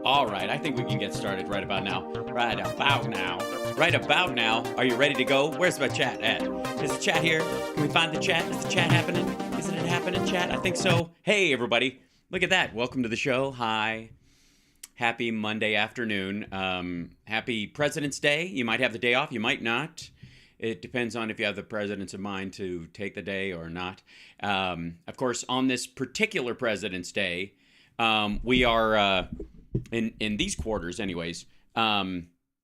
All right, I think we can get started right about now. Right about now. Right about now. Are you ready to go? Where's my chat at? Is the chat here? Can we find the chat? Is the chat happening? Isn't it happening, chat? I think so. Hey, everybody. Look at that. Welcome to the show. Hi. Happy Monday afternoon. Happy President's Day. You might have the day off. You might not. It depends on if you have the presidents in mind to take the day or not. Of course, on this particular President's Day, we are... in these quarters anyways,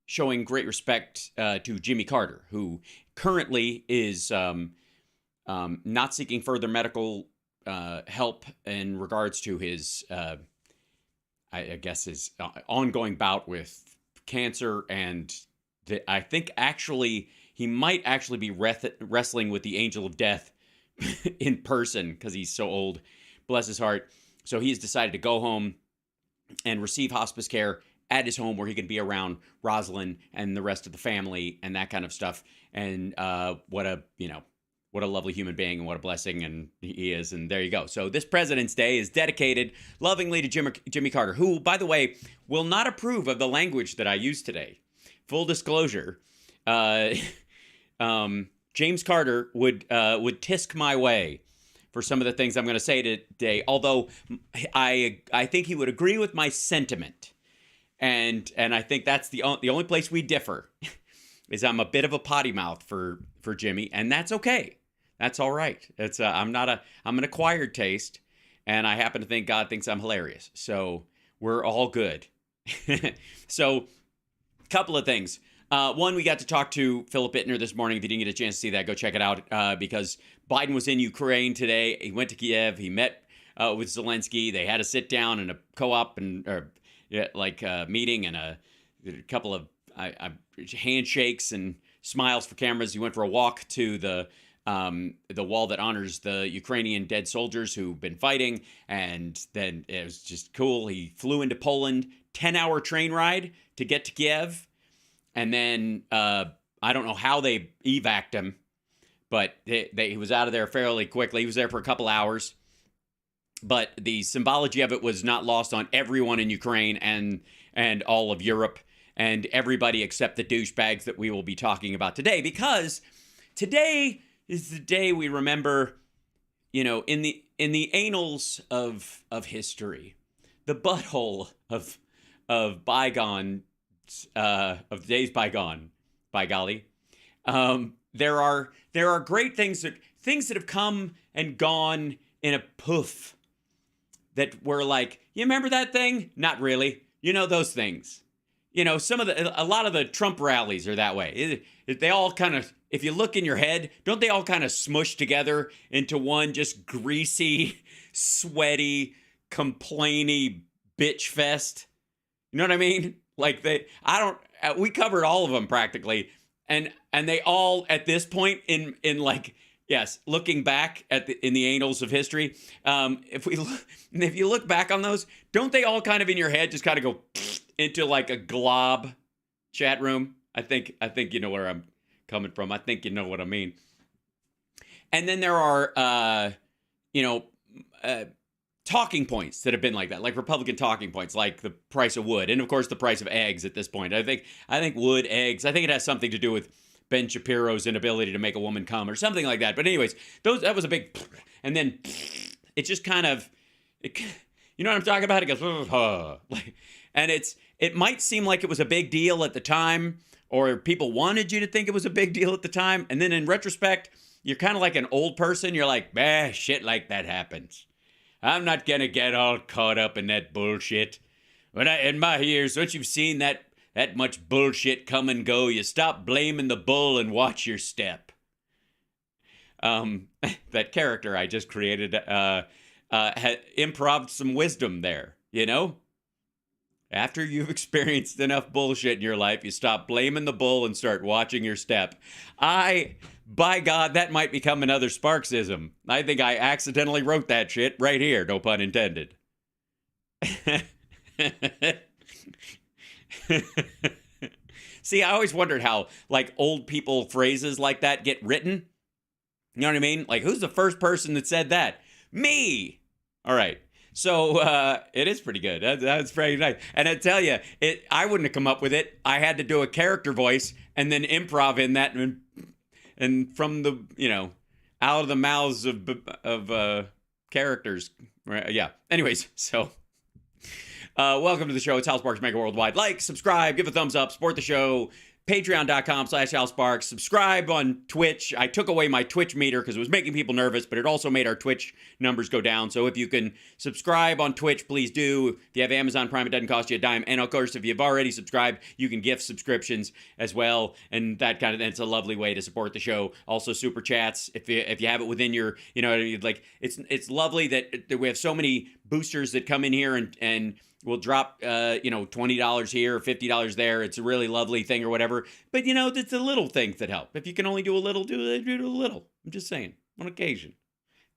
showing great respect to Jimmy Carter, who currently is not seeking further medical help in regards to his, I guess, his ongoing bout with cancer. And I think actually he might actually be wrestling with the angel of death in person because he's so old. Bless his heart. So he's decided to go home and receive hospice care at his home where he can be around Rosalind and the rest of the family and that kind of stuff. And what a lovely human being and what a blessing and he is. And there you go. So this President's Day is dedicated lovingly to Jimmy Carter, who, by the way, will not approve of the language that I use today. Full disclosure, James Carter would tisk my way for some of the things I'm going to say today, although I think he would agree with my sentiment, and I think that's the only place we differ, is I'm a bit of a potty mouth for Jimmy, and that's okay, that's all right. It's I'm an acquired taste, and I happen to think God thinks I'm hilarious, so we're all good. So, a couple of things. One, we got to talk to Philip Ittner this morning. If you didn't get a chance to see that, go check it out, because Biden was in Ukraine today. He went to Kiev. He met with Zelensky. They had a sit down and a co-op and meeting and a couple of handshakes and smiles for cameras. He went for a walk to the wall that honors the Ukrainian dead soldiers who've been fighting, and then it was just cool. He flew into Poland, 10-hour train ride to get to Kiev. And then I don't know how they evac'd him, but he was out of there fairly quickly. He was there for a couple hours. But the symbology of it was not lost on everyone in Ukraine and all of Europe and everybody except the douchebags that we will be talking about today. Because today is the day we remember, in the annals of history, the butthole of bygone. Of days bygone, by golly, there are great things that have come and gone in a poof. That were like, you remember that thing? Not really. Those things. A lot of the Trump rallies are that way. They all kind of, if you look in your head, don't they all kind of smush together into one just greasy, sweaty, complainy bitch fest? You know what I mean? Like we covered all of them practically, and they all at this point in yes, looking back in the annals of history, if you look back on those, don't they all kind of in your head just kind of go into like a glob chat room? I think you know where I'm coming from. I think you know what I mean. And then there are talking points that have been like that, like Republican talking points, like the price of wood, and of course the price of eggs at this point. I think wood, eggs. I think it has something to do with Ben Shapiro's inability to make a woman come or something like that. But anyways, that was a big, and then it just kind of, you know what I'm talking about? It goes, and it might seem like it was a big deal at the time, or people wanted you to think it was a big deal at the time, and then in retrospect, you're kind of like an old person. You're like, shit like that happens. I'm not going to get all caught up in that bullshit. In my years, once you've seen that much bullshit come and go, you stop blaming the bull and watch your step. That character I just created had improv some wisdom there, After you've experienced enough bullshit in your life, you stop blaming the bull and start watching your step. By God, that might become another Sparksism. I think I accidentally wrote that shit right here, no pun intended. See, I always wondered how, old people phrases like that get written. You know what I mean? Like, who's the first person that said that? Me! All right. So it is pretty good. That's pretty nice. And I tell you, I wouldn't have come up with it. I had to do a character voice and then improv in that, and from the out of the mouths of characters. Right? Yeah. Anyways, so welcome to the show. It's Hal Sparks Megaworldwide. Like, subscribe, give a thumbs up, support the show. Patreon.com/Hal Sparks. Subscribe on Twitch. I took away my Twitch meter because it was making people nervous, but it also made our Twitch numbers go down. So if you can subscribe on Twitch, please do. If you have Amazon Prime, it doesn't cost you a dime. And of course, if you've already subscribed, you can gift subscriptions as well. And that it's a lovely way to support the show. Also, super chats. If you have it within your, like it's lovely that we have so many boosters that come in here and we'll drop, $20 here or $50 there. It's a really lovely thing or whatever. But, it's the little things that help. If you can only do a little, do a little. I'm just saying, on occasion.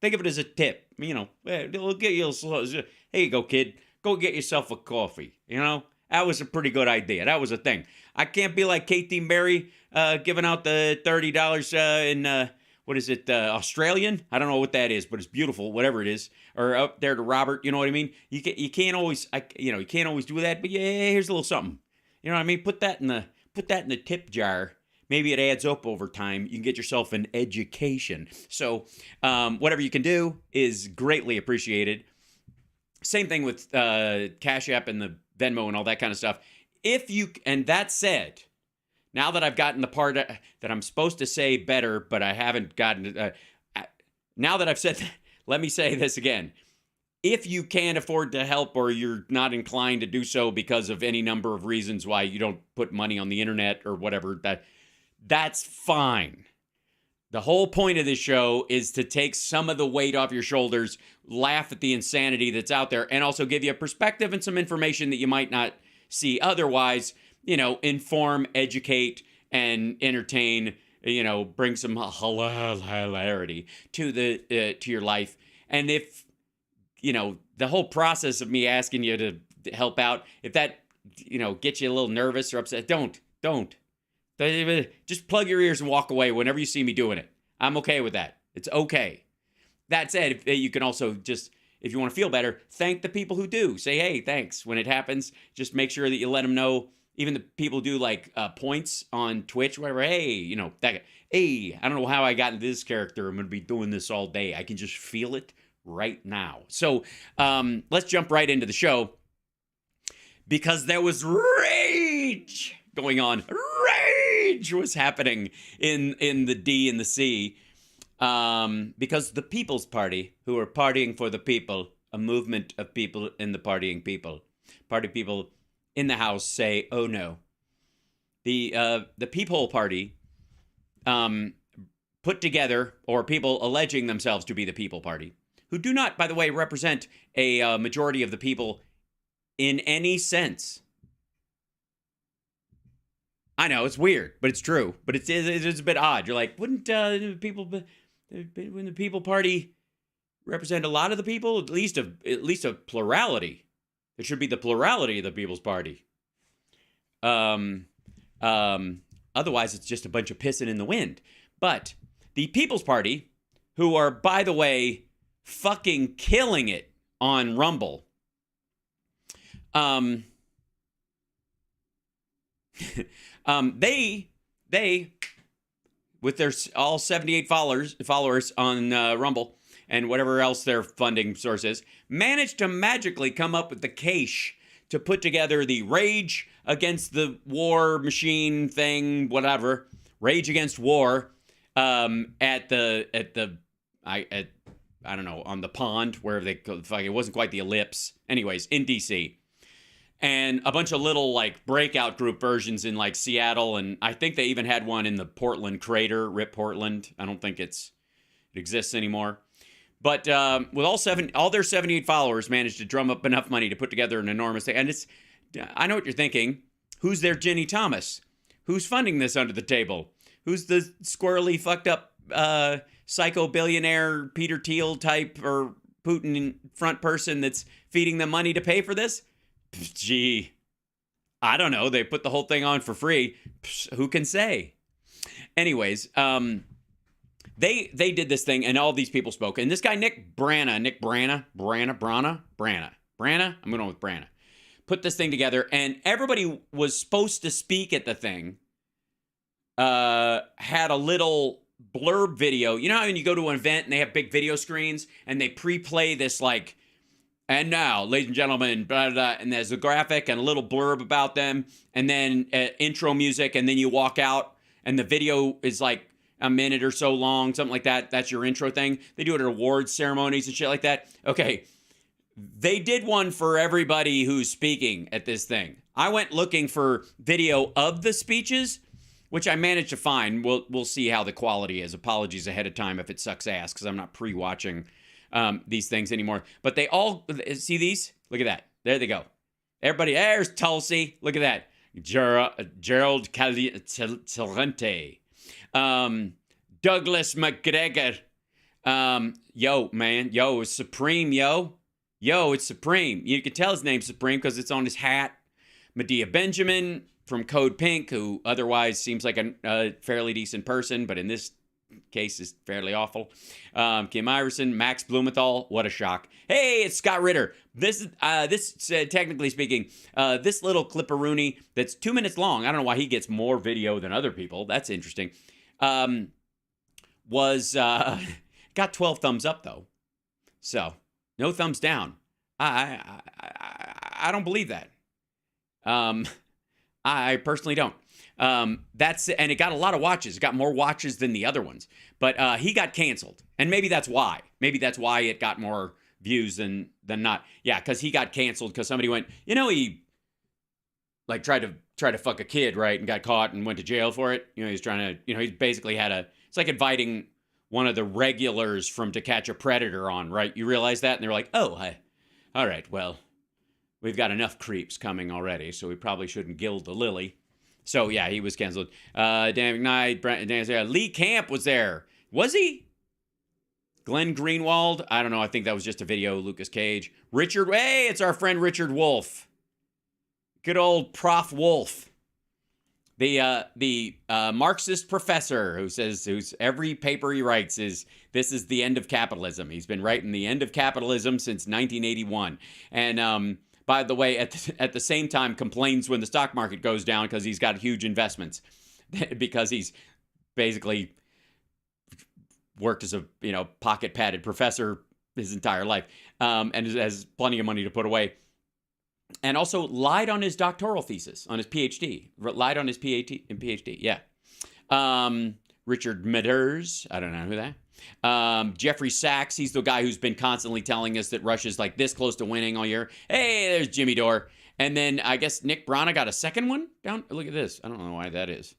Think of it as a tip. It'll get you here you go, kid. Go get yourself a coffee. That was a pretty good idea. That was a thing. I can't be like Katie Mary giving out the $30 in... what is it, Australian? I don't know what that is, but it's beautiful, whatever it is. Or up there to Robert, you know what I mean? You can't always, you can't always do that, but yeah, here's a little something. You know what I mean? Put that in the tip jar. Maybe it adds up over time. You can get yourself an education. So whatever you can do is greatly appreciated. Same thing with Cash App and the Venmo and all that kind of stuff. And that said, now that I've gotten the part that I'm supposed to say better, but I haven't gotten now that I've said that, let me say this again. If you can't afford to help or you're not inclined to do so because of any number of reasons why you don't put money on the internet or whatever, that's fine. The whole point of this show is to take some of the weight off your shoulders, laugh at the insanity that's out there, and also give you a perspective and some information that you might not see otherwise. Inform, educate, and entertain, bring some hilarity to your life. And if, the whole process of me asking you to help out, if that, gets you a little nervous or upset, don't. Just plug your ears and walk away whenever you see me doing it. I'm okay with that. It's okay. That said, you can also just, if you want to feel better, thank the people who do. Say, hey, thanks. When it happens, just make sure that you let them know. Even the people do like points on Twitch, whatever. Hey, hey, I don't know how I got into this character. I'm going to be doing this all day. I can just feel it right now. So let's jump right into the show because there was rage going on. Rage was happening in the D and the C because the People's Party, who are partying for the people, a movement of people in the partying people, party people in the House say, oh no. The Peephole Party put together, or people alleging themselves to be the People Party, who do not, by the way, represent a majority of the people in any sense. I know, it's weird, but it's true. But it's a bit odd. You're like, wouldn't the People Party represent a lot of the people? At least a plurality. It should be the plurality of the People's Party. Otherwise, it's just a bunch of pissing in the wind. But the People's Party, who are, by the way, fucking killing it on Rumble, they with their all 78 followers on Rumble and whatever else their funding source is, managed to magically come up with the cash to put together the Rage Against the War Machine thing, whatever, Rage Against War, at I don't know, on the pond where it wasn't quite the Ellipse. Anyways, in DC. And a bunch of little like breakout group versions in like Seattle, and I think they even had one in the Portland crater, RIP Portland. I don't think it exists anymore. But with all their 78 followers managed to drum up enough money to put together an enormous thing. And I know what you're thinking. Who's their Ginny Thomas? Who's funding this under the table? Who's the squirrely, fucked up, psycho billionaire Peter Thiel type or Putin front person that's feeding them money to pay for this? Gee, I don't know. They put the whole thing on for free. Who can say? Anyways, they did this thing, and all these people spoke. And this guy, Nick Brana, I'm going with Brana, put this thing together, and everybody was supposed to speak at the thing. Had a little blurb video. You know how when you go to an event and they have big video screens and they pre-play this like, and now, ladies and gentlemen, blah, blah, blah, and there's a graphic and a little blurb about them, and then intro music, and then you walk out, and the video is like a minute or so long, something like that. That's your intro thing. They do it at awards ceremonies and shit like that. Okay, they did one for everybody who's speaking at this thing. I went looking for video of the speeches, which I managed to find. We'll see how the quality is. Apologies ahead of time if it sucks ass, because I'm not pre-watching these things anymore. But they all, see these? Look at that. There they go. Everybody, there's Tulsi. Look at that. Gerald Celente. Douglas McGregor. Yo, man. Yo, it's Supreme, yo. Yo, it's Supreme. You can tell his name's Supreme because it's on his hat. Medea Benjamin from Code Pink, who otherwise seems like a fairly decent person, but in this case is fairly awful. Kim Iverson, Max Blumenthal, what a shock. Hey, it's Scott Ritter. This technically speaking, this little clipperoonie that's 2 minutes long, I don't know why he gets more video than other people. That's interesting. Got 12 thumbs up, though. So, no thumbs down. I don't believe that. I personally don't. And it got a lot of watches. It got more watches than the other ones. But he got canceled. And maybe that's why. Maybe that's why it got more views than not. Yeah, because he got canceled because somebody went, he like tried to fuck a kid, right? And got caught and went to jail for it. He's trying to, he basically it's like inviting one of the regulars from To Catch a Predator on, right? You realize that? And they're like, oh, all right, well, we've got enough creeps coming already, so we probably shouldn't gild the lily. So, yeah, he was canceled. Dan McKnight, Lee Camp was there. Was he? Glenn Greenwald? I don't know. I think that was just a video. Lucas Cage. Hey, it's our friend Richard Wolff. Good old Prof. Wolff. The Marxist professor whose every paper he writes this is the end of capitalism. He's been writing the end of capitalism since 1981. And, by the way, at the same time, complains when the stock market goes down because he's got huge investments, because he's basically worked as a pocket padded professor his entire life, and has plenty of money to put away, and also lied on his doctoral thesis, on his PhD, lied on his PhD. Yeah, Richard Meders, I don't know who that. Jeffrey Sachs, he's the guy who's been constantly telling us that Russia's like this close to winning all year. Hey, there's Jimmy Dore. And then I guess Nick Brana got a second one down. Look at this. I don't know why that is.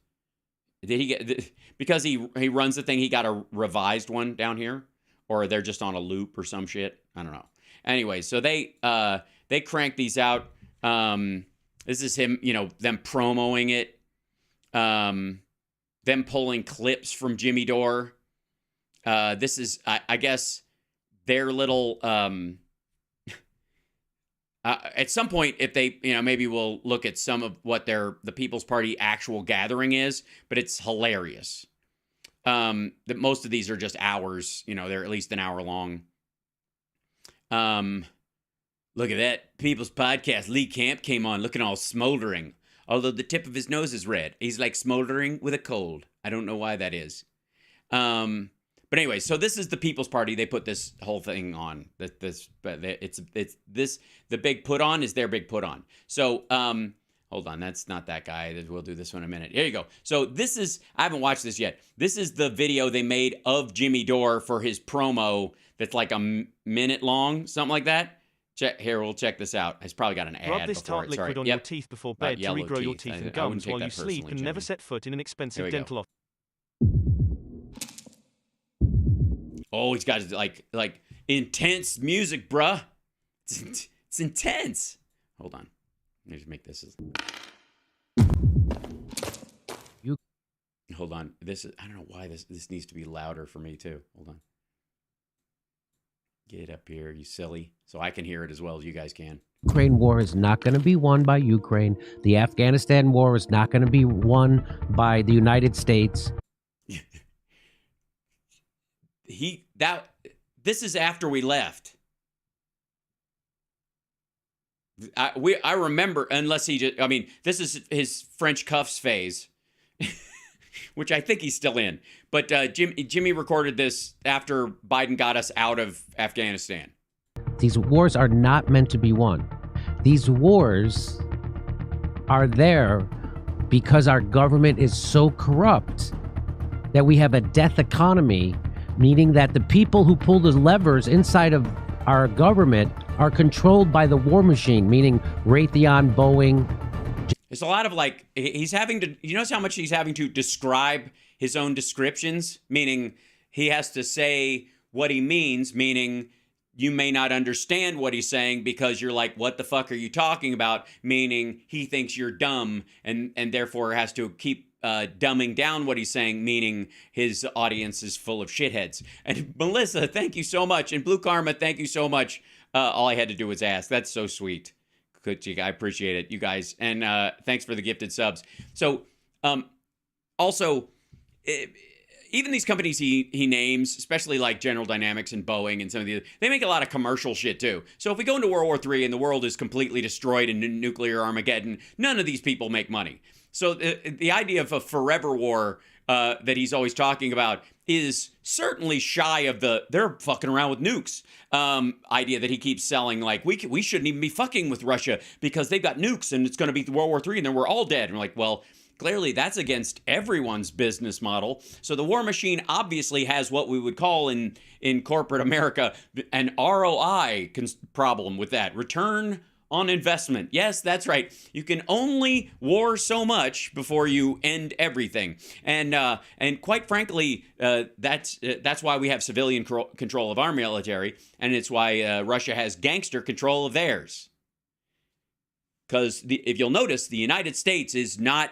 Did he get, because he runs the thing, he got a revised one down here? Or they're just on a loop or some shit? I don't know. Anyway, so they crank these out. This is him, them promoting it. Them pulling clips from Jimmy Dore. This is, I guess, their little, at some point, if they, maybe we'll look at some of what the People's Party actual gathering is, but it's hilarious. That most of these are just hours, they're at least an hour long. Look at that People's Podcast. Lee Camp came on looking all smoldering, although the tip of his nose is red. He's like smoldering with a cold. I don't know why that is. But anyway, so this is the People's Party. They put this whole thing on. The big put on is their big put on. So, hold on, that's not that guy. We'll do this one in a minute. Here you go. So this is, I haven't watched this yet. This is the video they made of Jimmy Dore for his promo that's like a minute long, something like that. We'll check this out. It's probably got an ad. Rub this tart liquid on your teeth before bed to regrow your teeth and gums while you sleep, and never set foot in an expensive dental office. Oh, he's got like intense music, bruh. It's intense. Hold on. Let me just make this. Hold on. I don't know why this needs to be louder for me too. Hold on. Get up here, you silly. So I can hear it as well as you guys can. Ukraine war is not going to be won by Ukraine. The Afghanistan war is not going to be won by the United States. this is after we left. I remember, unless this is his French cuffs phase, which I think he's still in. But Jimmy recorded this after Biden got us out of Afghanistan. These wars are not meant to be won. These wars are there because our government is so corrupt that we have a death economy, meaning that the people who pull the levers inside of our government are controlled by the war machine, meaning Raytheon, Boeing. It's a lot of he's having to, you notice how much he's having to describe his own descriptions, meaning he has to say what he means, meaning you may not understand what he's saying because you're like, what the fuck are you talking about? Meaning he thinks you're dumb and therefore has to keep dumbing down what he's saying, meaning his audience is full of shitheads. And Melissa, thank you so much. And Blue Karma, thank you so much. All I had to do was ask. That's so sweet. I appreciate it, you guys. And thanks for the gifted subs. So also, even these companies he names, especially like General Dynamics and Boeing and some of the, they make a lot of commercial shit too. So if we go into World War III and the world is completely destroyed in nuclear Armageddon, none of these people make money. So the idea of a forever war that he's always talking about is certainly shy of they're fucking around with nukes idea that he keeps selling. Like, we shouldn't even be fucking with Russia because they've got nukes and it's going to be World War III and then we're all dead. And we're like, well, clearly that's against everyone's business model. So the war machine obviously has what we would call in corporate America an ROI problem with that. Return on investment. Yes, that's right. You can only war so much before you end everything. And quite frankly, that's why we have civilian control of our military, and it's why Russia has gangster control of theirs. Because if you'll notice, the United States is not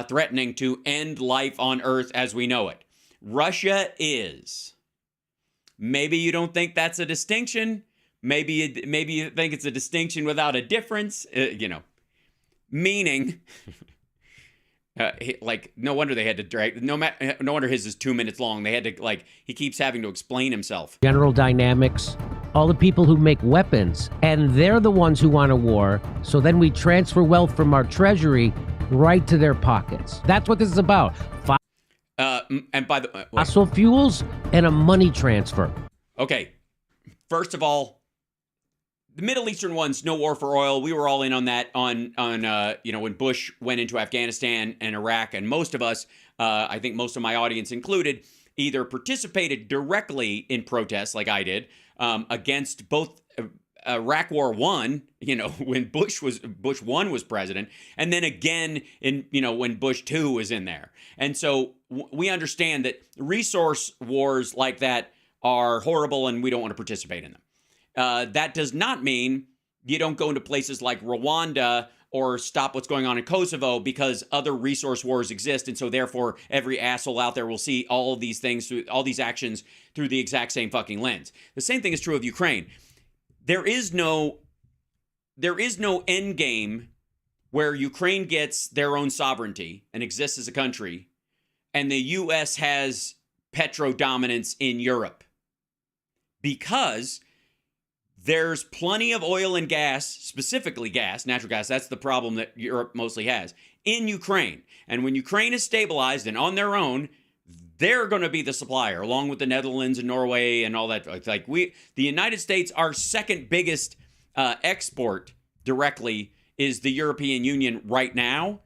threatening to end life on Earth as we know it. Russia is. Maybe you don't think that's a distinction. Maybe you think it's a distinction without a difference, meaning, no wonder they had to drag, no wonder his is 2 minutes long. They had to, he keeps having to explain himself. General Dynamics, all the people who make weapons, and they're the ones who want a war, so then we transfer wealth from our treasury right to their pockets. That's what this is about. And by the way, fossil fuels and a money transfer. Okay, first of all, the Middle Eastern ones, no war for oil. We were all in on that when Bush went into Afghanistan and Iraq, and most of us, I think most of my audience included, either participated directly in protests like I did against both Iraq War I, when Bush 1 was president, and then again when Bush 2 was in there. And so we understand that resource wars like that are horrible and we don't want to participate in them. That does not mean you don't go into places like Rwanda or stop what's going on in Kosovo because other resource wars exist. And so therefore, every asshole out there will see all of these things, all these actions through the exact same fucking lens. The same thing is true of Ukraine. There is no end game where Ukraine gets their own sovereignty and exists as a country, and the U.S. has petro-dominance in Europe. Because there's plenty of oil and gas, specifically gas, natural gas, that's the problem that Europe mostly has, in Ukraine. And when Ukraine is stabilized and on their own, they're going to be the supplier, along with the Netherlands and Norway and all that. The United States, our second biggest export directly is the European Union right now.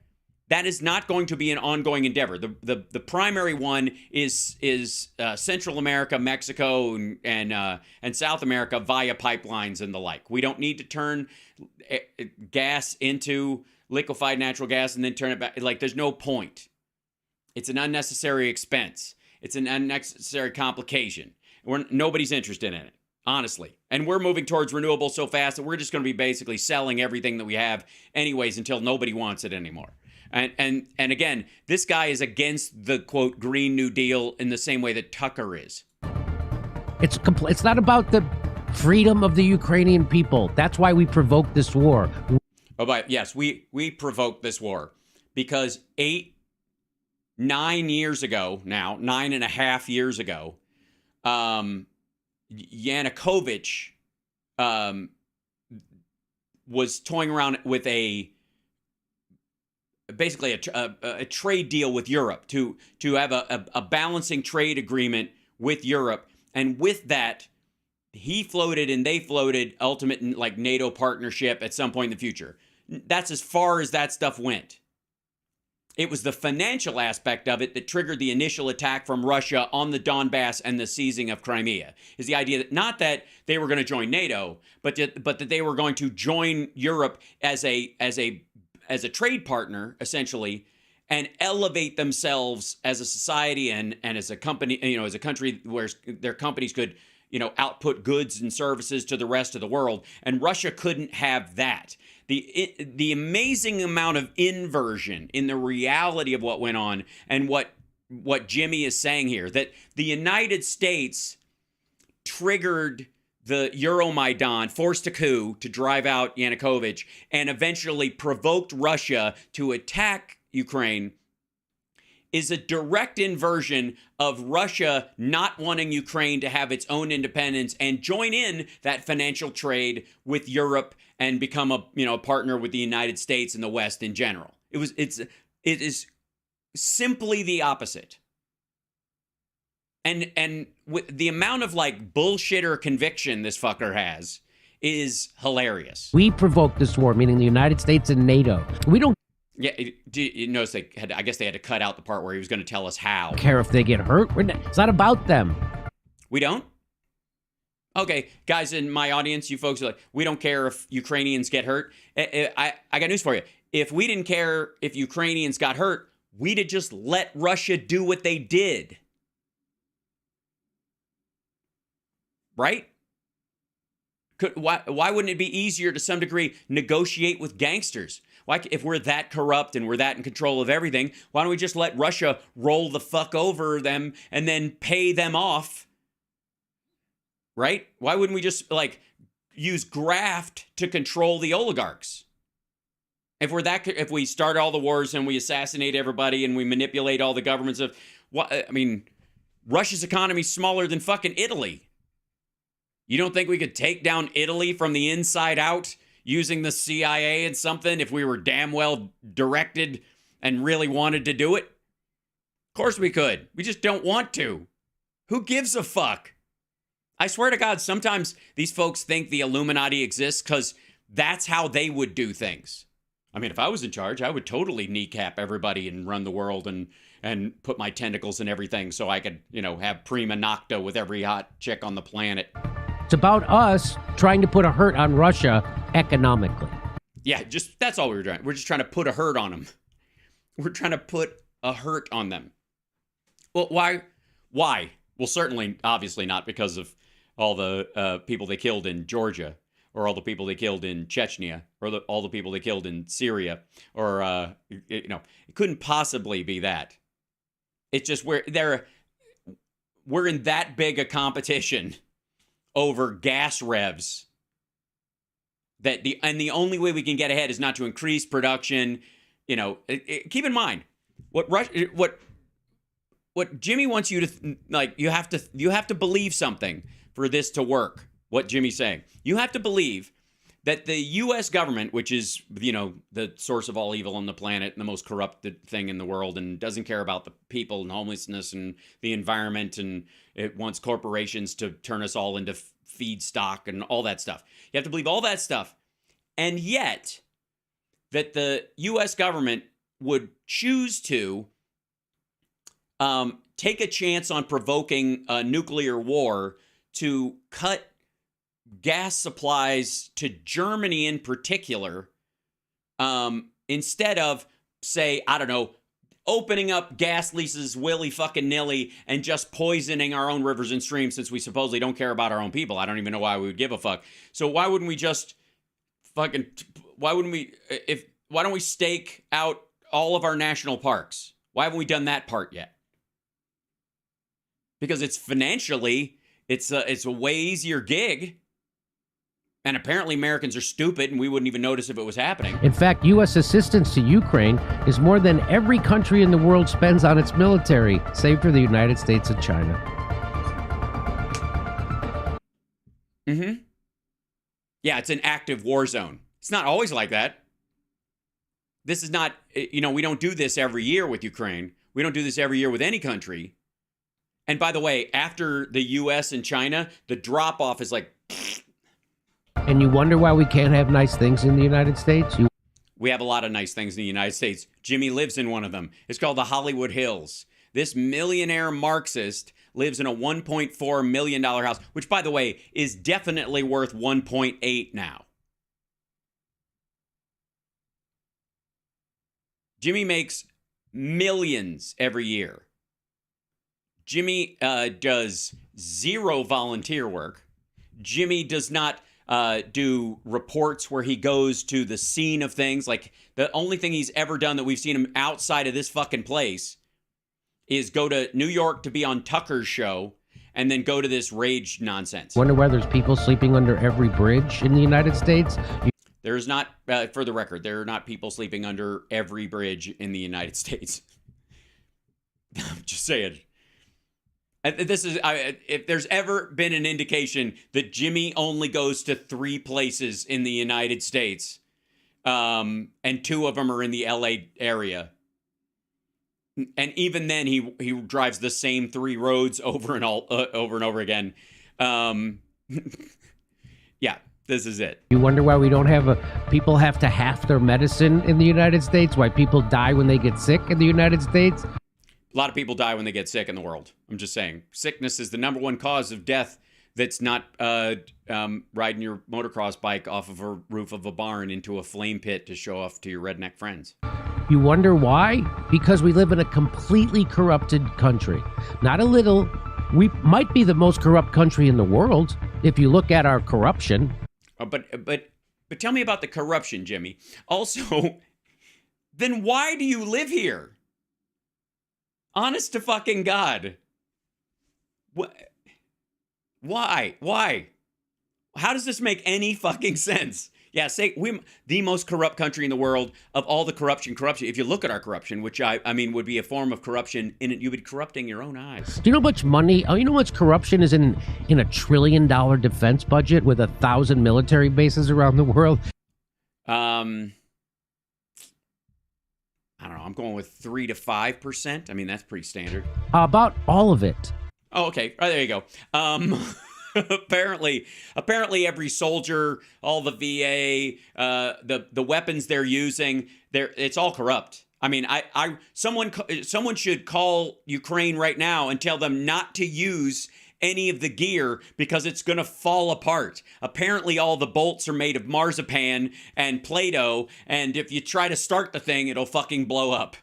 That is not going to be an ongoing endeavor. The primary one is Central America, Mexico, and South America via pipelines and the like. We don't need to turn gas into liquefied natural gas and then turn it back. There's no point. It's an unnecessary expense. It's an unnecessary complication. Nobody's interested in it, honestly. And we're moving towards renewables so fast that we're just going to be basically selling everything that we have anyways until nobody wants it anymore. And again, this guy is against the, quote, Green New Deal in the same way that Tucker is. It's not about the freedom of the Ukrainian people. That's why we provoked this war. Oh, but yes, we provoked this war because 9 years ago now, 9.5 years ago, Yanukovych was toying around with basically a trade deal with Europe to have a balancing trade agreement with Europe, and with that, he floated and they floated ultimate like NATO partnership at some point in the future. That's as far as that stuff went. It was the financial aspect of it that triggered the initial attack from Russia on the Donbass and the seizing of Crimea. Is the idea that not that they were going to join NATO, but that they were going to join Europe as a trade partner, essentially, and elevate themselves as a society and as a company, as a country where their companies could, output goods and services to the rest of the world. And Russia couldn't have that. The amazing amount of inversion in the reality of what went on, and what Jimmy is saying here, that the United States triggered the Euromaidan, forced a coup to drive out Yanukovych, and eventually provoked Russia to attack Ukraine, is a direct inversion of Russia not wanting Ukraine to have its own independence and join in that financial trade with Europe and become a partner with the United States and the West in general. It is simply the opposite. And with the amount of like bullshitter conviction this fucker has is hilarious. We provoked this war, meaning the United States and NATO. We don't. Yeah, you notice I guess they had to cut out the part where he was going to tell us how. Care if they get hurt. It's not about them. We don't? Okay, guys in my audience, you folks are like, we don't care if Ukrainians get hurt. I got news for you. If we didn't care if Ukrainians got hurt, we'd have just let Russia do what they did. Right? Why wouldn't it be easier to some degree negotiate with gangsters? Why, if we're that corrupt and we're that in control of everything, why don't we just let Russia roll the fuck over them and then pay them off? Right? Why wouldn't we just use graft to control the oligarchs? If we start all the wars and we assassinate everybody and we manipulate all the governments Russia's economy is smaller than fucking Italy. You don't think we could take down Italy from the inside out using the CIA and something if we were damn well directed and really wanted to do it? Of course we could. We just don't want to. Who gives a fuck? I swear to God, sometimes these folks think the Illuminati exists because that's how they would do things. I mean, if I was in charge, I would totally kneecap everybody and run the world and put my tentacles in everything so I could, have prima nocta with every hot chick on the planet. It's about us trying to put a hurt on Russia economically. Yeah, that's all we were doing. We're just trying to put a hurt on them. We're trying to put a hurt on them. Well, why? Well, certainly, obviously not because of all the people they killed in Georgia, or all the people they killed in Chechnya, or all the people they killed in Syria, or, it couldn't possibly be that. It's just we're in that big a competition over gas revs that the only way we can get ahead is not to increase production. Keep in mind what Jimmy wants you to you have to believe something for this to work. What Jimmy's saying, you have to believe that the U.S. government, which is the source of all evil on the planet and the most corrupted thing in the world, and doesn't care about the people and homelessness and the environment, and it wants corporations to turn us all into feedstock and all that stuff. You have to believe all that stuff, and yet that the U.S. government would choose to take a chance on provoking a nuclear war to cut gas supplies to Germany in particular, instead of, say, I don't know, opening up gas leases willy-fucking-nilly and just poisoning our own rivers and streams, since we supposedly don't care about our own people. I don't even know why we would give a fuck. So why wouldn't we just why don't we stake out all of our national parks? Why haven't we done that part yet? Because it's financially, it's a way easier gig. And apparently Americans are stupid and we wouldn't even notice if it was happening. In fact, U.S. assistance to Ukraine is more than every country in the world spends on its military, save for the United States and China. Mm-hmm. Yeah, it's an active war zone. It's not always like that. This is not, we don't do this every year with Ukraine. We don't do this every year with any country. And by the way, after the U.S. and China, the drop-off is like... And you wonder why we can't have nice things in the United States? We have a lot of nice things in the United States. Jimmy lives in one of them. It's called the Hollywood Hills. This millionaire Marxist lives in a $1.4 million house, which, by the way, is definitely worth 1.8 now. Jimmy makes millions every year. Jimmy does zero volunteer work. Jimmy does not do reports where he goes to the scene of things. Like, the only thing he's ever done that we've seen him outside of this fucking place is go to New York to be on Tucker's show and then go to this rage nonsense. Wonder why there's people sleeping under every bridge in the United States? There's not, for the record, there are not people sleeping under every bridge in the United States. I'm just saying. This is, if there's ever been an indication that Jimmy only goes to 3 places in the United States, and 2 of them are in the LA area, and even then he drives the same 3 roads over and over again. Yeah, this is it. You wonder why we don't have people have to half their medicine in the United States? Why people die when they get sick in the United States? A lot of people die when they get sick in the world. I'm just saying. Sickness is the number 1 cause of death that's not riding your motocross bike off of a roof of a barn into a flame pit to show off to your redneck friends. You wonder why? Because we live in a completely corrupted country. Not a little. We might be the most corrupt country in the world if you look at our corruption. But tell me about the corruption, Jimmy. Also, then why do you live here? Honest to fucking God. Why? How does this make any fucking sense? Yeah, say we're the most corrupt country in the world of all the corruption. If you look at our corruption, which I mean would be a form of corruption, in it you'd be corrupting your own eyes. Do you know how much money? You know how much corruption is in a $1 trillion defense budget with 1,000 military bases around the world? I don't know. I'm going with 3 to 5%. I mean, that's pretty standard. About all of it. Oh, okay. Right, there you go. Apparently every soldier, all the VA, the weapons they're using, it's all corrupt. I mean, someone should call Ukraine right now and tell them not to use any of the gear because it's going to fall apart. Apparently all the bolts are made of marzipan and Play-Doh, and if you try to start the thing, it'll fucking blow up.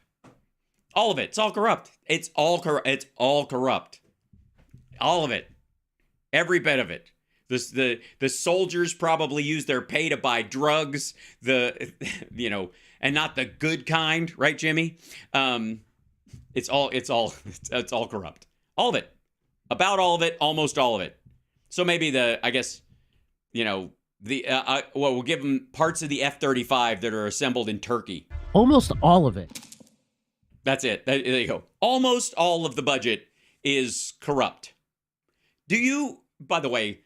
All of it. It's all corrupt. It's all corrupt. All of it. Every bit of it. The soldiers probably use their pay to buy drugs, and not the good kind, right, Jimmy? It's all corrupt. All of it. About all of it, almost all of it. So maybe we'll give them parts of the F-35 that are assembled in Turkey. Almost all of it. That's it. There you go. Almost all of the budget is corrupt. By the way,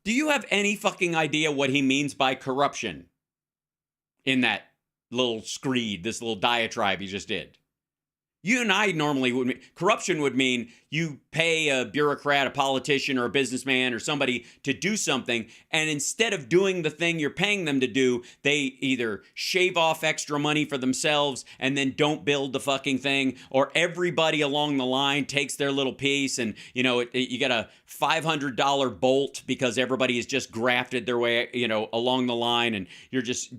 do you have any fucking idea what he means by corruption in that little screed, this little diatribe he just did? You and I normally corruption would mean you pay a bureaucrat, a politician, or a businessman or somebody to do something, and instead of doing the thing you're paying them to do, they either shave off extra money for themselves and then don't build the fucking thing, or everybody along the line takes their little piece, and you get a $500 bolt because everybody has just grafted their way along the line, and you're just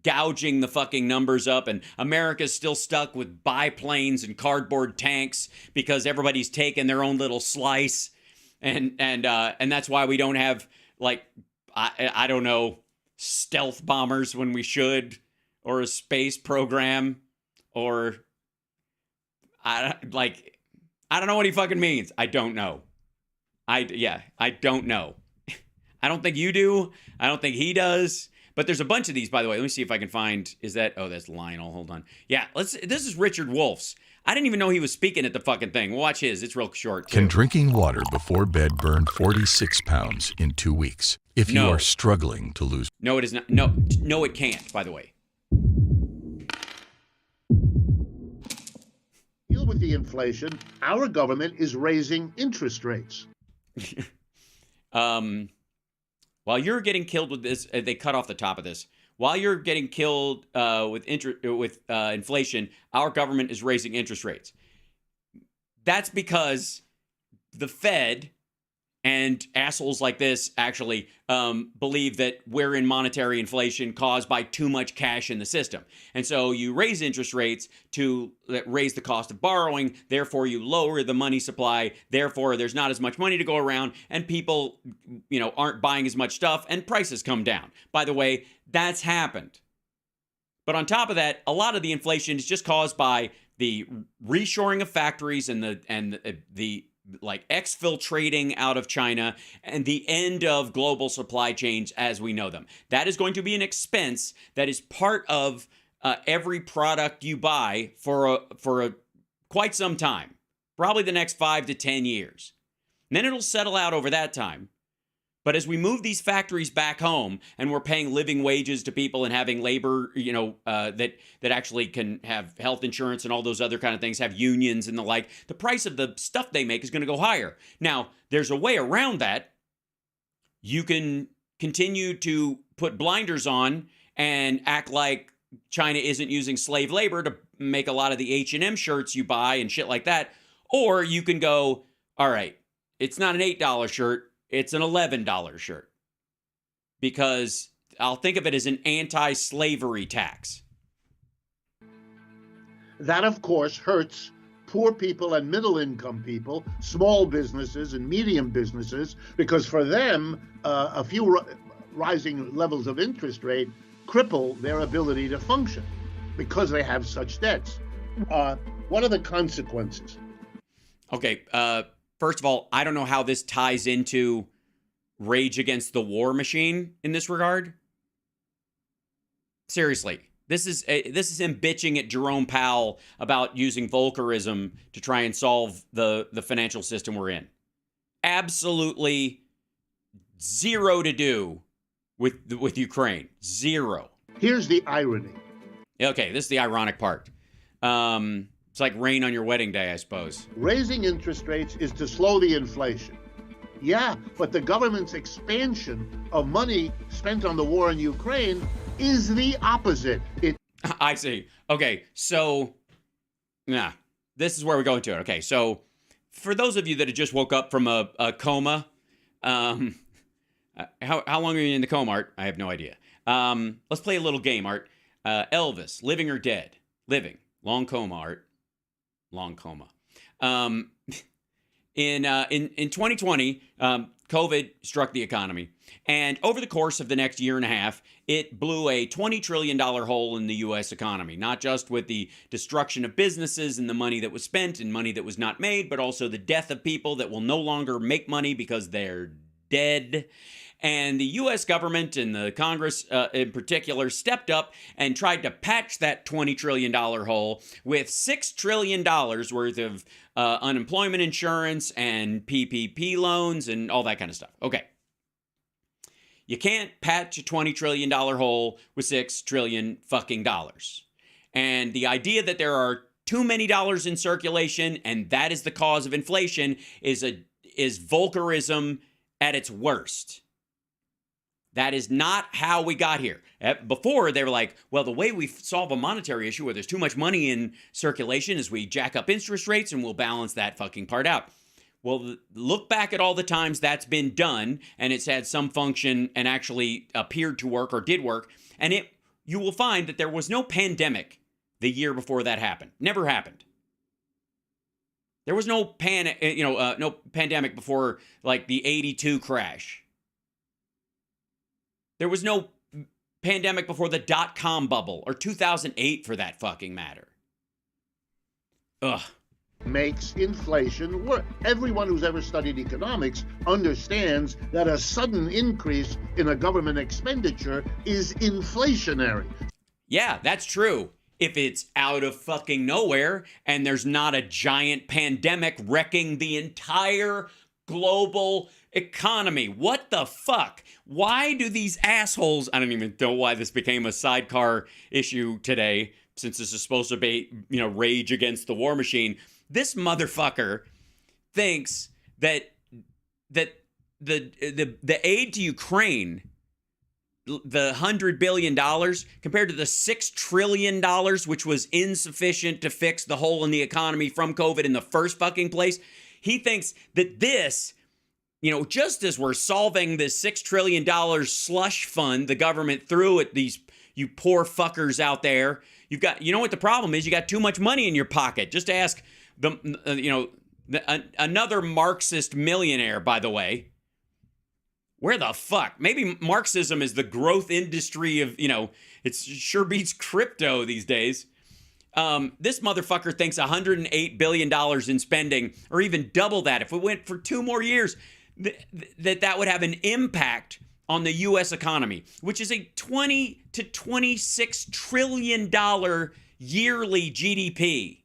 gouging the fucking numbers up, and America's still stuck with biplanes and cardboard tanks because everybody's taken their own little slice, and that's why we don't have I don't know, stealth bombers when we should, or a space program, or I don't know what he fucking means. I don't know. I don't know. I don't think you do. I don't think he does. But there's a bunch of these, by the way. Let me see if I can find, that's Lionel. Hold on. Yeah, this is Richard Wolff's. I didn't even know he was speaking at the fucking thing. Watch his. It's real short, too. Can drinking water before bed burn 46 pounds in 2 weeks if you are struggling to lose? No, it is not. No, it can't, by the way. Deal with the inflation. Our government is raising interest rates. While you're getting killed with this, they cut off the top of this. While you're getting killed with inflation, our government is raising interest rates. That's because the Fed and assholes like this actually believe that we're in monetary inflation caused by too much cash in the system. And so you raise interest rates to raise the cost of borrowing. Therefore, you lower the money supply. Therefore, there's not as much money to go around, and people, aren't buying as much stuff, and prices come down. By the way, that's happened. But on top of that, a lot of the inflation is just caused by the reshoring of factories and the exfiltrating out of China and the end of global supply chains as we know them. That is going to be an expense that is part of every product you buy for quite some time, probably the next 5 to 10 years. And then it'll settle out over that time. But as we move these factories back home and we're paying living wages to people and having labor, that actually can have health insurance and all those other kind of things, have unions and the like, the price of the stuff they make is going to go higher. Now, there's a way around that. You can continue to put blinders on and act like China isn't using slave labor to make a lot of the H&M shirts you buy and shit like that. Or you can go, all right, it's not an $8 shirt. It's an $11 shirt, because I'll think of it as an anti-slavery tax. That, of course, hurts poor people and middle-income people, small businesses and medium businesses, because for them, a few rising levels of interest rate cripple their ability to function because they have such debts. What are the consequences? Okay, first of all, I don't know how this ties into Rage Against the War Machine in this regard. Seriously, this is him bitching at Jerome Powell about using Volckerism to try and solve the financial system we're in. Absolutely zero to do with Ukraine. Zero. Here's the irony. Okay, this is the ironic part. It's like rain on your wedding day, I suppose. Raising interest rates is to slow the inflation. Yeah, but the government's expansion of money spent on the war in Ukraine is the opposite. I see. Okay, so, this is where we go into it. Okay, so for those of you that have just woke up from a coma, how long are you in the coma, Art? I have no idea. Let's play a little game, Art. Elvis, living or dead? Living. Long coma, Art. Long coma. In 2020, COVID struck the economy, and over the course of the next year and a half, it blew a $20 trillion hole in the U.S. economy, not just with the destruction of businesses and the money that was spent and money that was not made, but also the death of people that will no longer make money because they're dead. And the U.S. government and the Congress in particular stepped up and tried to patch that $20 trillion hole with $6 trillion worth of unemployment insurance and PPP loans and all that kind of stuff. Okay. You can't patch a $20 trillion hole with $6 trillion fucking dollars. And the idea that there are too many dollars in circulation and that is the cause of inflation is Volckerism at its worst. That is not how we got here. Before, they were like, well, the way we solve a monetary issue where there's too much money in circulation is we jack up interest rates and we'll balance that fucking part out. Well, look back at all the times that's been done and it's had some function and actually appeared to work or did work. And you will find that there was no pandemic the year before that happened. Never happened. There was no no pandemic before like the 82 crash. There was no pandemic before the dot-com bubble, or 2008 for that fucking matter. Ugh. Makes inflation work. Everyone who's ever studied economics understands that a sudden increase in a government expenditure is inflationary. Yeah, that's true. if it's out of fucking nowhere and there's not a giant pandemic wrecking the entire global economy. What the fuck? Why do these assholes, I don't even know why this became a sidecar issue today, since this is supposed to be, rage against the war machine. This motherfucker thinks that the aid to Ukraine, the $100 billion compared to the $6 trillion, which was insufficient to fix the hole in the economy from COVID in the first fucking place. He thinks that this, just as we're solving this $6 trillion slush fund the government threw at these, you poor fuckers out there, you've got, what the problem is? You got too much money in your pocket. Just ask another Marxist millionaire, by the way. Where the fuck? Maybe Marxism is the growth industry of, it sure beats crypto these days. This motherfucker thinks $108 billion in spending, or even double that, if we went for 2 more years, that would have an impact on the U.S. economy, which is a $20 to $26 trillion yearly GDP.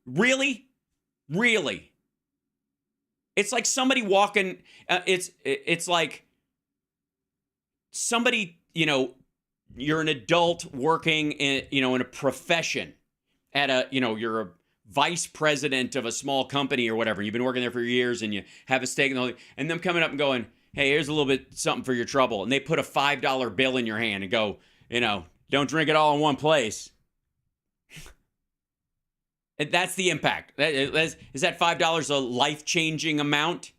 Really? Really? It's like somebody walking, it's like somebody, you're an adult working in a profession at you're a vice president of a small company or whatever. You've been working there for years and you have a stake in the whole, and them coming up and going, hey, here's a little bit something for your trouble. And they put a $5 bill in your hand and go, don't drink it all in one place. And that's the impact. Is that $5 a life-changing amount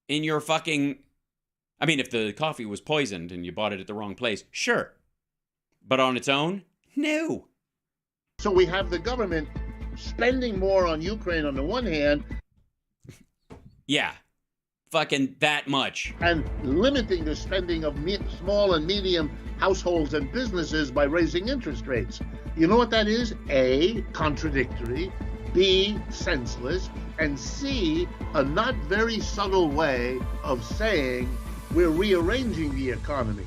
in your fucking... I mean, if the coffee was poisoned and you bought it at the wrong place, sure. But on its own, no. So we have the government spending more on Ukraine on the one hand. Yeah. Fucking that much. And limiting the spending of small and medium households and businesses by raising interest rates. You know what that is? A, contradictory, B, senseless, and C, a not very subtle way of saying we're rearranging the economy.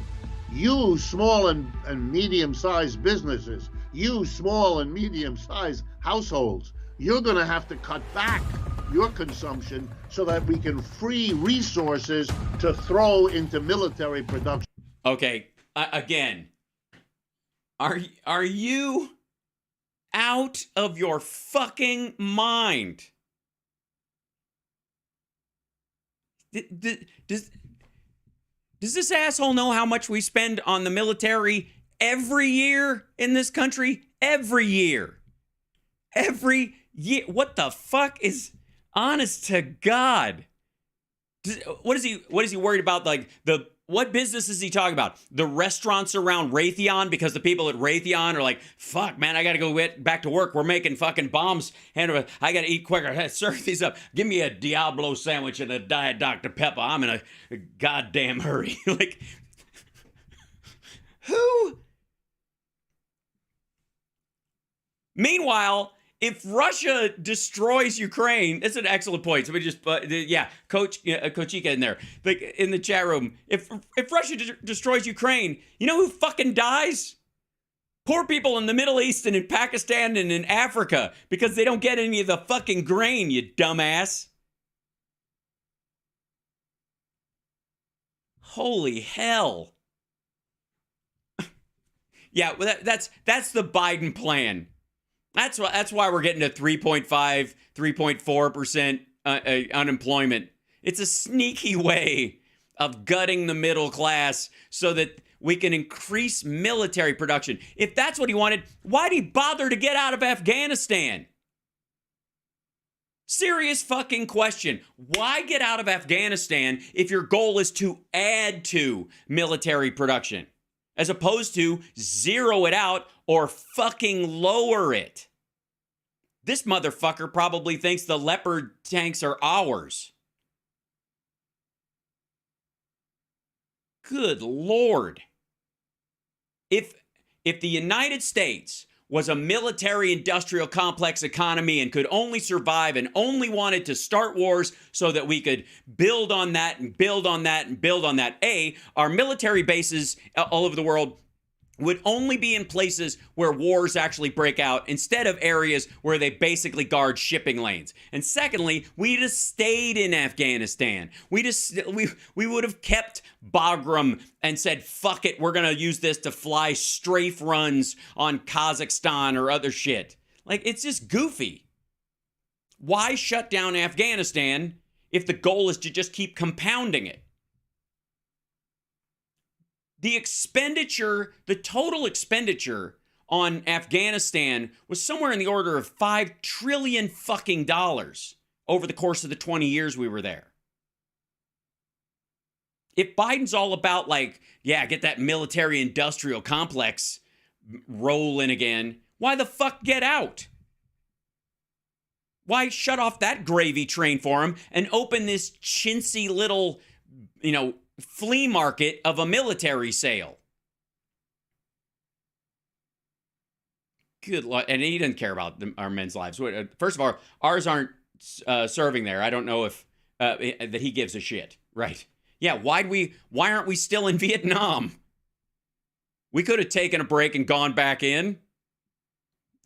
You small and medium-sized businesses, you small and medium-sized households, you're going to have to cut back your consumption so that we can free resources to throw into military production. Okay, again, are you out of your fucking mind? Does this asshole know how much we spend on the military every year in this country? Every year. Every year. What the fuck is... Honest to God. What is he worried about? Like, what business is he talking about? The restaurants around Raytheon, because the people at Raytheon are like, fuck, man, I got to go back to work. We're making fucking bombs. And I got to eat quicker. Hey, serve these up. Give me a Diablo sandwich and a Diet Dr. Pepper. I'm in a goddamn hurry. Like, who? Meanwhile, if Russia destroys Ukraine, that's an excellent point. Somebody just, Kochika in there, like in the chat room. If Russia destroys Ukraine, you know who fucking dies? Poor people in the Middle East and in Pakistan and in Africa, because they don't get any of the fucking grain, you dumbass. Holy hell. Yeah, well, that's the Biden plan. That's why we're getting to 3.5, 3.4% unemployment. It's a sneaky way of gutting the middle class so that we can increase military production. If that's what he wanted, why'd he bother to get out of Afghanistan? Serious fucking question. Why get out of Afghanistan if your goal is to add to military production, as opposed to zero it out or fucking lower it? This motherfucker probably thinks the Leopard tanks are ours. Good Lord. If the United States was a military-industrial complex economy and could only survive and only wanted to start wars so that we could build on that and build on that and build on that. Our military bases all over the world would only be in places where wars actually break out instead of areas where they basically guard shipping lanes. And secondly, we just stayed in Afghanistan. We would have kept Bagram and said, fuck it, we're going to use this to fly strafe runs on Kazakhstan or other shit. Like, it's just goofy. Why shut down Afghanistan if the goal is to just keep compounding it? The total expenditure on Afghanistan was somewhere in the order of $5 trillion fucking dollars over the course of the 20 years we were there. If Biden's all about get that military industrial complex rolling again, why the fuck get out? Why shut off that gravy train for him and open this chintzy little, flea market of a military sale? Good luck. And he doesn't care about our men's lives. First of all, ours aren't serving there. I don't know if that he gives a shit. Right. Yeah. Why aren't we still in Vietnam? We could have taken a break and gone back in.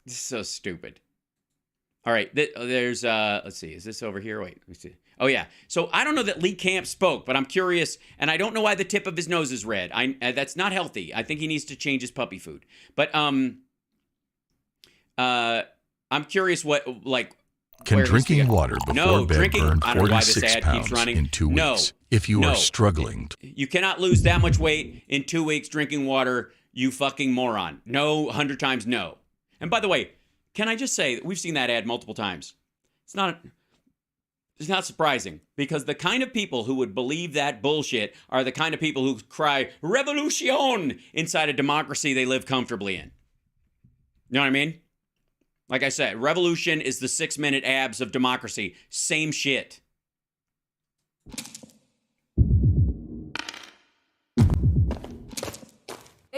This is so stupid. All right. There's, let's see. Is this over here? Wait, let me see. Oh, yeah. So I don't know that Lee Camp spoke, but I'm curious, and I don't know why the tip of his nose is red. That's not healthy. I think he needs to change his puppy food. But I'm curious what, Can drinking water before bed burn 46 pounds in 2 weeks? No. If you are struggling. You cannot lose that much weight in 2 weeks drinking water, you fucking moron. No, 100 times no. And by the way, can I just say, we've seen that ad multiple times. It's not surprising, because the kind of people who would believe that bullshit are the kind of people who cry, revolution, inside a democracy they live comfortably in. You know what I mean? Like I said, revolution is the 6-minute abs of democracy. Same shit.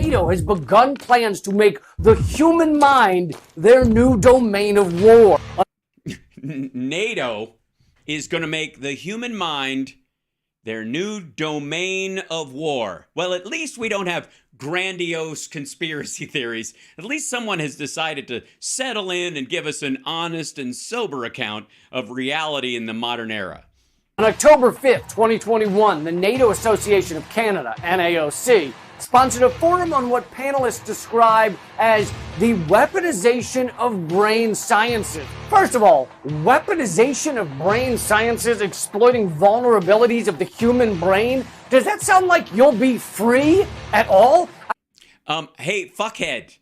NATO has begun plans to make the human mind their new domain of war. NATO is going to make the human mind their new domain of war. Well, at least we don't have grandiose conspiracy theories. At least someone has decided to settle in and give us an honest and sober account of reality in the modern era. On October 5th, 2021, the NATO Association of Canada, NAOC, sponsored a forum on what panelists describe as the weaponization of brain sciences. First of all, weaponization of brain sciences exploiting vulnerabilities of the human brain? Does that sound like you'll be free at all? Hey, fuckhead.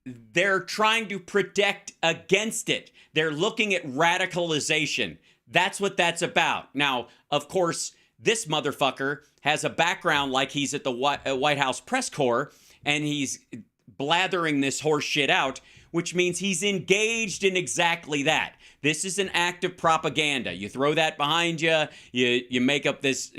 They're trying to protect against it. They're looking at radicalization. That's what that's about. Now, of course, this motherfucker has a background like he's at the White House press corps, and he's blathering this horse shit out, which means he's engaged in exactly that. This is an act of propaganda. You throw that behind you, you make up this,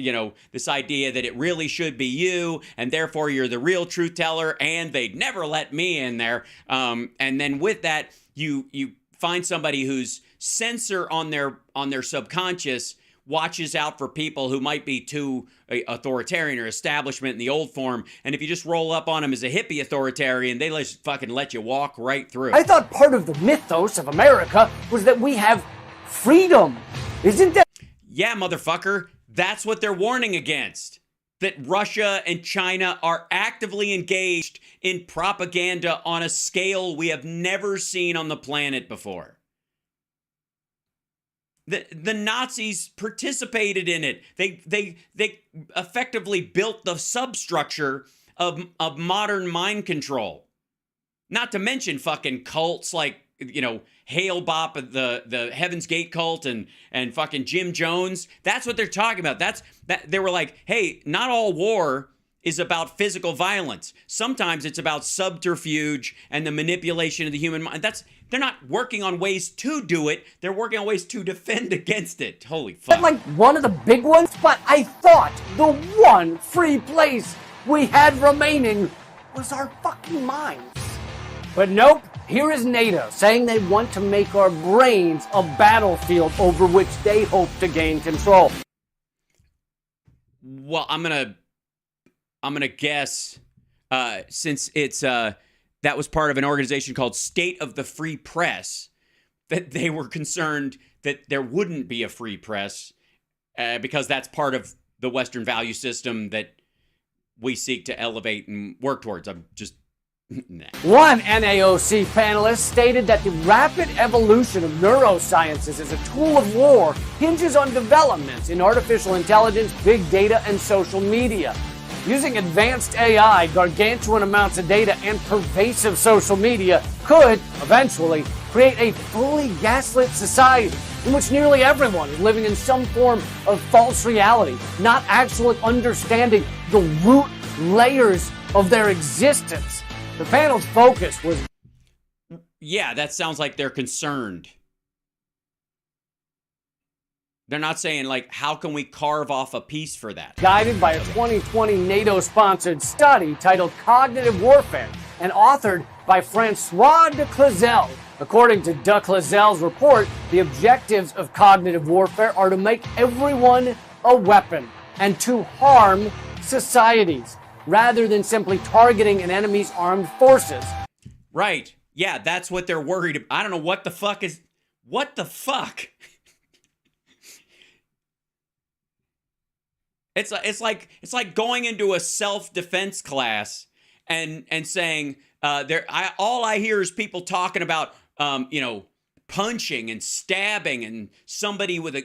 this idea that it really should be you, and therefore you're the real truth teller, and they'd never let me in there. And then with that, you find somebody whose censor on their subconscious watches out for people who might be too authoritarian or establishment in the old form. And if you just roll up on them as a hippie authoritarian, they just fucking let you walk right through. I thought part of the mythos of America was that we have freedom. Isn't that? Yeah, motherfucker. That's what they're warning against. That Russia and China are actively engaged in propaganda on a scale we have never seen on the planet before. The Nazis participated in it. They effectively built the substructure of modern mind control. Not to mention fucking cults like, Hale Bop, the Heaven's Gate cult, and fucking Jim Jones. That's what they're talking about. They were like, hey, not all war is about physical violence. Sometimes it's about subterfuge and the manipulation of the human mind. They're not working on ways to do it. They're working on ways to defend against it. Holy fuck. Like one of the big ones, but I thought the one free place we had remaining was our fucking minds. But nope, here is NATO saying they want to make our brains a battlefield over which they hope to gain control. Well, I'm gonna guess, since it's that was part of an organization called State of the Free Press, that they were concerned that there wouldn't be a free press, because that's part of the Western value system that we seek to elevate and work towards. I'm just... Nah. One NAOC panelist stated that the rapid evolution of neurosciences as a tool of war hinges on developments in artificial intelligence, big data, and social media. Using advanced AI, gargantuan amounts of data, and pervasive social media could, eventually, create a fully gaslit society in which nearly everyone is living in some form of false reality, not actually understanding the root layers of their existence. The panel's focus was... Yeah, that sounds like they're concerned. They're not saying, like, how can we carve off a piece for that? Guided by a 2020 NATO-sponsored study titled Cognitive Warfare and authored by Francois de Clazel. According to de Clazel's report, the objectives of cognitive warfare are to make everyone a weapon and to harm societies, rather than simply targeting an enemy's armed forces. Right. Yeah, that's what they're worried about. I don't know what the fuck is... What the fuck? It's like going into a self-defense class and saying, all I hear is people talking about, punching and stabbing and somebody with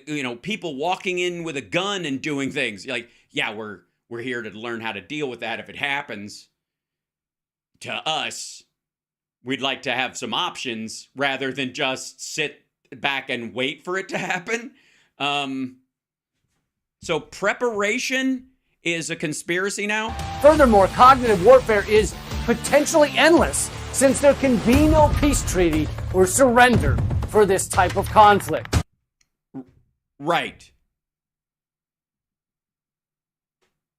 people walking in with a gun and doing things. Like, yeah, we're here to learn how to deal with that if it happens to us. We'd like to have some options rather than just sit back and wait for it to happen. So preparation is a conspiracy now? Furthermore, cognitive warfare is potentially endless, since there can be no peace treaty or surrender for this type of conflict. Right.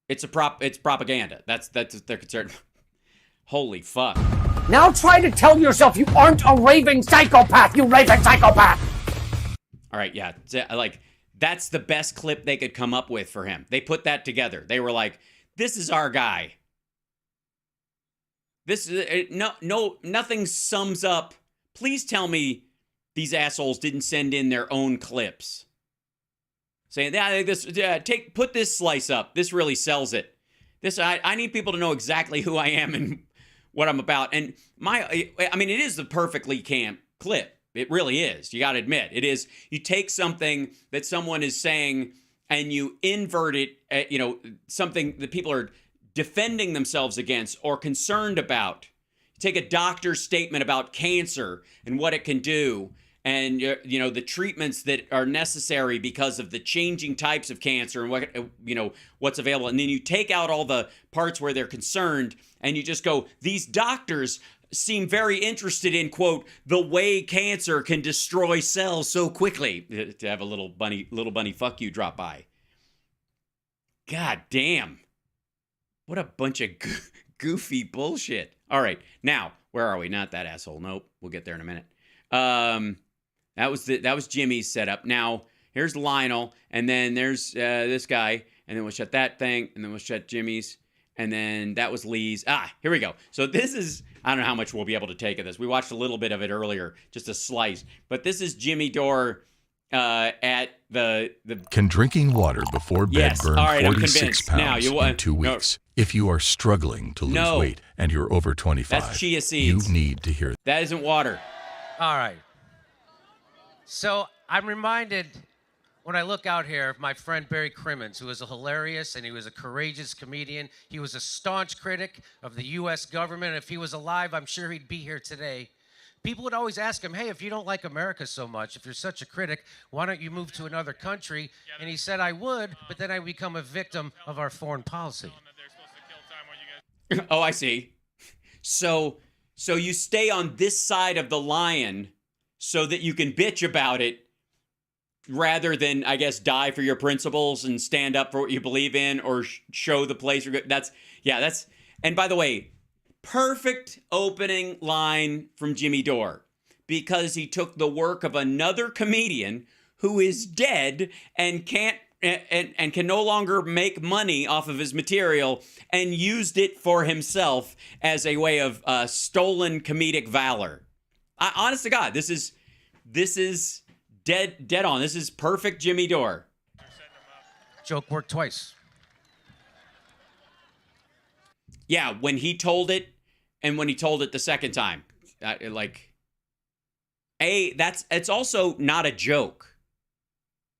It's propaganda. That's their concern. Holy fuck. Now try to tell yourself you aren't a raving psychopath, you raving psychopath! All right, yeah. That's the best clip they could come up with for him. They put that together. They were like, this is our guy. This is nothing sums up. Please tell me these assholes didn't send in their own clips saying, put this slice up. This really sells it. I need people to know exactly who I am and what I'm about. And it is the perfectly camp clip. It really is. You got to admit, it is. You take something that someone is saying and you invert it, something that people are defending themselves against or concerned about. You take a doctor's statement about cancer and what it can do and, the treatments that are necessary because of the changing types of cancer and what's available. And then you take out all the parts where they're concerned and you just go, these doctors seem very interested in, quote, the way cancer can destroy cells so quickly. To have a little bunny fuck you drop by. God damn. What a bunch of goofy bullshit. All right, now, where are we? Not that asshole. Nope, we'll get there in a minute. That was Jimmy's setup. Now, here's Lionel, and then there's this guy, and then we'll shut that thing, and then we'll shut Jimmy's. And then that was Lee's. Here we go. So this is, I don't know how much we'll be able to take of this. We watched a little bit of it earlier, just a slice. But this is Jimmy Dore at the... Can drinking water before bed burn 46 pounds in 2 weeks? If you are struggling to lose weight and you're over 25, that's chia seeds. You need to hear that. Isn't water. All right. So I'm reminded... when I look out here, my friend Barry Crimmins, who was a hilarious and he was a courageous comedian. He was a staunch critic of the U.S. government. If he was alive, I'm sure he'd be here today. People would always ask him, hey, if you don't like America so much, if you're such a critic, why don't you move to another country? And he said, I would, but then I become a victim of our foreign policy. Oh, I see. So you stay on this side of the lion so that you can bitch about it, rather than, I guess, die for your principles and stand up for what you believe in or show the place you're good. And by the way, Perfect opening line from Jimmy Dore, because he took the work of another comedian who is dead and can't and can no longer make money off of his material and used it for himself as a way of stolen comedic valor. Honest to God, this is dead on. This is perfect Jimmy Dore. Joke worked twice. Yeah, when he told it and when he told it the second time. It's also not a joke.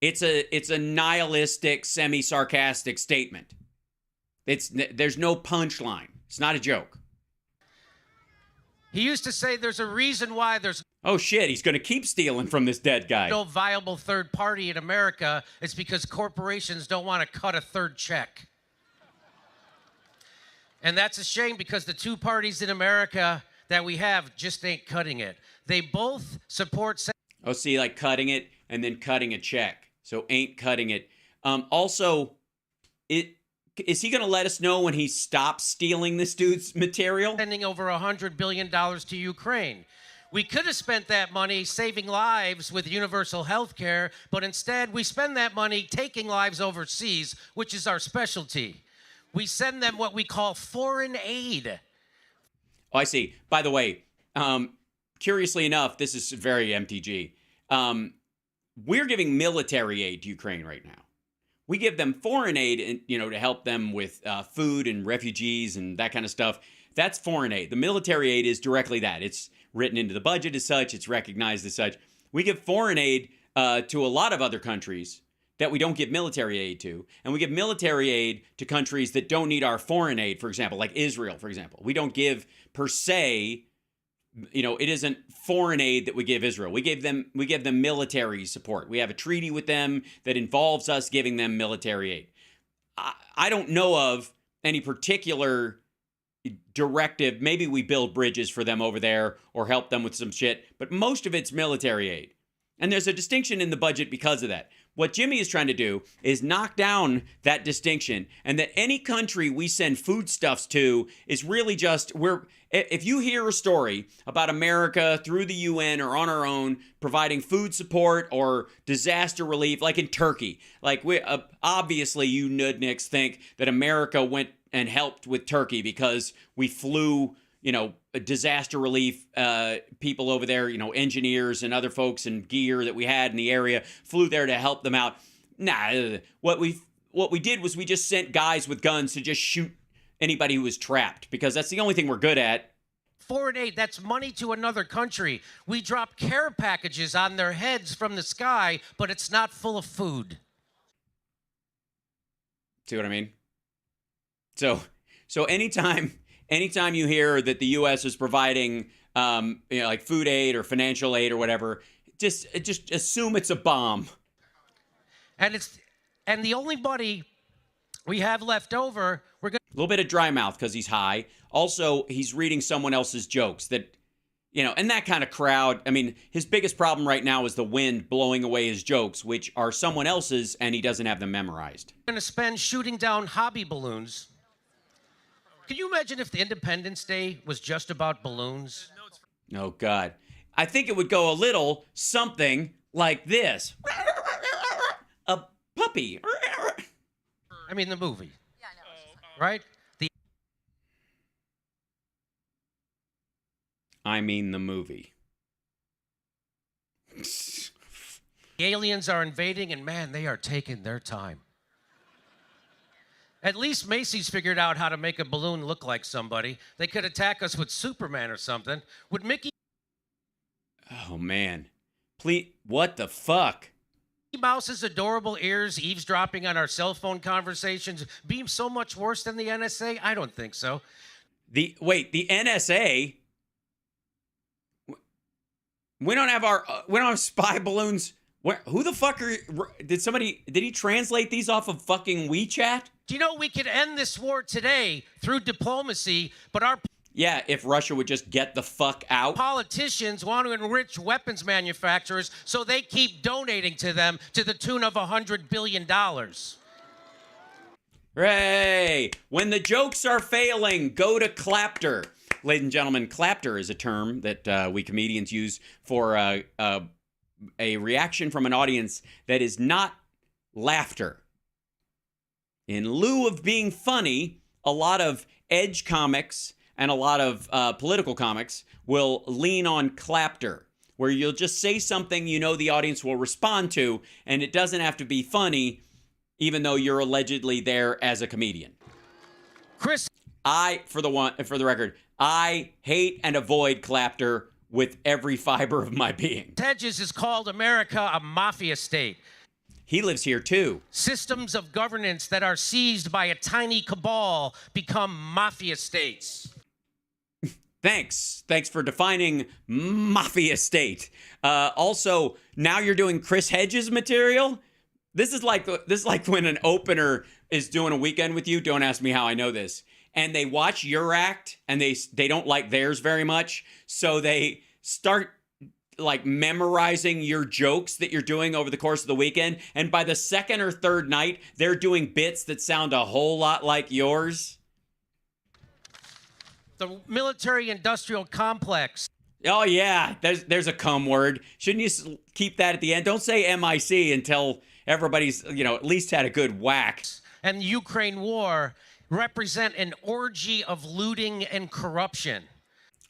It's a nihilistic, semi-sarcastic statement. There's no punchline. It's not a joke. He used to say there's a reason why there's... Oh, shit, he's going to keep stealing from this dead guy. ...no viable third party in America. It's because corporations don't want to cut a third check. And that's a shame, because the two parties in America that we have just ain't cutting it. They both support... Oh, see, like cutting it and then cutting a check. So ain't cutting it. Also, is he going to let us know when he stops stealing this dude's material? Sending over $100 billion to Ukraine. We could have spent that money saving lives with universal health care, but instead we spend that money taking lives overseas, which is our specialty. We send them what we call foreign aid. Oh, I see. By the way, curiously enough, this is very MTG. We're giving military aid to Ukraine right now. We give them foreign aid, to help them with food and refugees and that kind of stuff. That's foreign aid. The military aid is directly that. It's written into the budget as such. It's recognized as such. We give foreign aid to a lot of other countries that we don't give military aid to. And we give military aid to countries that don't need our foreign aid, for example, like Israel, for example. We don't give, per se, it isn't foreign aid that we give Israel. We give them military support. We have a treaty with them that involves us giving them military aid. I don't know of any particular directive. Maybe we build bridges for them over there or help them with some shit, but most of it's military aid. And there's a distinction in the budget because of that. What Jimmy is trying to do is knock down that distinction, and that any country we send foodstuffs to is really just, if you hear a story about America through the UN or on our own providing food support or disaster relief, like in Turkey, like obviously you nudniks think that America went and helped with Turkey because we flew, disaster relief people over there, engineers and other folks and gear that we had in the area, flew there to help them out. Nah, what we did was we just sent guys with guns to just shoot anybody who was trapped, because that's the only thing we're good at. Foreign aid, that's money to another country. We drop care packages on their heads from the sky, but it's not full of food. See what I mean? So anytime you hear that the U.S. is providing, like food aid or financial aid or whatever, just assume it's a bomb. And the only money we have left over, we're going a little bit of dry mouth because he's high. Also, he's reading someone else's jokes that, and that kind of crowd. I mean, his biggest problem right now is the wind blowing away his jokes, which are someone else's, and he doesn't have them memorized. Going to spend shooting down hobby balloons. Can you imagine if the Independence Day was just about balloons? Oh, God. I think it would go a little something like this. A puppy. I mean, the movie. Yeah, I know. Right? I mean the movie. The aliens are invading, and man, they are taking their time. At least Macy's figured out how to make a balloon look like somebody. They could attack us with Superman or something. Would Mickey... Oh, man. Please, what the fuck? Mickey Mouse's adorable ears eavesdropping on our cell phone conversations be so much worse than the NSA? I don't think so. The NSA? We don't have spy balloons. Who the fuck did he translate these off of fucking WeChat? Do you know we could end this war today through diplomacy, but our... Yeah, if Russia would just get the fuck out. Politicians want to enrich weapons manufacturers so they keep donating to them to the tune of $100 billion. Hooray! When the jokes are failing, go to Clapter. ladies and gentlemen, clapter is a term that we comedians use for a reaction from an audience that is not laughter. In lieu of being funny, a lot of edge comics and a lot of political comics will lean on clapter, where you'll just say something you know the audience will respond to, and it doesn't have to be funny, even though you're allegedly there as a comedian. Chris, for the record, I hate and avoid clapter with every fiber of my being. Hedges has called America a mafia state. He lives here too. Systems of governance that are seized by a tiny cabal become mafia states. Thanks for defining mafia state. Also, now you're doing Chris Hedges material. This is like when an opener is doing a weekend with you. Don't ask me how I know this. And they watch your act and they don't like theirs very much, so they start like memorizing your jokes that you're doing over the course of the weekend. And by the second or third night, they're doing bits that sound a whole lot like yours. The military-industrial complex. Oh yeah, there's a cum word. Shouldn't you keep that at the end? Don't say MIC until everybody's at least had a good whack. And the Ukraine war represent an orgy of looting and corruption.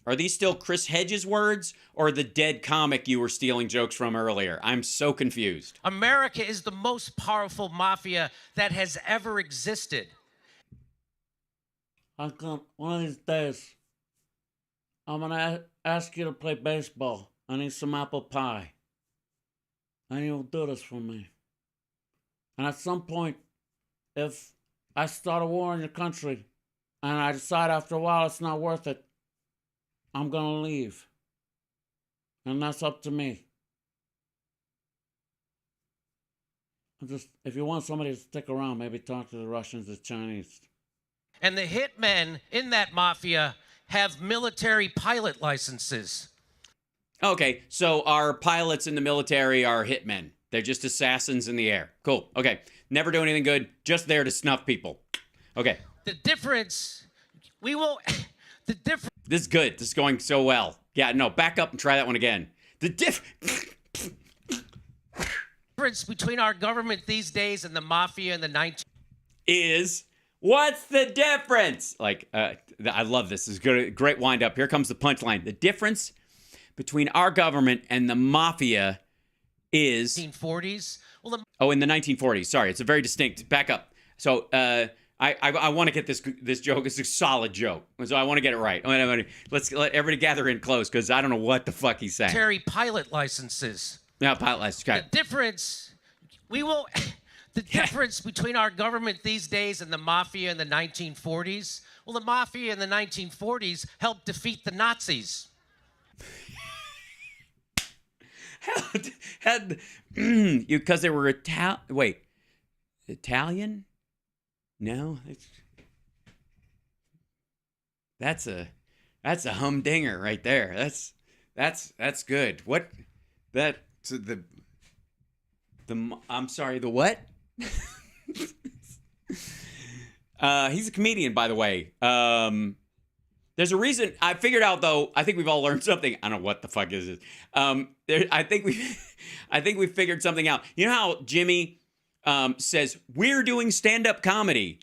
Are these still Chris Hedges words or the dead comic you were stealing jokes from earlier? I'm so confused. America is the most powerful mafia that has ever existed. One of these days, I'm going to ask you to play baseball. I need some apple pie. And you'll do this for me. And at some point, if I start a war in your country and I decide after a while it's not worth it, I'm going to leave. And that's up to me. If you want somebody to stick around, maybe talk to the Russians, the Chinese. And the hitmen in that mafia have military pilot licenses. Okay, so our pilots in the military are hitmen. They're just assassins in the air. Cool. Okay. Never do anything good. Just there to snuff people. Okay. The difference, This is good. This is going so well. Yeah, no, back up and try that one again. The difference between our government these days and the mafia in the is, what's the difference? I love this. This is good. Great wind up. Here comes the punchline. The difference between our government and the mafia is 1940s. In the 1940s. Sorry, it's a very distinct. Back up. So I want to get this joke. It's a solid joke, so I want to get it right. Let's let everybody gather in close because I don't know what the fuck he's saying. Military pilot licenses. Yeah, pilot license. Okay. The difference between our government these days and the mafia in the 1940s. Well, the mafia in the 1940s helped defeat the Nazis. Because they were Italian? No, that's a humdinger right there. That's good. What I'm sorry, the what? He's a comedian, by the way. There's a reason. I figured out, though. I think we've all learned something. I don't know what the fuck is this. I think we figured something out. You know how Jimmy says we're doing stand-up comedy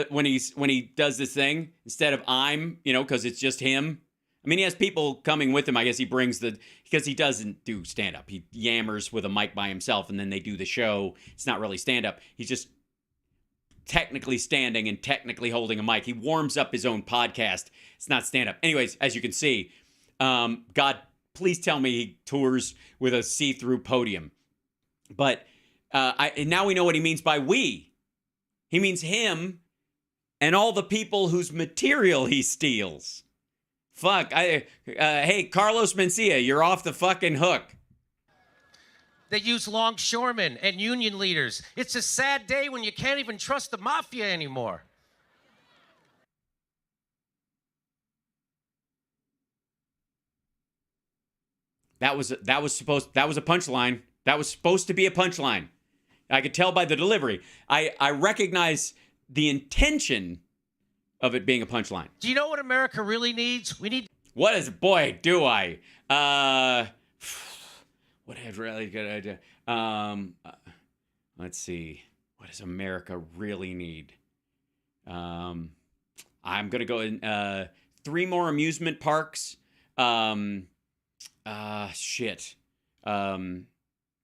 when he does this thing instead of I'm, because it's just him. I mean, he has people coming with him. I guess he brings because he doesn't do stand-up. He yammers with a mic by himself, and then they do the show. It's not really stand-up. He's just technically standing and technically holding a mic. He warms up his own podcast. It's not stand-up. Anyways, as you can see, God, please tell me he tours with a see-through podium. But now we know what he means by we. He means him and all the people whose material he steals. Fuck. Hey, Carlos Mencia, you're off the fucking hook. They use longshoremen and union leaders. It's a sad day when you can't even trust the mafia anymore. That was a punchline. That was supposed to be a punchline. I could tell by the delivery. I recognize the intention of it being a punchline. Do you know what America really needs? We need... What is... Boy, do I. What a really good idea. Let's see. What does America really need? I'm going to go in 3 more amusement parks.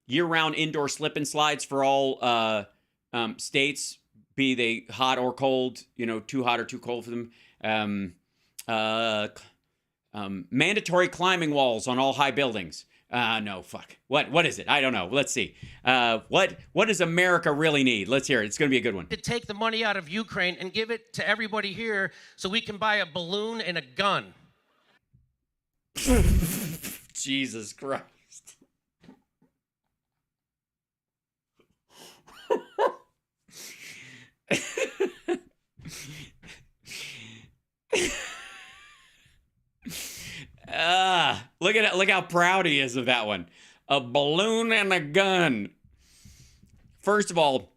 Year-round indoor slip and slides for all states, be they hot or cold, too hot or too cold for them. Mandatory climbing walls on all high buildings. No, fuck. What is it? I don't know. Let's see. What does America really need? Let's hear it. It's going to be a good one. To take the money out of Ukraine and give it to everybody here so we can buy a balloon and a gun. Jesus Christ. Look how proud he is of that one. A balloon and a gun. First of all,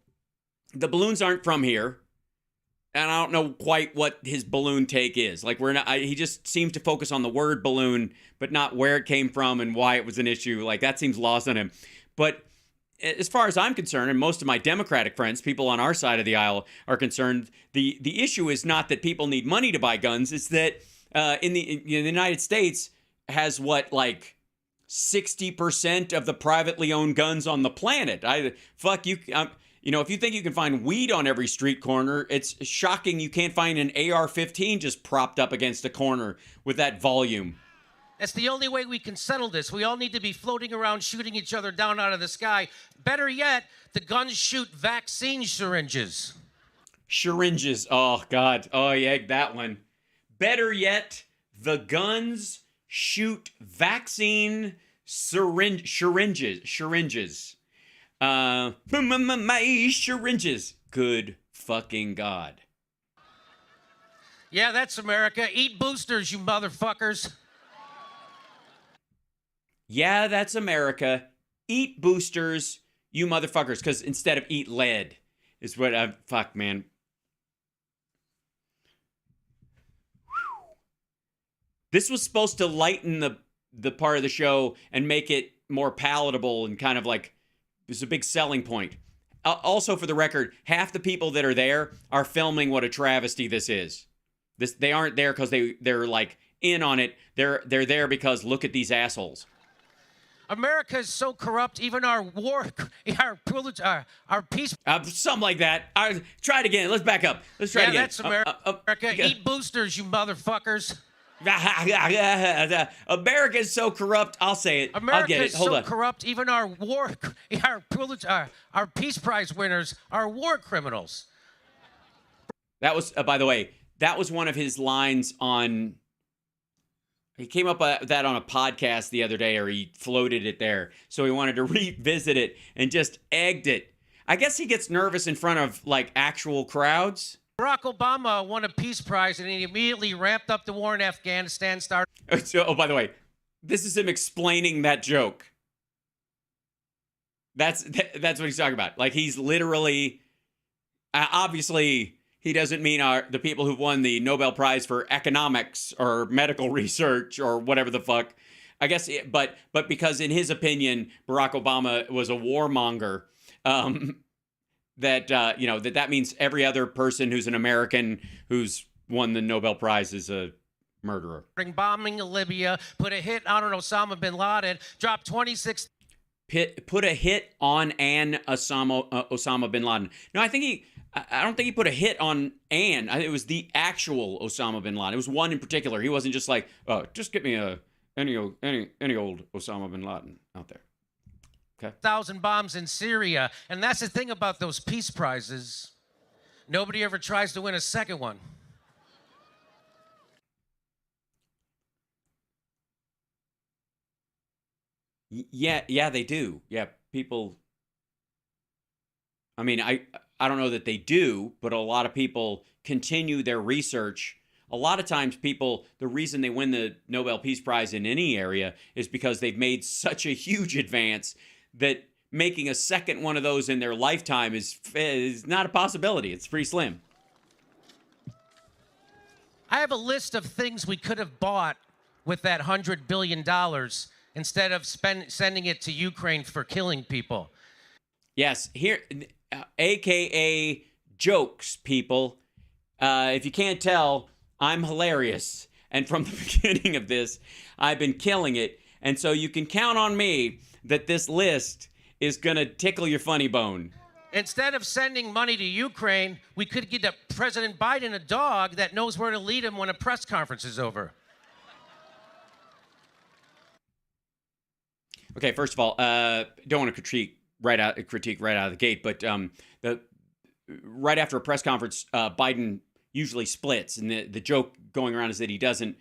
the balloons aren't from here. And I don't know quite what his balloon take is. Like, he just seems to focus on the word balloon, but not where it came from and why it was an issue. Like, that seems lost on him. But as far as I'm concerned, and most of my Democratic friends, people on our side of the aisle, are concerned, the issue is not that people need money to buy guns. It's that in the United States has 60% of the privately owned guns on the planet. If you think you can find weed on every street corner, it's shocking you can't find an AR-15 just propped up against a corner with that volume. That's the only way we can settle this. We all need to be floating around shooting each other down out of the sky. Better yet, the guns shoot vaccine syringes. Syringes. Oh, God. Oh, yeah, that one. Better yet, the guns shoot vaccine syringes. My syringes. Good fucking God. Yeah, that's America. Eat boosters, you motherfuckers. Yeah, that's America. Eat boosters, you motherfuckers. Because instead of eat lead is what I... Fuck, man. This was supposed to lighten the part of the show and make it more palatable and kind of like... It's a big selling point. Also, for the record, half the people that are there are filming what a travesty this is. They aren't there because they're like in on it. They're there because look at these assholes. America is so corrupt, even our peace... something like that. Try it again. Let's back up. Let's try it again. Yeah, that's America. Eat boosters, you motherfuckers. America is so corrupt. I'll say it. I'll get it. Hold on. America is so corrupt, even our Peace Prize winners are war criminals. That was, by the way, that was one of his lines on... He came up with that on a podcast the other day, or he floated it there. So he wanted to revisit it and just egged it. I guess he gets nervous in front of, actual crowds. Barack Obama won a Peace Prize, and he immediately ramped up the war in Afghanistan. By the way, this is him explaining that joke. That's what he's talking about. He's literally... obviously... He doesn't mean the people who've won the Nobel Prize for economics or medical research or whatever the fuck. I guess, but because in his opinion, Barack Obama was a warmonger, that means every other person who's an American who's won the Nobel Prize is a murderer. Bombing Libya, put a hit on Osama bin Laden, dropped 26... Put a hit on Osama bin Laden. No, I don't think he put a hit on Ann. It was the actual Osama bin Laden. It was one in particular. He wasn't just like, oh, just get me any old Osama bin Laden out there. Okay. 1,000 bombs in Syria. And that's the thing about those peace prizes. Nobody ever tries to win a second one. Yeah, they do. Yeah, people... I mean, I don't know that they do, but a lot of people continue their research. A lot of times people, the reason they win the Nobel Peace Prize in any area is because they've made such a huge advance that making a second one of those in their lifetime is not a possibility. It's pretty slim. I have a list of things we could have bought with that $100 billion instead of sending it to Ukraine for killing people. Yes, here, AKA jokes, people. If you can't tell, I'm hilarious. And from the beginning of this, I've been killing it. And so you can count on me that this list is going to tickle your funny bone. Instead of sending money to Ukraine, we could get President Biden a dog that knows where to lead him when a press conference is over. Okay, first of all, don't want to critique right out of the gate, but right after a press conference, Biden usually splits, and the joke going around is that he doesn't,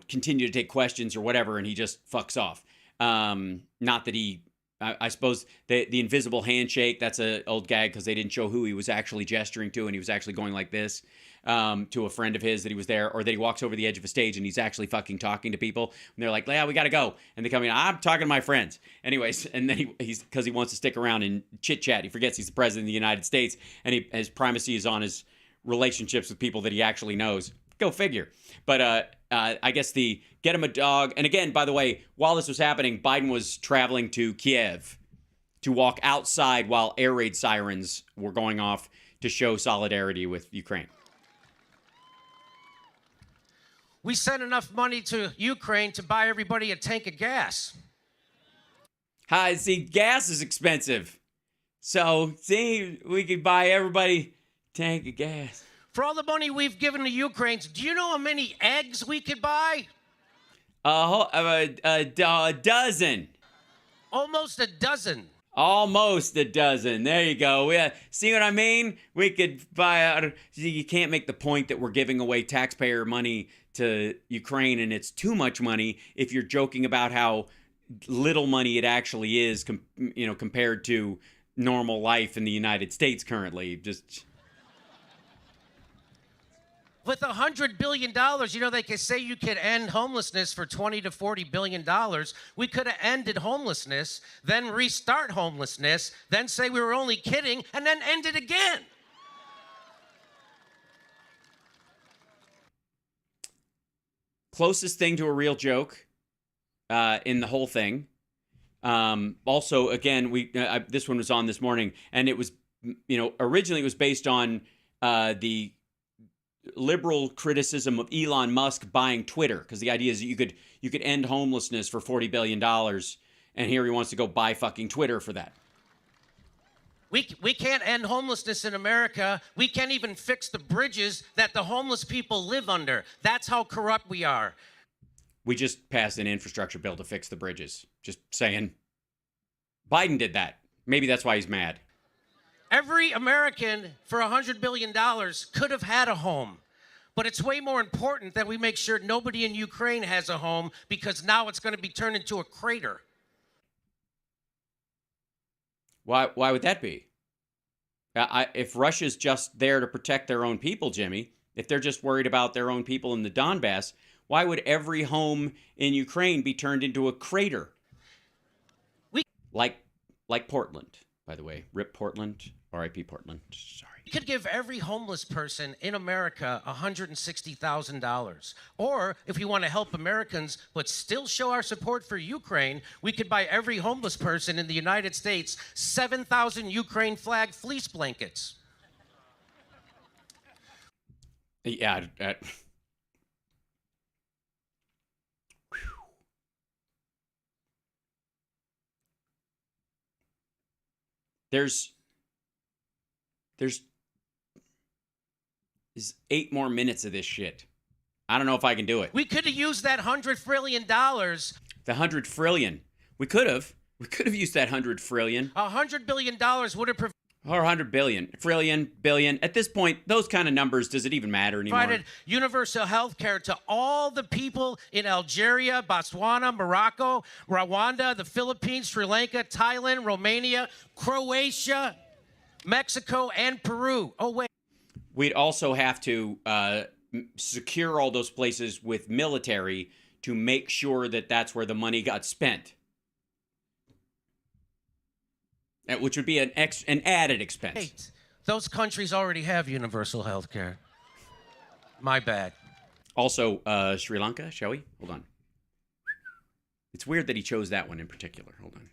continue to take questions or whatever, and he just fucks off. Not that he, I suppose the invisible handshake, that's an old gag because they didn't show who he was actually gesturing to, and he was actually going like this to a friend of his that he was there, or that he walks over the edge of a stage and he's actually fucking talking to people, and they're like, yeah, we got to go. And they come in, I'm talking to my friends. Anyways, and then he's because he wants to stick around and chit-chat. He forgets he's the president of the United States, and his primacy is on his relationships with people that he actually knows. Go figure. But I guess the get him a dog. And again, by the way, while this was happening, Biden was traveling to Kiev to walk outside while air raid sirens were going off to show solidarity with Ukraine. We sent enough money to Ukraine to buy everybody a tank of gas. Hi, see, gas is expensive. So, see, we could buy everybody a tank of gas. For all the money we've given to Ukraine, do you know how many eggs we could buy? A dozen. Almost a dozen. Almost a dozen. There you go. See what I mean? We could buy. You can't make the point that we're giving away taxpayer money to Ukraine and it's too much money if you're joking about how little money it actually is, compared to normal life in the United States currently. Just. With $100 billion, they could say you could end homelessness for $20 to $40 billion. We could have ended homelessness, then restart homelessness, then say we were only kidding, and then end it again. Closest thing to a real joke in the whole thing. Also, again, this one was on this morning, and it was, originally it was based on the liberal criticism of Elon Musk buying Twitter, because the idea is that you could end homelessness for $40 billion, and here he wants to go buy fucking Twitter for that. We can't end homelessness in America. We can't even fix the bridges that the homeless people live under. That's how corrupt we are. We just passed an infrastructure bill to fix the bridges. Just saying. Biden did that. Maybe that's why he's mad. Every American for $100 billion could have had a home. But it's way more important that we make sure nobody in Ukraine has a home, because now it's going to be turned into a crater. Why would that be? If Russia's just there to protect their own people, Jimmy, if they're just worried about their own people in the Donbass, why would every home in Ukraine be turned into a crater? Like Portland, by the way. RIP Portland. R.I.P. Portland. Sorry. You could give every homeless person in America $160,000. Or, if we want to help Americans but still show our support for Ukraine, we could buy every homeless person in the United States 7,000 Ukraine flag fleece blankets. Yeah. There's 8 more minutes of this shit. I don't know if I can do it. We could have used that $100 trillion. The $100 trillion. We could have used that $100 trillion. $100 billion would have or 100 billion, trillion, billion. At this point, those kind of numbers, does it even matter anymore? Provided universal health care to all the people in Algeria, Botswana, Morocco, Rwanda, the Philippines, Sri Lanka, Thailand, Romania, Croatia, Mexico, and Peru. Oh, wait. We'd also have to secure all those places with military to make sure that that's where the money got spent. Which would be an added expense. Wait, those countries already have universal health care. My bad. Also, Sri Lanka, shall we? Hold on. It's weird that he chose that one in particular. Hold on.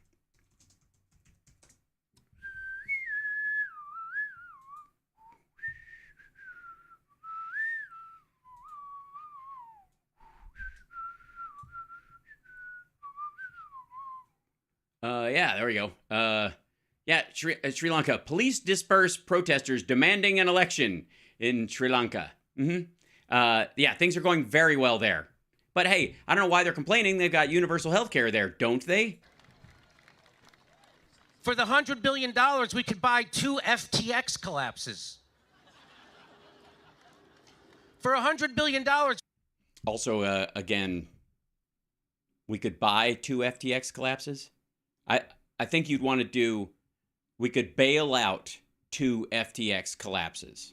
Yeah, there we go. Yeah, Sri Lanka. Police disperse protesters demanding an election in Sri Lanka. Yeah, things are going very well there. But hey, I don't know why they're complaining. They've got universal health care there, don't they? For the $100 billion, we could buy 2 FTX collapses. For $100 billion. Also, again, we could buy 2 FTX collapses. I think you'd want to do, we could bail out 2 FTX collapses.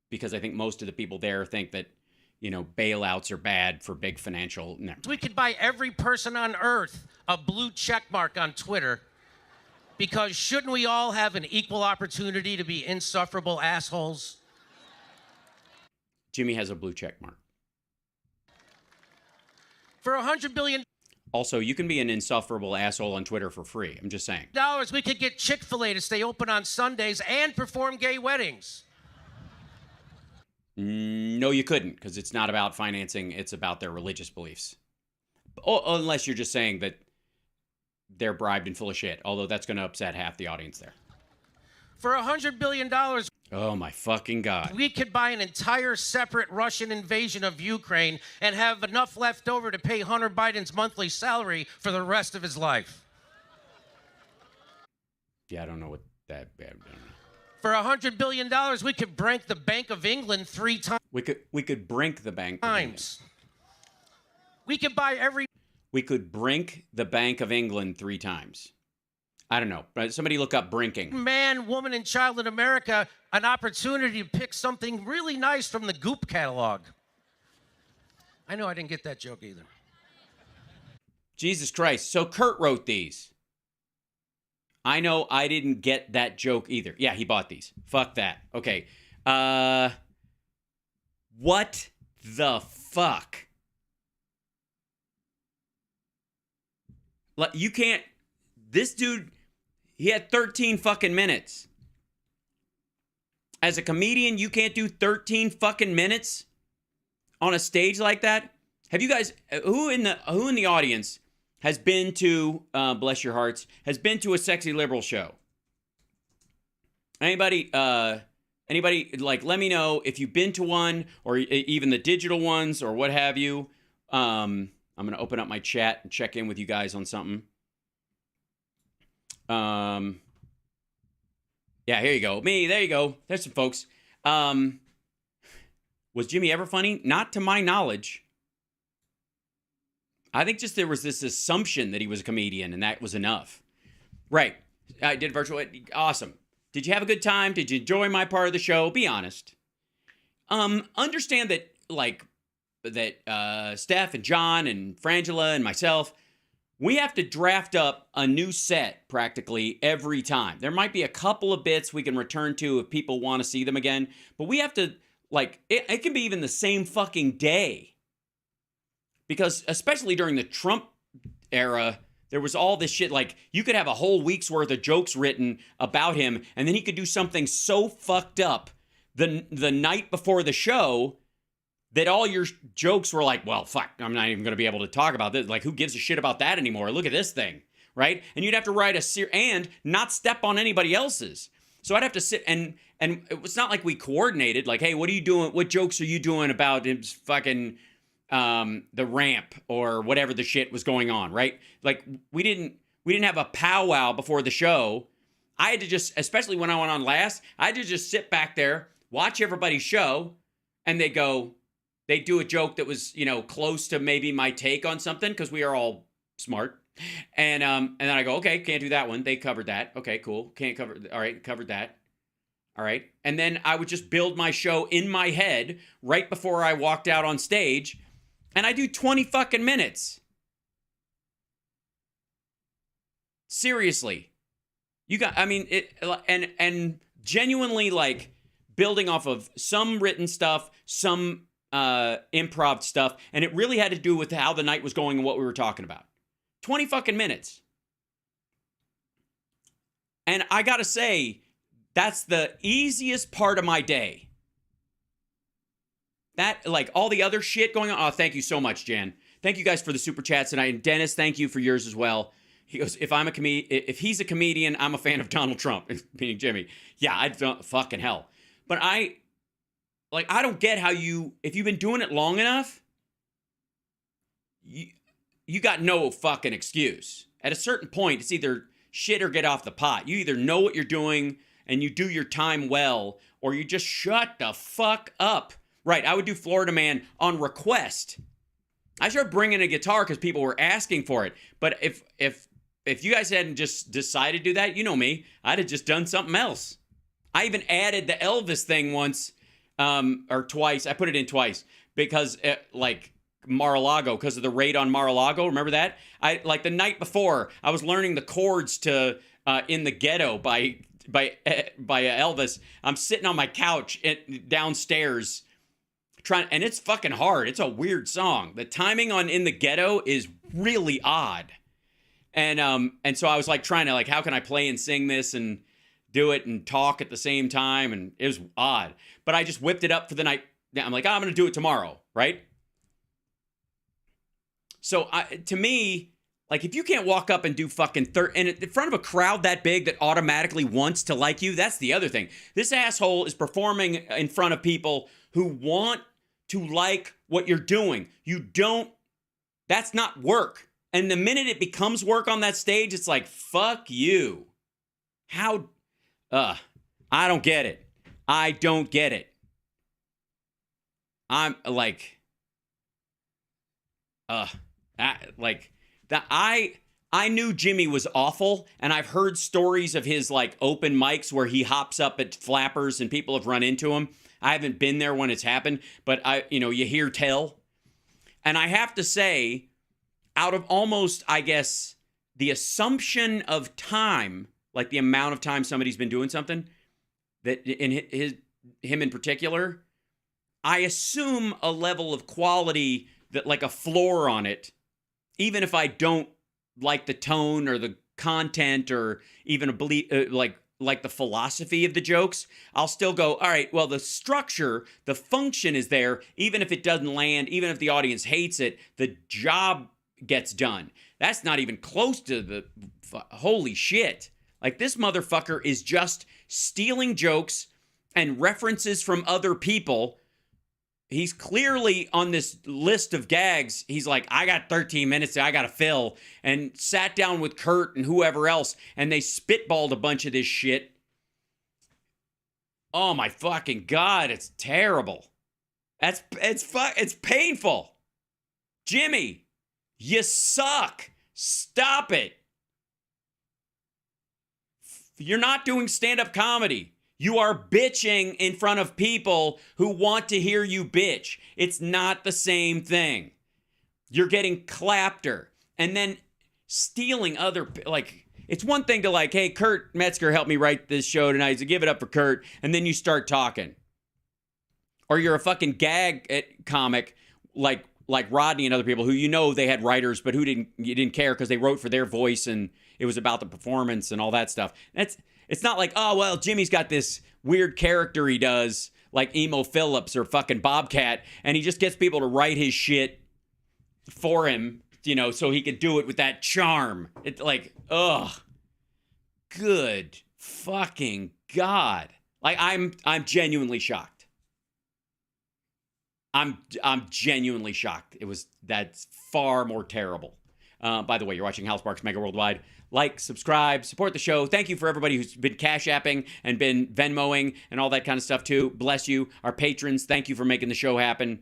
Because I think most of the people there think that, you know, bailouts are bad for big financial. We could buy every person on earth a blue check mark on Twitter. Because shouldn't we all have an equal opportunity to be insufferable assholes? Jimmy has a blue check mark. For $100 billion. Also, you can be an insufferable asshole on Twitter for free. I'm just saying. We could get Chick-fil-A to stay open on Sundays and perform gay weddings. No, you couldn't, because it's not about financing. It's about their religious beliefs. Unless you're just saying that they're bribed and full of shit, although that's going to upset half the audience there. For $100 billion... Oh, my fucking God. We could buy an entire separate Russian invasion of Ukraine and have enough left over to pay Hunter Biden's monthly salary for the rest of his life. Yeah, I don't know what that... bad. For $100 billion, we could brink the Bank of England 3 times. We could brink the Bank of England. We could buy every... We could brink the Bank of England 3 times. I don't know. Somebody look up brinking. Man, woman, and child in America an opportunity to pick something really nice from the Goop catalog. I know I didn't get that joke either. Jesus Christ. So Kurt wrote these. I know I didn't get that joke either. Yeah, he bought these. Fuck that. Okay. What the fuck? You can't... This dude, he had 13 fucking minutes. As a comedian, you can't do 13 fucking minutes on a stage like that? Have you guys... Who in the audience has been to, bless your hearts, has been to a sexy liberal show? Anybody, like, let me know if you've been to one, or even the digital ones, or what have you. I'm going to open up my chat and check in with you guys on something. Yeah, here you go. Me, there you go. There's some folks. Was Jimmy ever funny? Not to my knowledge. I think just there was this assumption that he was a comedian, and that was enough. Right. I did virtual. Awesome. Did you have a good time? Did you enjoy my part of the show? Be honest. Understand that, like, that Steph and John and Frangela and myself, we have to draft up a new set practically every time. There might be a couple of bits we can return to if people want to see them again, but we have to, like, it can be even the same fucking day. Because especially during the Trump era, there was all this shit, like, you could have a whole week's worth of jokes written about him, and then he could do something so fucked up the night before the show that all your jokes were like, well, fuck, I'm not even going to be able to talk about this. Like, who gives a shit about that anymore? Look at this thing, right? And you'd have to write and not step on anybody else's. So I'd have to sit and it's not like we coordinated, like, hey, what are you doing? What jokes are you doing about his fucking the ramp or whatever the shit was going on, right? Like, we didn't have a powwow before the show. I had to just, especially when I went on last, I had to just sit back there, watch everybody's show, and they'd do a joke that was, you know, close to maybe my take on something, because we are all smart. And then I go, okay, can't do that one. They covered that. Okay, cool. Can't cover. All right, covered that. All right. And then I would just build my show in my head right before I walked out on stage, and I do 20 fucking minutes. Seriously. And genuinely, like, building off of some written stuff, some improv stuff, and it really had to do with how the night was going and what we were talking about. 20 fucking minutes. And I gotta say, that's the easiest part of my day. That, like, all the other shit going on. Oh, thank you so much, Jan. Thank you guys for the super chats tonight. And Dennis, thank you for yours as well. He goes, if he's a comedian, I'm a fan of Donald Trump, meaning Jimmy. Yeah, I'd fucking hell. But I don't get how if you've been doing it long enough, you got no fucking excuse. At a certain point, it's either shit or get off the pot. You either know what you're doing and you do your time well, or you just shut the fuck up. Right, I would do Florida Man on request. I started bringing a guitar because people were asking for it. But if you guys hadn't just decided to do that, you know me, I'd have just done something else. I even added the Elvis thing once, or twice. I put it in twice because, Mar-a-Lago, because of the raid on Mar-a-Lago. Remember that? The night before, I was learning the chords to "In the Ghetto" by Elvis. I'm sitting on my couch downstairs. And it's fucking hard. It's a weird song. The timing on "In the Ghetto" is really odd. And so I was like trying to how can I play and sing this and do it and talk at the same time, and it was odd. But I just whipped it up for the night. I'm like, I'm going to do it tomorrow, right? So to me, if you can't walk up and do fucking and in front of a crowd that big that automatically wants to like you, that's the other thing. This asshole is performing in front of people who want to like what you're doing. That's not work. And the minute it becomes work on that stage, it's like, fuck you. How, I don't get it. I don't get it. I'm like, I knew Jimmy was awful, and I've heard stories of his open mics where he hops up at flappers and people have run into him. I haven't been there when it's happened, but you hear tell. And I have to say, out of almost, I guess, the assumption of time, the amount of time somebody's been doing something, that in him in particular, I assume a level of quality that a floor on it, even if I don't like the tone or the content or even a belief, like the philosophy of the jokes, I'll still go, all right, well, the structure, the function is there. Even if it doesn't land, even if the audience hates it, the job gets done. That's not even close to the holy shit. This motherfucker is just stealing jokes and references from other people. He's clearly on this list of gags. He's like, I got 13 minutes that I got to fill, and sat down with Kurt and whoever else, and they spitballed a bunch of this shit. Oh my fucking God, it's terrible. It's painful. Jimmy, you suck. Stop it. You're not doing stand-up comedy. You are bitching in front of people who want to hear you bitch. It's not the same thing. You're getting clapter. And then stealing other, it's one thing to hey, Kurt Metzger helped me write this show tonight, so give it up for Kurt, and then you start talking. Or you're a fucking gag comic like Rodney and other people who they had writers, but you didn't care because they wrote for their voice and it was about the performance and all that stuff. It's not oh, well, Jimmy's got this weird character he does, like Emo Phillips or fucking Bobcat, and he just gets people to write his shit for him, so he could do it with that charm. It's ugh. Good fucking God. I'm genuinely shocked. I'm genuinely shocked. That's far more terrible. By the way, you're watching Hal Sparks Mega Worldwide. Like, subscribe, support the show. Thank you for everybody who's been Cash Apping and been Venmoing and all that kind of stuff too. Bless you. Our patrons, thank you for making the show happen.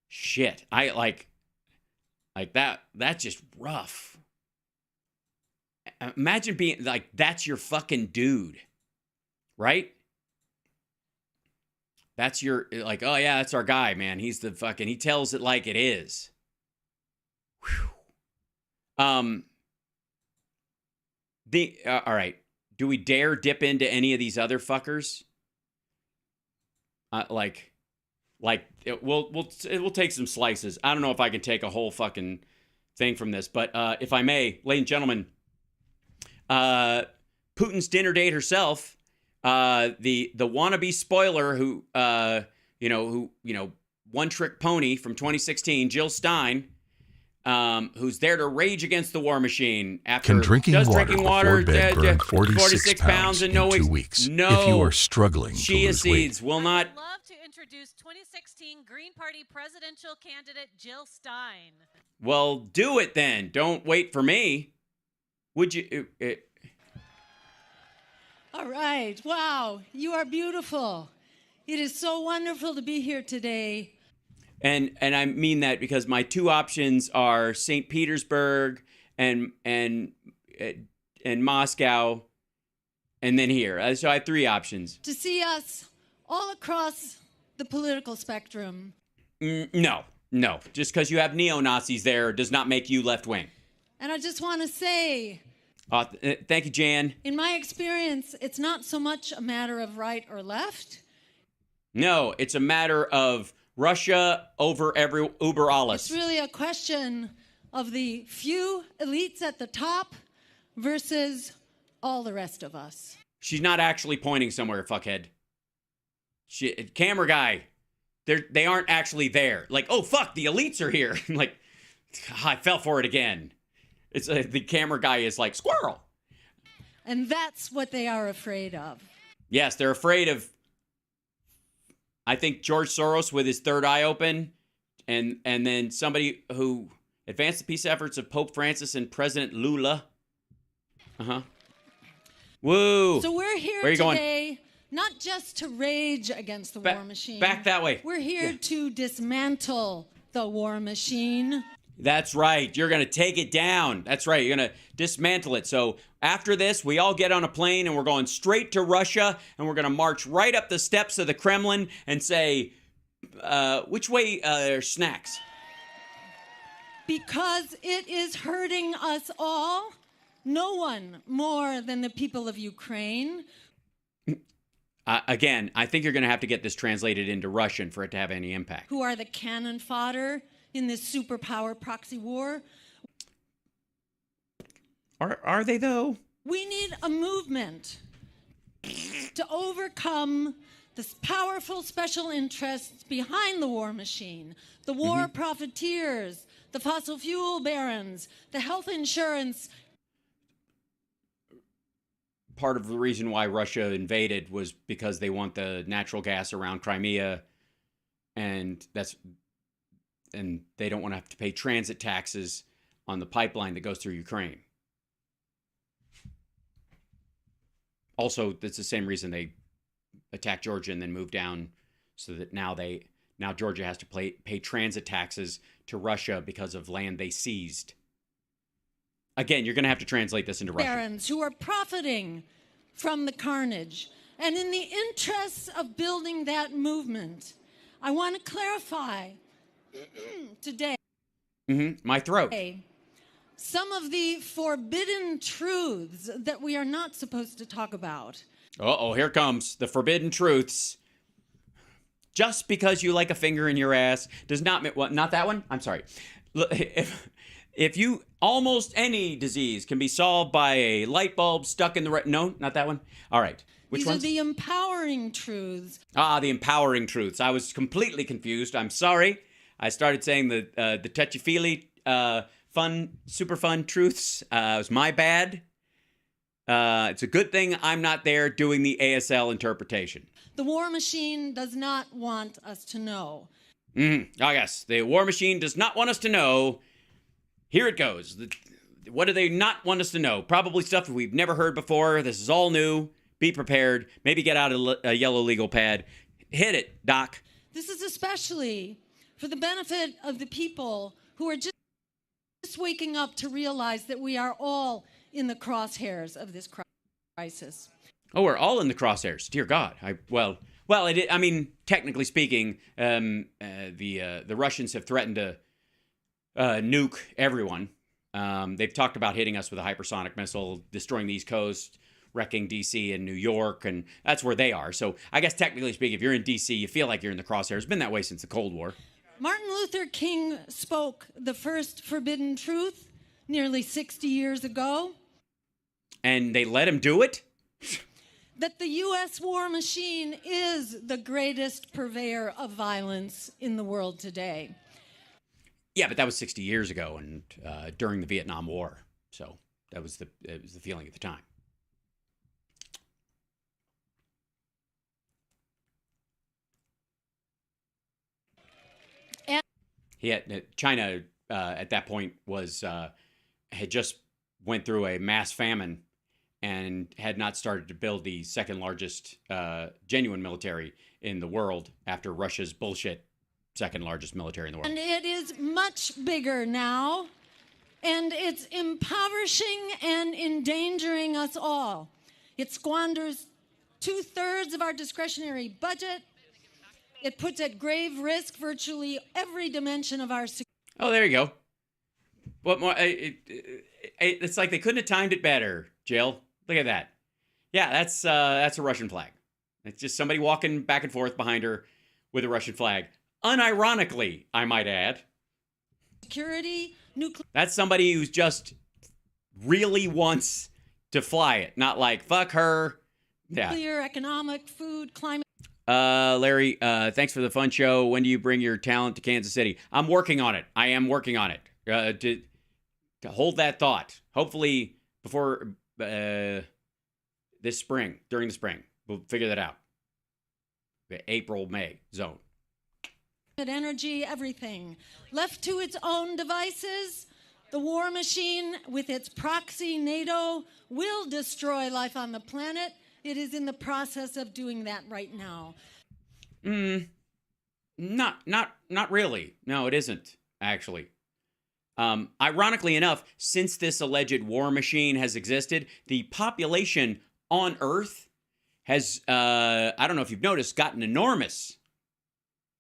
Shit. I like that. That's just rough. Imagine being that's your fucking dude, right? That's your, oh yeah, that's our guy, man. He's the fucking, he tells it like it is. Whew. All right. Do we dare dip into any of these other fuckers? it will take some slices. I don't know if I can take a whole fucking thing from this, but if I may, ladies and gentlemen, Putin's dinner date herself, the wannabe spoiler who one trick pony from 2016, Jill Stein, who's there to rage against the war machine after drinking water before bed burn 46 pounds in 2 weeks. No, if you are struggling chia to lose seeds weight. will not. I'd love to introduce 2016 Green Party presidential candidate Jill Stein. Well, do it then. Don't wait for me. Would you? All right. Wow, you are beautiful. It is so wonderful to be here today. And I mean that because my two options are St. Petersburg and Moscow, and then here. So I have three options. To see us all across the political spectrum. No. Just because you have neo-Nazis there does not make you left-wing. And I just want to say... thank you, Jan. In my experience, it's not so much a matter of right or left. No, it's a matter of Russia over uber alles. It's really a question of the few elites at the top versus all the rest of us. She's not actually pointing somewhere, fuckhead. Camera guy, they aren't actually there. Like, oh fuck, the elites are here. Like, I fell for it again. It's the camera guy is like squirrel. And that's what they are afraid of. Yes, they're afraid of. I think George Soros with his third eye open, and then somebody who advanced the peace efforts of Pope Francis and President Lula. Woo! So we're here today not just to rage against the war machine. Back that way. We're here to dismantle the war machine. That's right. You're going to take it down. That's right. You're going to dismantle it. So after this, we all get on a plane and we're going straight to Russia, and we're going to march right up the steps of the Kremlin and say, which way are snacks? Because it is hurting us all. No one more than the people of Ukraine. Again, I think you're going to have to get this translated into Russian for it to have any impact. Who are the cannon fodder in this superpower proxy war. Are they, though? We need a movement to overcome the powerful special interests behind the war machine, the war profiteers, the fossil fuel barons, the health insurance. Part of the reason why Russia invaded was because they want the natural gas around Crimea, and they don't want to have to pay transit taxes on the pipeline that goes through Ukraine. Also, that's the same reason they attacked Georgia and then moved down, so that now Georgia has to pay transit taxes to Russia because of land they seized. Again, you're going to have to translate this into Russian. Barons who are profiting from the carnage. And in the interests of building that movement, I want to clarify today. My throat. Some of the forbidden truths that we are not supposed to talk about. Uh-oh, here comes the forbidden truths. Just because you like a finger in your ass does not mean... What, not that one? I'm sorry. If you... Almost any disease can be solved by a light bulb stuck in the right... No, not that one? All right. Which ones? These are the empowering truths. The empowering truths. I was completely confused. I'm sorry. I started saying the touchy-feely, super fun truths. It was my bad. It's a good thing I'm not there doing the ASL interpretation. The war machine does not want us to know. Oh, yes. The war machine does not want us to know. Here it goes. What do they not want us to know? Probably stuff we've never heard before. This is all new. Be prepared. Maybe get out a yellow legal pad. Hit it, Doc. This is especially for the benefit of the people who are just waking up to realize that we are all in the crosshairs of this crisis. Oh, we're all in the crosshairs. Dear God. I mean, technically speaking, the Russians have threatened to nuke everyone. They've talked about hitting us with a hypersonic missile, destroying the East Coast. wrecking D.C. and New York, and that's where they are. So I guess technically speaking, if you're in D.C., you feel like you're in the crosshairs. It's been that way since the Cold War. Martin Luther King spoke the first forbidden truth nearly 60 years ago. And they let him do it? That the U.S. war machine is the greatest purveyor of violence in the world today. Yeah, but that was 60 years ago and during the Vietnam War. So it was the feeling at the time. China at that point was had just went through a mass famine and had not started to build the second largest genuine military in the world after Russia's bullshit second largest military in the world. And it is much bigger now, and it's impoverishing and endangering us all. It squanders 2/3 of our discretionary budget. It puts at grave risk virtually every dimension of our security. Oh, there you go. What more? It's like they couldn't have timed it better, Jill. Look at that. Yeah, that's a Russian flag. It's just somebody walking back and forth behind her with a Russian flag. Unironically, I might add. Security, nuclear. That's somebody who's just really wants to fly it, not like fuck her. Yeah. Nuclear, economic, food, climate. Larry, thanks for the fun show. When do you bring your talent to Kansas City? I'm working on it. I am working on it. To hold that thought. Hopefully before this spring, during the spring, we'll figure that out. The April, May zone. Energy, everything. Left to its own devices, the war machine with its proxy NATO will destroy life on the planet. It is in the process of doing that right now. Not really. No, it isn't, actually. Ironically enough, since this alleged war machine has existed, the population on Earth has, I don't know if you've noticed, gotten enormous.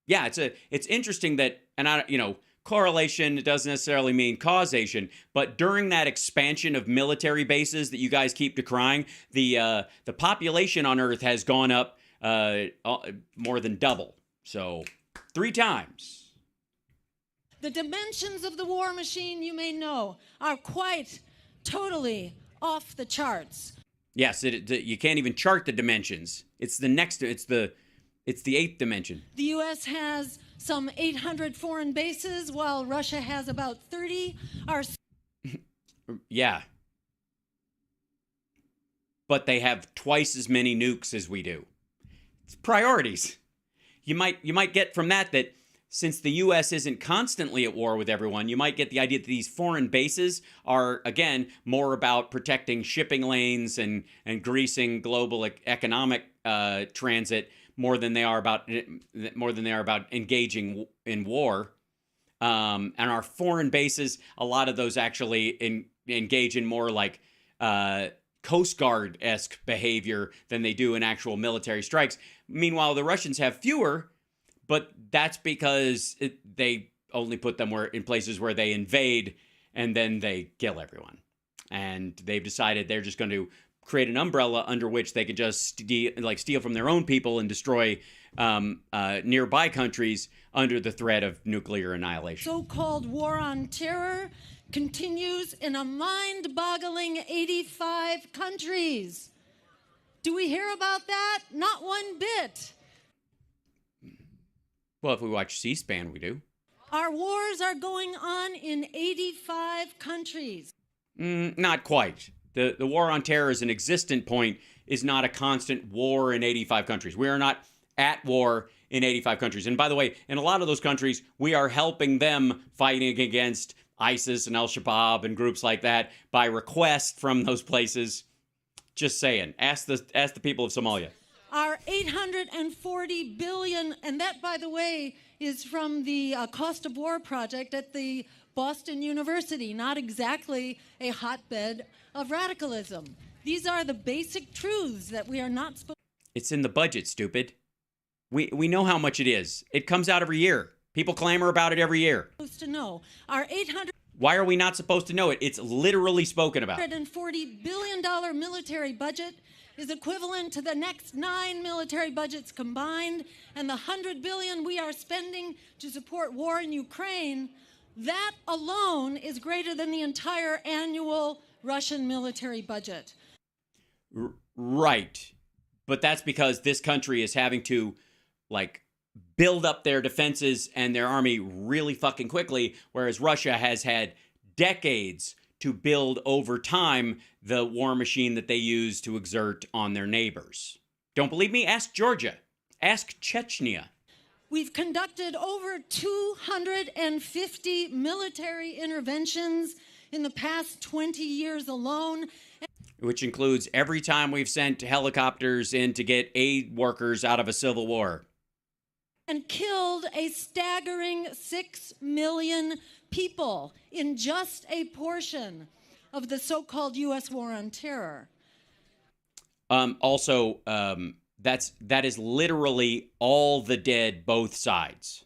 Yeah, it's interesting that, and correlation doesn't necessarily mean causation, but during that expansion of military bases that you guys keep decrying, the population on Earth has gone up more than double. So 3 times. The dimensions of the war machine, you may know, are quite totally off the charts. Yes, you can't even chart the dimensions. It's the 8th dimension. The U.S. has some 800 foreign bases, while Russia has about 30. Yeah. But they have twice as many nukes as we do. It's priorities. You might get from that since the U.S. isn't constantly at war with everyone, you might get the idea that these foreign bases are, again, more about protecting shipping lanes and greasing global economic transit more than they are about engaging in war. And our foreign bases, a lot of those actually engage in more like Coast Guard-esque behavior than they do in actual military strikes. Meanwhile, the Russians have fewer, but that's because they only put them in places where they invade and then they kill everyone. And they've decided they're just going to create an umbrella under which they can just steal from their own people and destroy nearby countries under the threat of nuclear annihilation. So-called war on terror continues in a mind-boggling 85 countries. Do we hear about that? Not one bit. Well, if we watch C-SPAN, we do. Our wars are going on in 85 countries. Not quite. The war on terror as an existent point is not a constant war in 85 countries. We are not at war in 85 countries. And by the way, in a lot of those countries, we are helping them fighting against ISIS and Al-Shabaab and groups like that by request from those places. Just saying. Ask the people of Somalia. Our $840 billion, and that, by the way, is from the Cost of War project at the Boston University, not exactly a hotbed of radicalism. These are the basic truths that we are not supposed to. It's in the budget, stupid. We know how much it is. It comes out every year. People clamor about it every year. To know. Our 800. Why are we not supposed to know it? It's literally spoken about. $140 billion military budget is equivalent to the next 9 military budgets combined, and the $100 billion we are spending to support war in Ukraine, that alone is greater than the entire annual Russian military budget. Right. But that's because this country is having to, like, build up their defenses and their army really fucking quickly, whereas Russia has had decades to build over time the war machine that they use to exert on their neighbors. Don't believe me? Ask Georgia. Ask Chechnya. We've conducted over 250 military interventions in the past 20 years alone. Which includes every time we've sent helicopters in to get aid workers out of a civil war. And killed a staggering 6 million people in just a portion of the so-called U.S. war on terror. That is literally all the dead, both sides.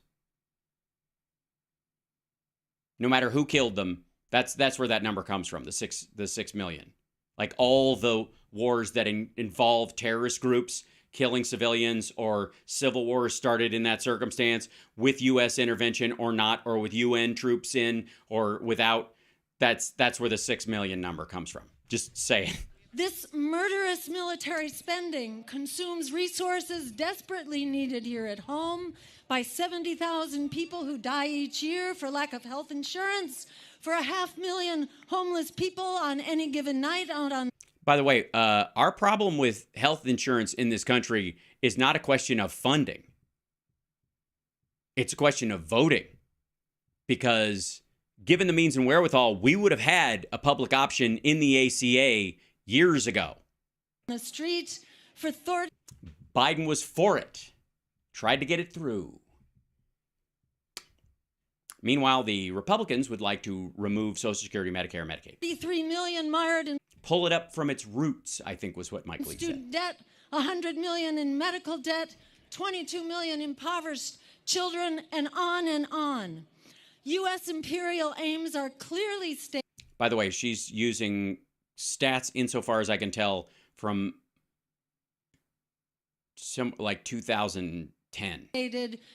No matter who killed them, that's where that number comes from, the 6 million. Like all the wars that involve terrorist groups killing civilians, or civil wars started in that circumstance with U.S. intervention or not, or with UN troops in or without. That's where the 6 million number comes from. Just saying. This murderous military spending consumes resources desperately needed here at home by 70,000 people who die each year for lack of health insurance, for 500,000 homeless people on any given night out on. By the way, our problem with health insurance in this country is not a question of funding. It's a question of voting. Because given the means and wherewithal, we would have had a public option in the ACA years ago. The street for Biden was for it. Tried to get it through. Meanwhile, the Republicans would like to remove Social Security, Medicare, Medicaid. 33 million mired in pull it up from its roots, I think was what Mike Lee said. Student debt, 100 million in medical debt, 22 million impoverished children, and on and on. U.S. imperial aims are clearly stated. By the way, she's using stats, insofar as I can tell, from like 2010.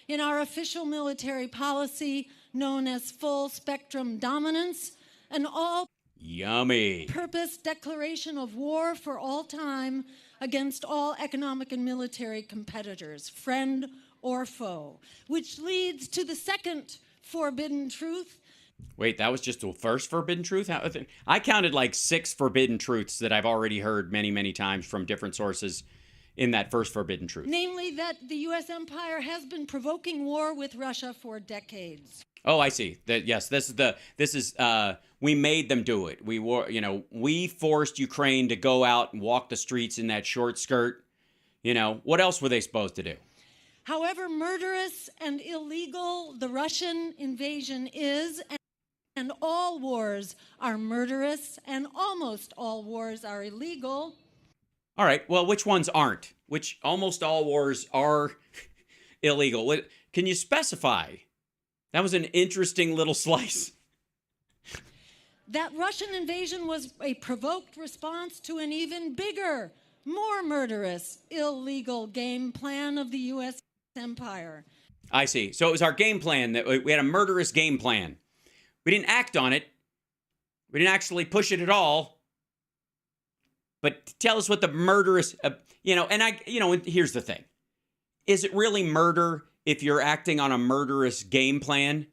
In our official military policy known as full spectrum dominance, an all yummy purpose declaration of war for all time against all economic and military competitors, friend or foe, which leads to the second forbidden truth. Wait, that was just the first forbidden truth? I counted like 6 forbidden truths that I've already heard many, many times from different sources in that first forbidden truth. Namely that the U.S. empire has been provoking war with Russia for decades. Oh, I see. Yes, we made them do it. We forced Ukraine to go out and walk the streets in that short skirt. What else were they supposed to do? However murderous and illegal the Russian invasion is, and all wars are murderous and almost all wars are illegal. All right, well, which ones aren't? Which almost all wars are illegal? Can you specify? That was an interesting little slice. That Russian invasion was a provoked response to an even bigger, more murderous, illegal game plan of the U.S. empire. I see. So it was our game plan. That we had a murderous game plan. We didn't act on it. We didn't actually push it at all. But tell us what the murderous, and here's the thing. Is it really murder if you're acting on a murderous game plan?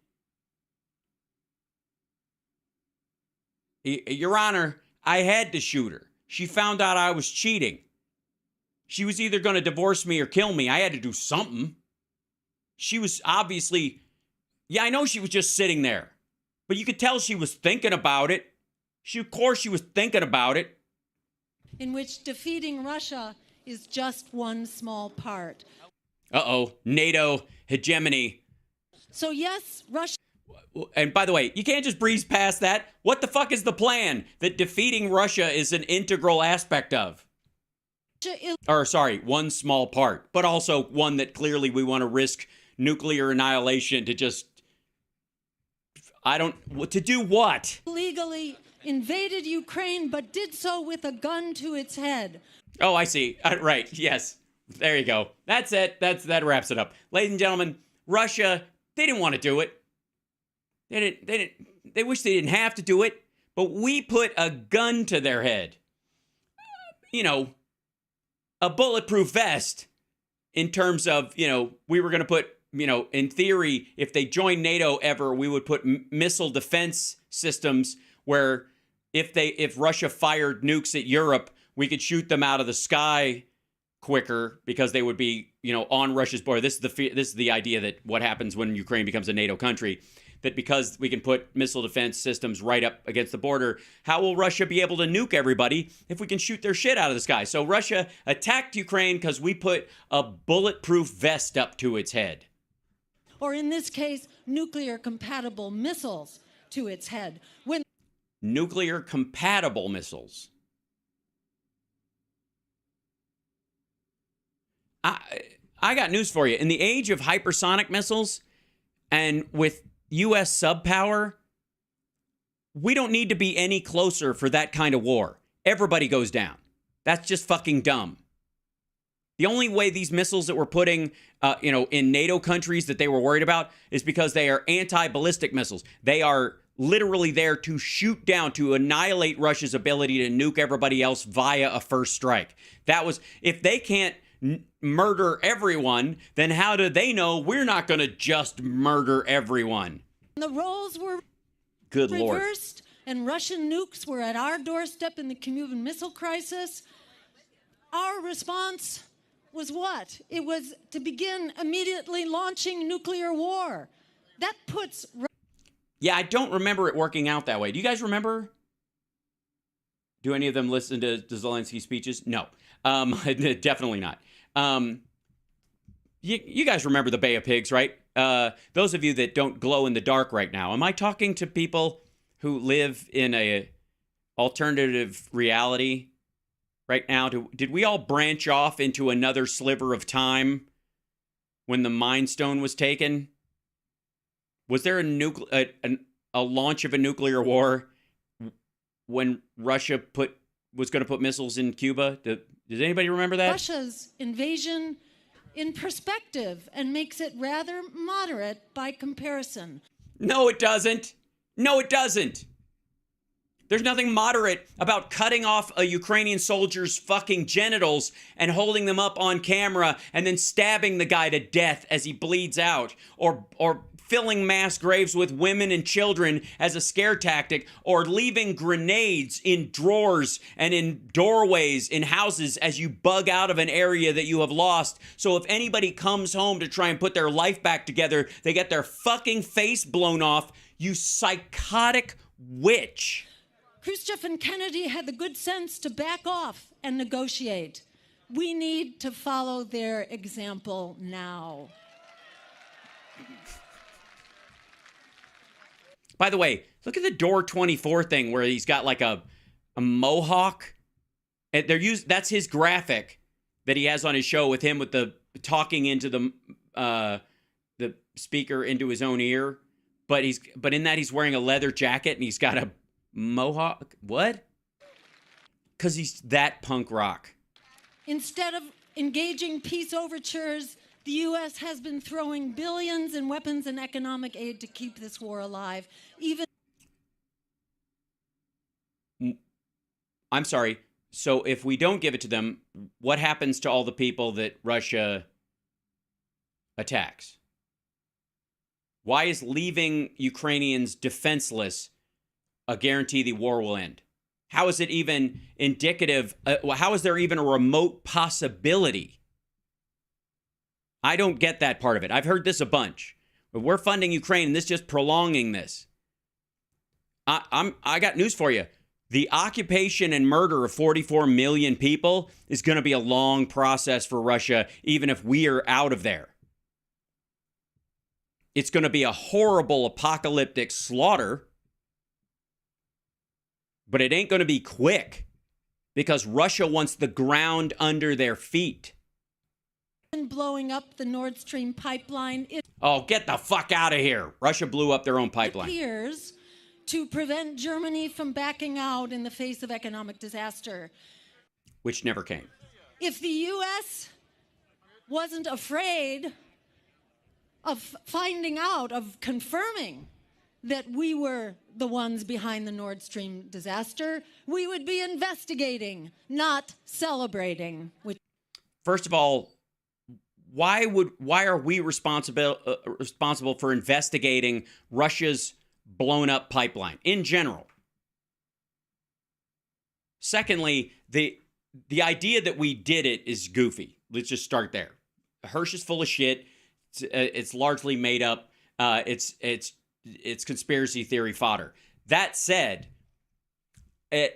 Your Honor, I had to shoot her. She found out I was cheating. She was either going to divorce me or kill me. I had to do something. She was obviously, I know she was just sitting there. But you could tell she was thinking about it. Of course she was thinking about it. In which defeating Russia is just one small part. Uh-oh, NATO hegemony. So yes, Russia... And by the way, you can't just breeze past that. What the fuck is the plan that defeating Russia is an integral aspect of? One small part, but also one that clearly we want to risk nuclear annihilation to just To do what? Legally invaded Ukraine, but did so with a gun to its head. Oh, I see. Right. Yes. There you go. That's it. That wraps it up. Ladies and gentlemen, Russia, they didn't want to do it. They wish they didn't have to do it, but we put a gun to their head. You know, a bulletproof vest in terms of, we were going to put, in theory, if they joined NATO ever, we would put missile defense systems where if Russia fired nukes at Europe, we could shoot them out of the sky quicker because they would be, on Russia's border. This is the idea that what happens when Ukraine becomes a NATO country, that because we can put missile defense systems right up against the border, how will Russia be able to nuke everybody if we can shoot their shit out of the sky? So Russia attacked Ukraine because we put a bulletproof vest up to its head. Or in this case, nuclear-compatible missiles to its head. Nuclear-compatible missiles. I got news for you. In the age of hypersonic missiles and with U.S. subpower, we don't need to be any closer for that kind of war. Everybody goes down. That's just fucking dumb. The only way these missiles that we're putting, in NATO countries that they were worried about is because they are anti-ballistic missiles. They are literally there to shoot down, to annihilate Russia's ability to nuke everybody else via a first strike. If they can't murder everyone, then how do they know we're not going to just murder everyone? The roles were Good reversed, Lord. And Russian nukes were at our doorstep in the Cuban Missile Crisis. Our response was what? It was to begin immediately launching nuclear war. That puts... Yeah, I don't remember it working out that way. Do you guys remember? Do any of them listen to Zelensky's speeches? No, definitely not. You guys remember the Bay of Pigs, right? Those of you that don't glow in the dark right now, am I talking to people who live in a alternative reality right now? Did we all branch off into another sliver of time when the Mind Stone was taken? Was there a launch of a nuclear war when Russia was going to put missiles in Cuba? Does anybody remember that? Russia's invasion in perspective and makes it rather moderate by comparison. No, it doesn't. No, it doesn't. There's nothing moderate about cutting off a Ukrainian soldier's fucking genitals and holding them up on camera and then stabbing the guy to death as he bleeds out, or filling mass graves with women and children as a scare tactic, or leaving grenades in drawers and in doorways in houses as you bug out of an area that you have lost. So if anybody comes home to try and put their life back together, they get their fucking face blown off. You psychotic witch. Khrushchev and Kennedy had the good sense to back off and negotiate. We need to follow their example now. By the way, look at the Dore 24 thing where he's got like a mohawk. And that's his graphic that he has on his show with him with the talking into the speaker into his own ear. But in that he's wearing a leather jacket and he's got a mohawk. What? Because he's that punk rock. Instead of engaging peace overtures, the U.S. has been throwing billions in weapons and economic aid to keep this war alive. I'm sorry. So if we don't give it to them, what happens to all the people that Russia attacks? Why is leaving Ukrainians defenseless a guarantee the war will end? How is it even indicative? How is there even a remote possibility? I don't get that part of it. I've heard this a bunch. But we're funding Ukraine and this just prolonging this. I got news for you. The occupation and murder of 44 million people is going to be a long process for Russia, even if we are out of there. It's going to be a horrible apocalyptic slaughter, but it ain't going to be quick because Russia wants the ground under their feet. blowing up the Nord Stream pipeline. Oh, get the fuck out of here. Russia blew up their own pipeline. It appears to prevent Germany from backing out in the face of economic disaster. Which never came. If the U.S. wasn't afraid of finding out, of confirming that we were the ones behind the Nord Stream disaster, we would be investigating, not celebrating. First of all, why are we responsible for investigating Russia's blown up pipeline in general? Secondly, the idea that we did it is goofy. Let's just start there. Hirsch is full of shit. It's largely made up. It's conspiracy theory fodder. That said, we're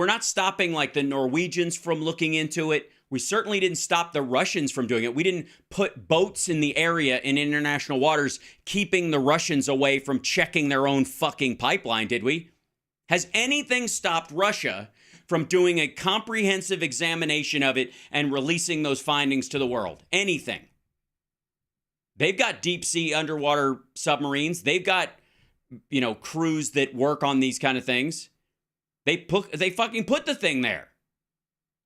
not stopping like the Norwegians from looking into it. We certainly didn't stop the Russians from doing it. We didn't put boats in the area in international waters, keeping the Russians away from checking their own fucking pipeline, did we? Has anything stopped Russia from doing a comprehensive examination of it and releasing those findings to the world? Anything. They've got deep sea underwater submarines. They've got, crews that work on these kind of things. They fucking put the thing there.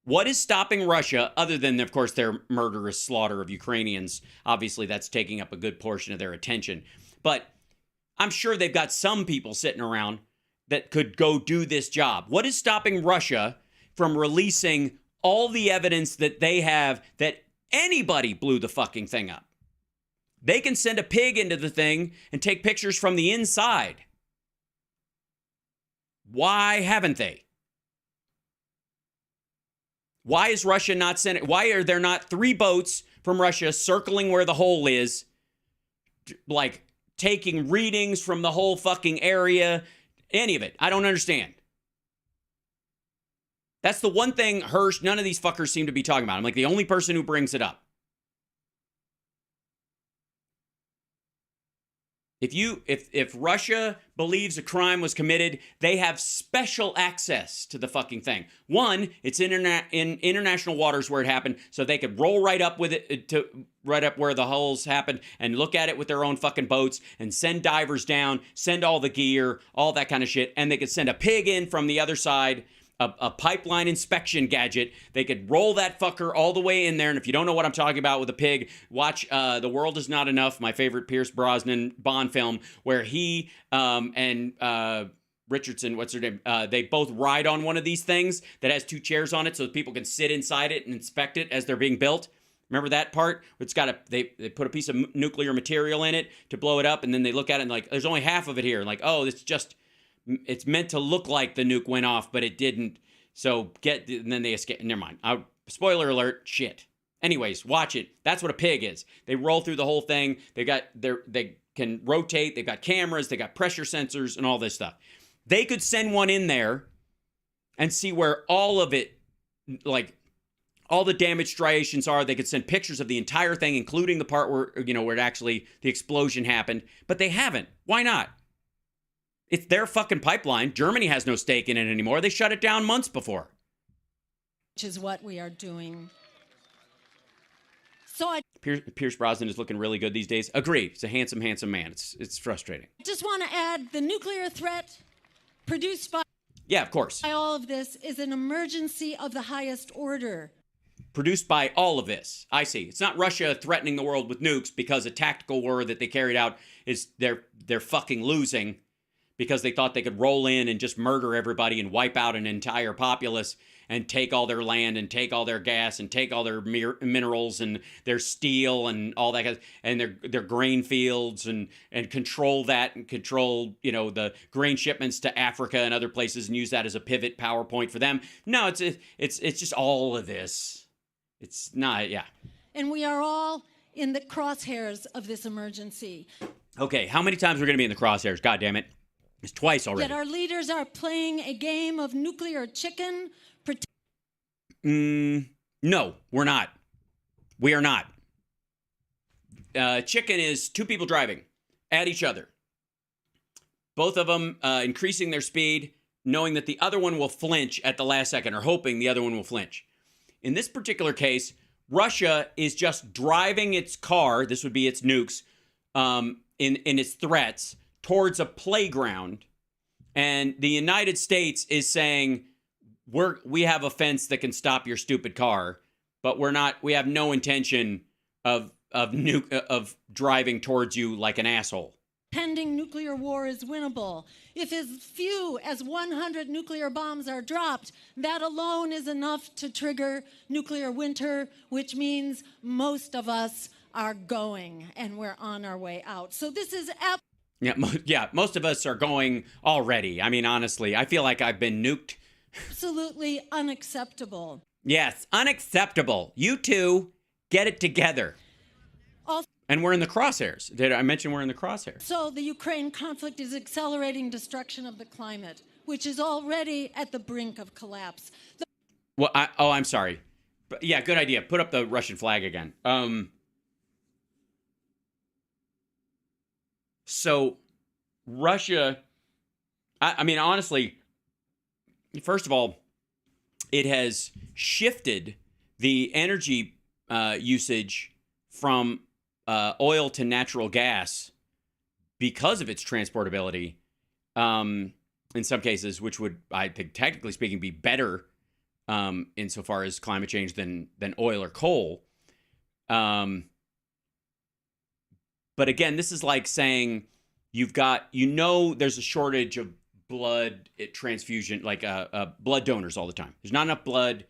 What is stopping Russia, other than, of course, their murderous slaughter of Ukrainians? Obviously, that's taking up a good portion of their attention. But I'm sure they've got some people sitting around that could go do this job. What is stopping Russia from releasing all the evidence that they have that anybody blew the fucking thing up? They can send a pig into the thing and take pictures from the inside. Why haven't they? Why is Russia not sending? Why are there not 3 boats from Russia circling where the hole is, like taking readings from the whole fucking area? Any of it. I don't understand. That's the one thing Hirsch, none of these fuckers seem to be talking about. I'm like the only person who brings it up. If Russia believes a crime was committed, they have special access to the fucking thing. One, it's in international waters where it happened, so they could roll right up with it to right up where the holes happened and look at it with their own fucking boats and send divers down, send all the gear, all that kind of shit, and they could send a pig in from the other side. A pipeline inspection gadget. They could roll that fucker all the way in there. And if you don't know what I'm talking about with a pig, watch The World Is Not Enough, my favorite Pierce Brosnan Bond film, where he and Richardson, what's her name? They both ride on one of these things that has 2 chairs on it so people can sit inside it and inspect it as they're being built. Remember that part? It's got they put a piece of nuclear material in it to blow it up, and then they look at it and like, there's only half of it here. Like, oh, it's meant to look like the nuke went off, but it didn't. So and then they escape. Never mind. Spoiler alert. Shit. Anyways, watch it. That's what a pig is. They roll through the whole thing. They can rotate. They've got cameras. They got pressure sensors and all this stuff. They could send one in there and see where all of it, like all the damage striations are. They could send pictures of the entire thing, including the part where it actually the explosion happened. But they haven't. Why not? It's their fucking pipeline. Germany has no stake in it anymore. They shut it down months before. Which is what we are doing. Pierce Brosnan is looking really good these days. Agree. He's a handsome, handsome man. It's frustrating. I just want to add the nuclear threat produced by... Yeah, of course. ...by all of this is an emergency of the highest order. Produced by all of this. I see. It's not Russia threatening the world with nukes because a tactical war that they carried out is they're fucking losing. Because they thought they could roll in and just murder everybody and wipe out an entire populace and take all their land and take all their gas and take all their minerals and their steel and all that, and their grain fields and control that and control, the grain shipments to Africa and other places and use that as a pivot PowerPoint for them. No, it's just all of this. It's not, yeah. And we are all in the crosshairs of this emergency. Okay, how many times are we going to be in the crosshairs? God damn it. It's twice already. Yet our leaders are playing a game of nuclear chicken. No, we're not. We are not. Chicken is 2 people driving at each other. Both of them increasing their speed, knowing that the other one will flinch at the last second, or hoping the other one will flinch. In this particular case, Russia is just driving its car, this would be its nukes, in its threats, towards a playground. And the United States is saying, we have a fence that can stop your stupid car, but we have no intention of driving towards you like an asshole. Pending nuclear war is winnable. If as few as 100 nuclear bombs are dropped, that alone is enough to trigger nuclear winter, which means most of us are going and we're on our way out. So this is most of us are going already. I mean, honestly, I feel like I've been nuked. Absolutely unacceptable. Yes, unacceptable. You two, get it together. And we're in the crosshairs. Did I mention we're in the crosshairs? So the Ukraine conflict is accelerating destruction of the climate, which is already at the brink of collapse. I'm sorry. But yeah, good idea. Put up the Russian flag again. So Russia, I mean, honestly, first of all, it has shifted the energy usage from oil to natural gas because of its transportability, in some cases, which would, I think, technically speaking, be better insofar as climate change than oil or coal. But again, this is like saying there's a shortage of blood transfusion, like blood donors all the time. There's not enough blood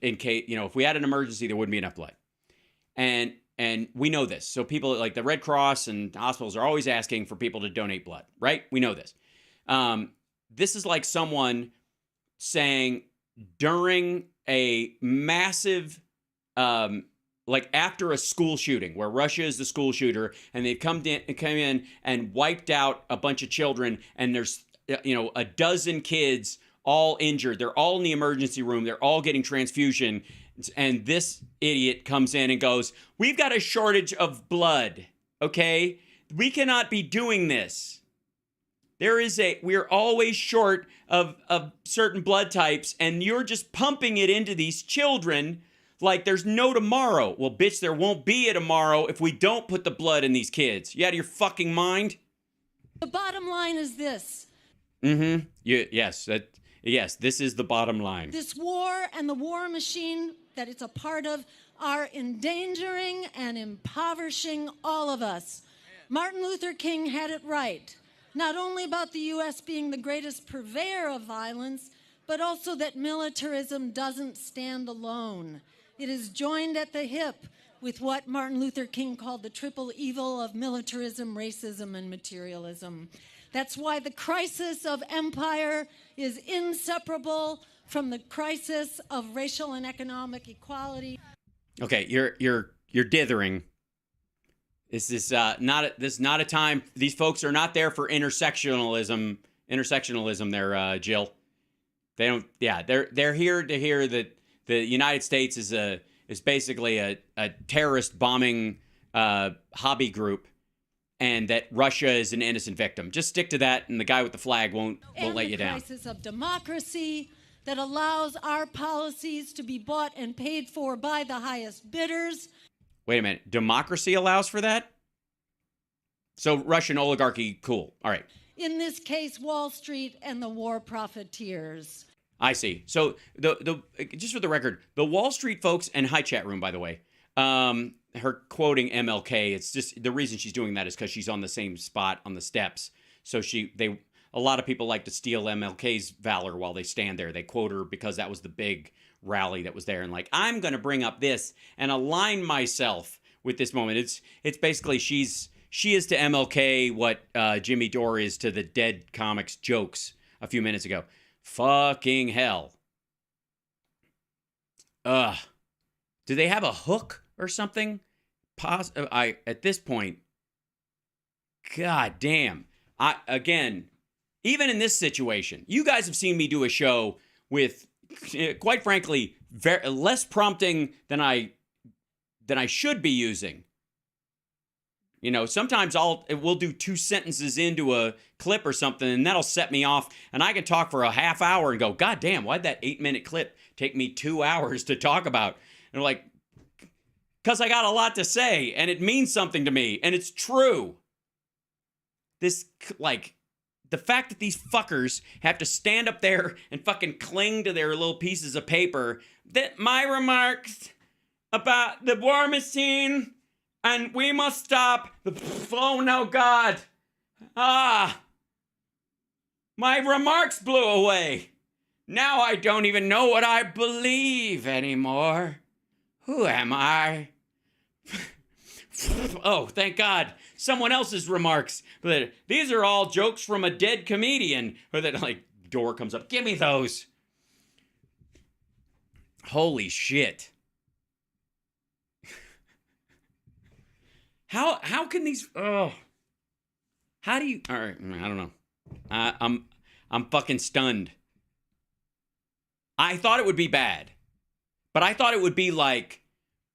in case, if we had an emergency, there wouldn't be enough blood. And we know this. So people like the Red Cross and hospitals are always asking for people to donate blood, right? We know this. This is like someone saying during a massive, like after a school shooting where Russia is the school shooter and they've come in and wiped out a bunch of children and there's, a dozen kids all injured. They're all in the emergency room. They're all getting transfusion. And this idiot comes in and goes, we've got a shortage of blood, okay? We cannot be doing this. We're always short of certain blood types, and you're just pumping it into these children like there's no tomorrow. Well, bitch, there won't be a tomorrow if we don't put the blood in these kids. You out of your fucking mind? The bottom line is this. Mm-hmm. Yes, this is the bottom line. This war and the war machine that it's a part of are endangering and impoverishing all of us. Martin Luther King had it right, not only about the U.S. being the greatest purveyor of violence, but also that militarism doesn't stand alone. It is joined at the hip with what Martin Luther King called the triple evil of militarism, racism, and materialism. That's why the crisis of empire is inseparable from the crisis of racial and economic equality. Okay, you're dithering. This is not a time. These folks are not there for intersectionalism. There, Jill. They don't. Yeah, they're here to hear that the United States is basically a terrorist bombing hobby group, and that Russia is an innocent victim. Just stick to that, and the guy with the flag won't let you down. And the crisis of democracy that allows our policies to be bought and paid for by the highest bidders. Wait a minute. Democracy allows for that? So Russian oligarchy, cool. All right. In this case, Wall Street and the war profiteers. I see. So the just for the record, the Wall Street folks, and hi chat room, by the way, her quoting MLK, it's just the reason she's doing that is because she's on the same spot on the steps. So a lot of people like to steal MLK's valor while they stand there. They quote her because that was the big rally that was there. And like, I'm going to bring up this and align myself with this moment. It's basically she is to MLK what Jimmy Dore is to the Dead Comics jokes a few minutes ago. Fucking hell. Do they have a hook or something? At this point, god damn. Again, even in this situation, you guys have seen me do a show with, quite frankly, less prompting than I should be using. You know, sometimes we'll do 2 sentences into a clip or something, and that'll set me off, and I can talk for a half hour and go, God damn, why'd that 8-minute clip take me 2 hours to talk about? And like, because I got a lot to say, and it means something to me, and it's true. This, like, the fact that these fuckers have to stand up there and fucking cling to their little pieces of paper, that my remarks about the war machine, and we must stop. Oh no, God. My remarks blew away. Now I don't even know what I believe anymore. Who am I? Oh, thank God. Someone else's remarks. But these are all jokes from a dead comedian. Or that, like, Dore comes up. Give me those. Holy shit. How can these... Oh. How do you... All right, I don't know. I'm fucking stunned. I thought it would be bad. But I thought it would be like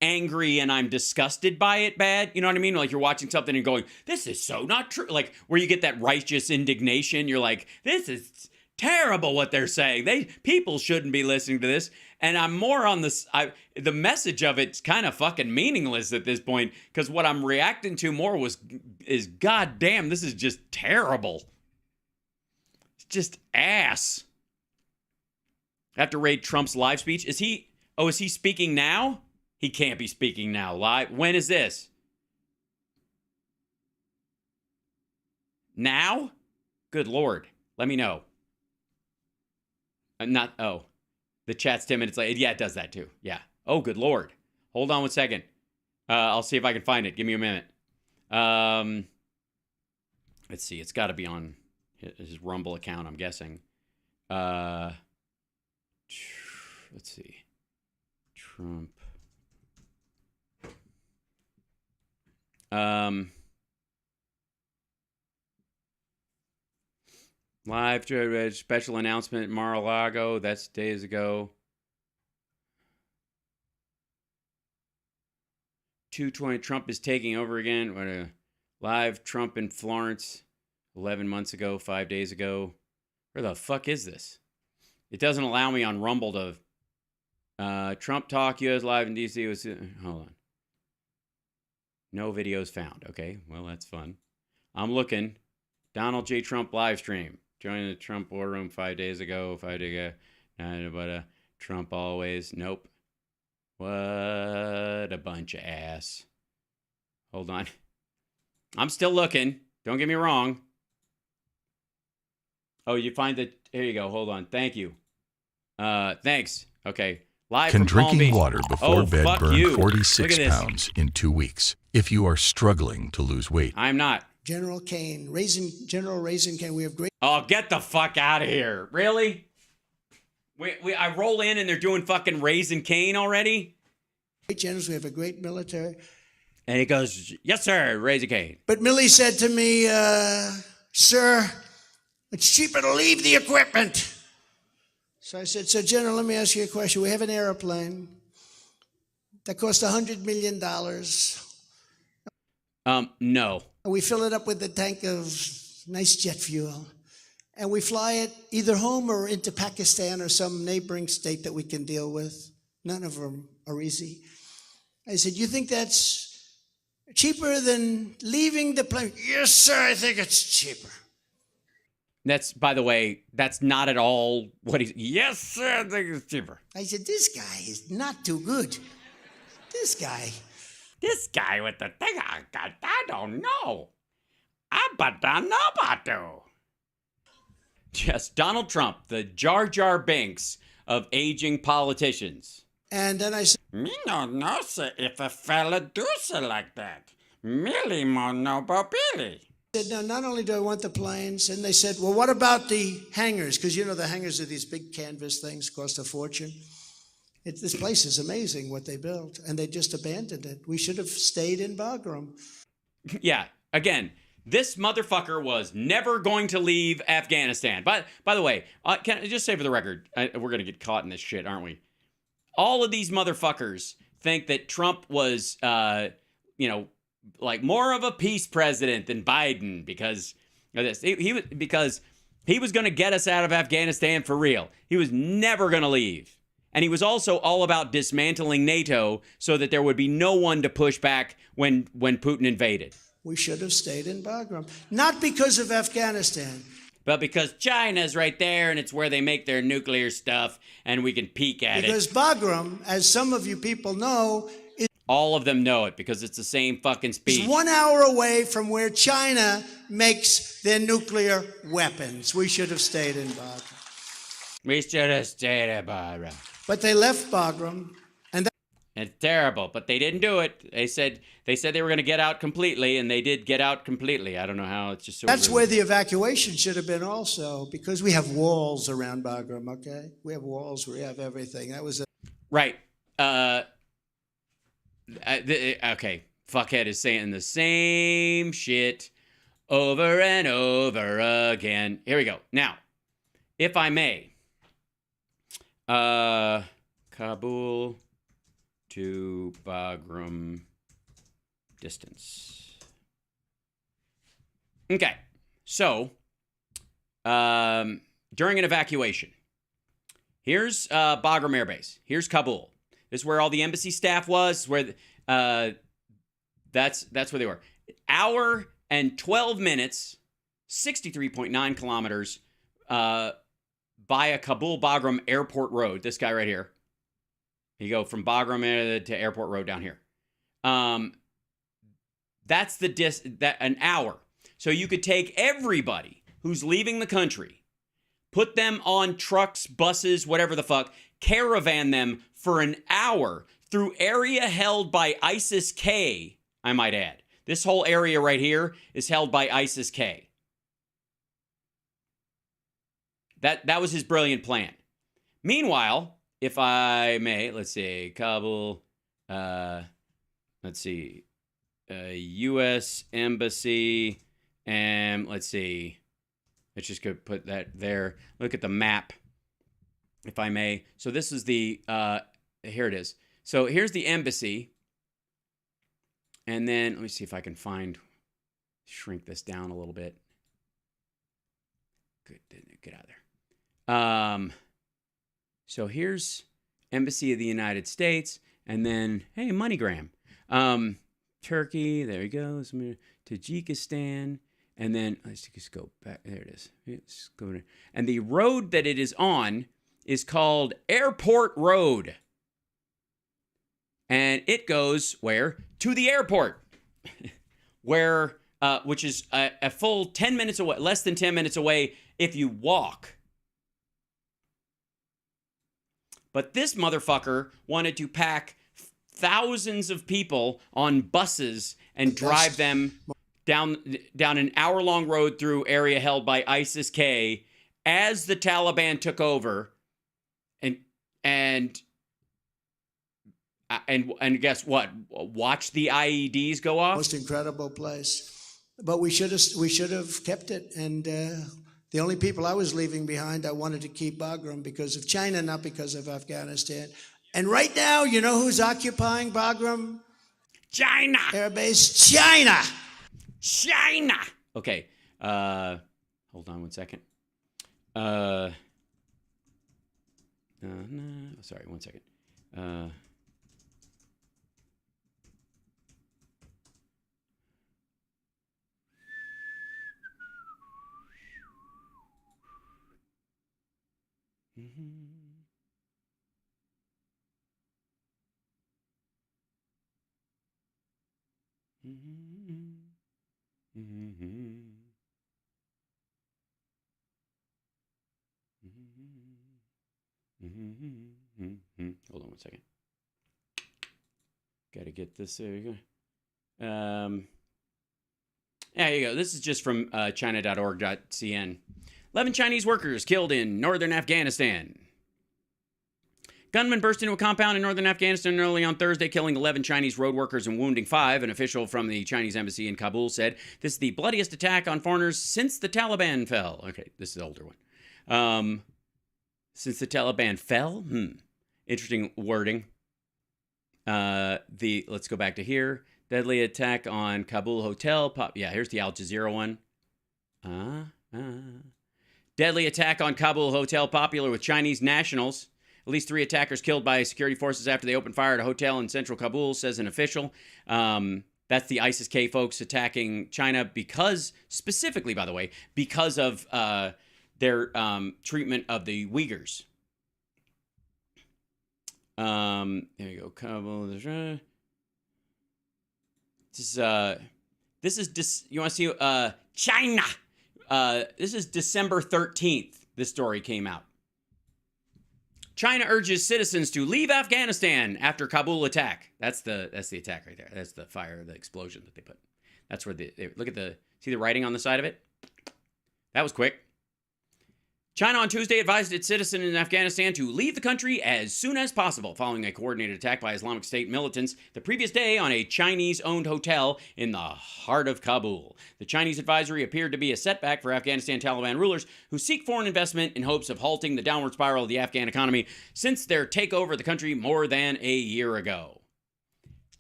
angry and I'm disgusted by it bad. You know what I mean? Like you're watching something and going, this is so not true. Like where you get that righteous indignation. You're like, this is terrible what they're saying. People shouldn't be listening to this. And I'm more on this. The message of it's kind of fucking meaningless at this point because what I'm reacting to more is God damn, this is just terrible. It's just ass. I have to rate Trump's live speech. Is he speaking now? He can't be speaking now live. When is this? Now? Good Lord. Let me know. The chat's 10 minutes late. Yeah, it does that too. Yeah. Oh, good Lord. Hold on 1 second. I'll see if I can find it. Give me a minute. Let's see. It's got to be on his Rumble account, I'm guessing. Let's see. Trump. Live special announcement at Mar-a-Lago. That's days ago. 220 Trump is taking over again. Live Trump in Florence 11 months ago, 5 days ago. Where the fuck is this? It doesn't allow me on Rumble to... Trump talk, U.S. live in D.C. was... Hold on. No videos found. Okay, well, that's fun. I'm looking. Donald J. Trump live stream. Joining the Trump war room 5 days ago. 5 days ago. But Trump always. Nope. What a bunch of ass. Hold on. I'm still looking. Don't get me wrong. Oh, you find that... Here you go. Hold on. Thank you. Thanks. Okay. Live Can from Palm drinking Beach. water before bed burn you. 46 pounds in 2 weeks if you are struggling to lose weight? I'm not. General Kane, General Raisin Kane, we have great... Oh, get the fuck out of here. Really? I roll in and they're doing fucking Raisin Kane already? Great generals, we have a great military. And he goes, yes, sir, Raisin Kane. But Millie said to me, sir, it's cheaper to leave the equipment. So I said, so General, let me ask you a question. We have an airplane that costs $100 million. No. And we fill it up with a tank of nice jet fuel. And we fly it either home or into Pakistan or some neighboring state that we can deal with. None of them are easy. I said, you think that's cheaper than leaving the plane? Yes, sir, I think it's cheaper. That's, by the way, that's not at all what he's... Yes, sir, I think it's cheaper. I said, this guy is not too good. This guy with the thing, I don't know. But I know about you. Yes, Donald Trump, the Jar Jar Binks of aging politicians. And then I said, me no know, sir, if a fella do so like that. Millie more know about Billy. I said, no, not only do I want the planes, and they said, well, what about the hangars? Because, you know, the hangars are these big canvas things, cost a fortune. This place is amazing what they built, and they just abandoned it. We should have stayed in Bagram. Yeah, again, this motherfucker was never going to leave Afghanistan. By the way, can I just say for the record, we're going to get caught in this shit, aren't we? All of these motherfuckers think that Trump was, more of a peace president than Biden because of this. Because he was going to get us out of Afghanistan for real. He was never going to leave. And he was also all about dismantling NATO so that there would be no one to push back when Putin invaded. We should have stayed in Bagram. Not because of Afghanistan. But because China's right there and it's where they make their nuclear stuff and we can peek at because it. Because Bagram, as some of you people know, all of them know it because it's the same fucking speech. It's 1 hour away from where China makes their nuclear weapons. We should have stayed in Bagram. We should have stayed in Bagram. But they left Bagram. It's terrible, but they didn't do it. They said they were going to get out completely, and they did get out completely. I don't know how. It's just so that's where the evacuation should have been also, because we have walls around Bagram, okay? We have walls, we have everything. That was right. Okay, fuckhead is saying the same shit over and over again. Here we go. Now, if I may, Kabul to Bagram distance. Okay, so during an evacuation, here's Bagram Air Base. Here's Kabul. This is where all the embassy staff was. Where that's where they were. Hour and 12 minutes, 63.9 kilometers via Kabul Bagram Airport Road. This guy right here. You go from Bagram to Airport Road down here. That's an hour. So you could take everybody who's leaving the country, put them on trucks, buses, whatever the fuck, caravan them for an hour through area held by ISIS-K, I might add. This whole area right here is held by ISIS-K. That was his brilliant plan. Meanwhile, if I may, let's see, Kabul, let's see, U.S. Embassy, and let's see, let's just go put that there. Look at the map, if I may. So this is the, here it is. So here's the embassy. And then, let me see if I can shrink this down a little bit. Good, get out of there. So here's Embassy of the United States, and then, hey, MoneyGram. Turkey, there we go. Tajikistan, and then, let's just go back. There it is. Let's go there. And the road that it is on is called Airport Road. And it goes where? To the airport, where, which is a full 10 minutes away, less than 10 minutes away if you walk. But this motherfucker wanted to pack thousands of people on buses and drive them down an hour-long road through area held by ISIS-K as the Taliban took over. And guess what? Watch the IEDs go off. Most incredible place, but we should have kept it. And the only people I was leaving behind, I wanted to keep Bagram because of China, not because of Afghanistan. And right now, you know who's occupying Bagram? China. Air base, China. China. Okay. Hold on one second. Sorry, one second. Hold on one second. Got to get this. There you go. There you go. This is just from china.org.cn. 11 Chinese workers killed in northern Afghanistan. Gunmen burst into a compound in northern Afghanistan early on Thursday, killing 11 Chinese road workers and wounding 5. An official from the Chinese embassy in Kabul said, "This is the bloodiest attack on foreigners since the Taliban fell." Okay, this is the older one. Since the Taliban fell? Interesting wording. Let's go back to here. Deadly attack on Kabul hotel. Here's the Al Jazeera one. Deadly attack on Kabul hotel popular with Chinese nationals. At least 3 attackers killed by security forces after they opened fire at a hotel in central Kabul, says an official. That's the ISIS-K folks attacking China specifically, by the way, because of their treatment of the Uyghurs. There you go. Kabul. This is you want to see China. This is December 13th. This story came out. China urges citizens to leave Afghanistan after Kabul attack. That's the attack right there. That's the fire, the explosion that they put. That's where look at see the writing on the side of it? That was quick. China on Tuesday advised its citizens in Afghanistan to leave the country as soon as possible following a coordinated attack by Islamic State militants the previous day on a Chinese-owned hotel in the heart of Kabul. The Chinese advisory appeared to be a setback for Afghanistan Taliban rulers who seek foreign investment in hopes of halting the downward spiral of the Afghan economy since their takeover of the country more than a year ago.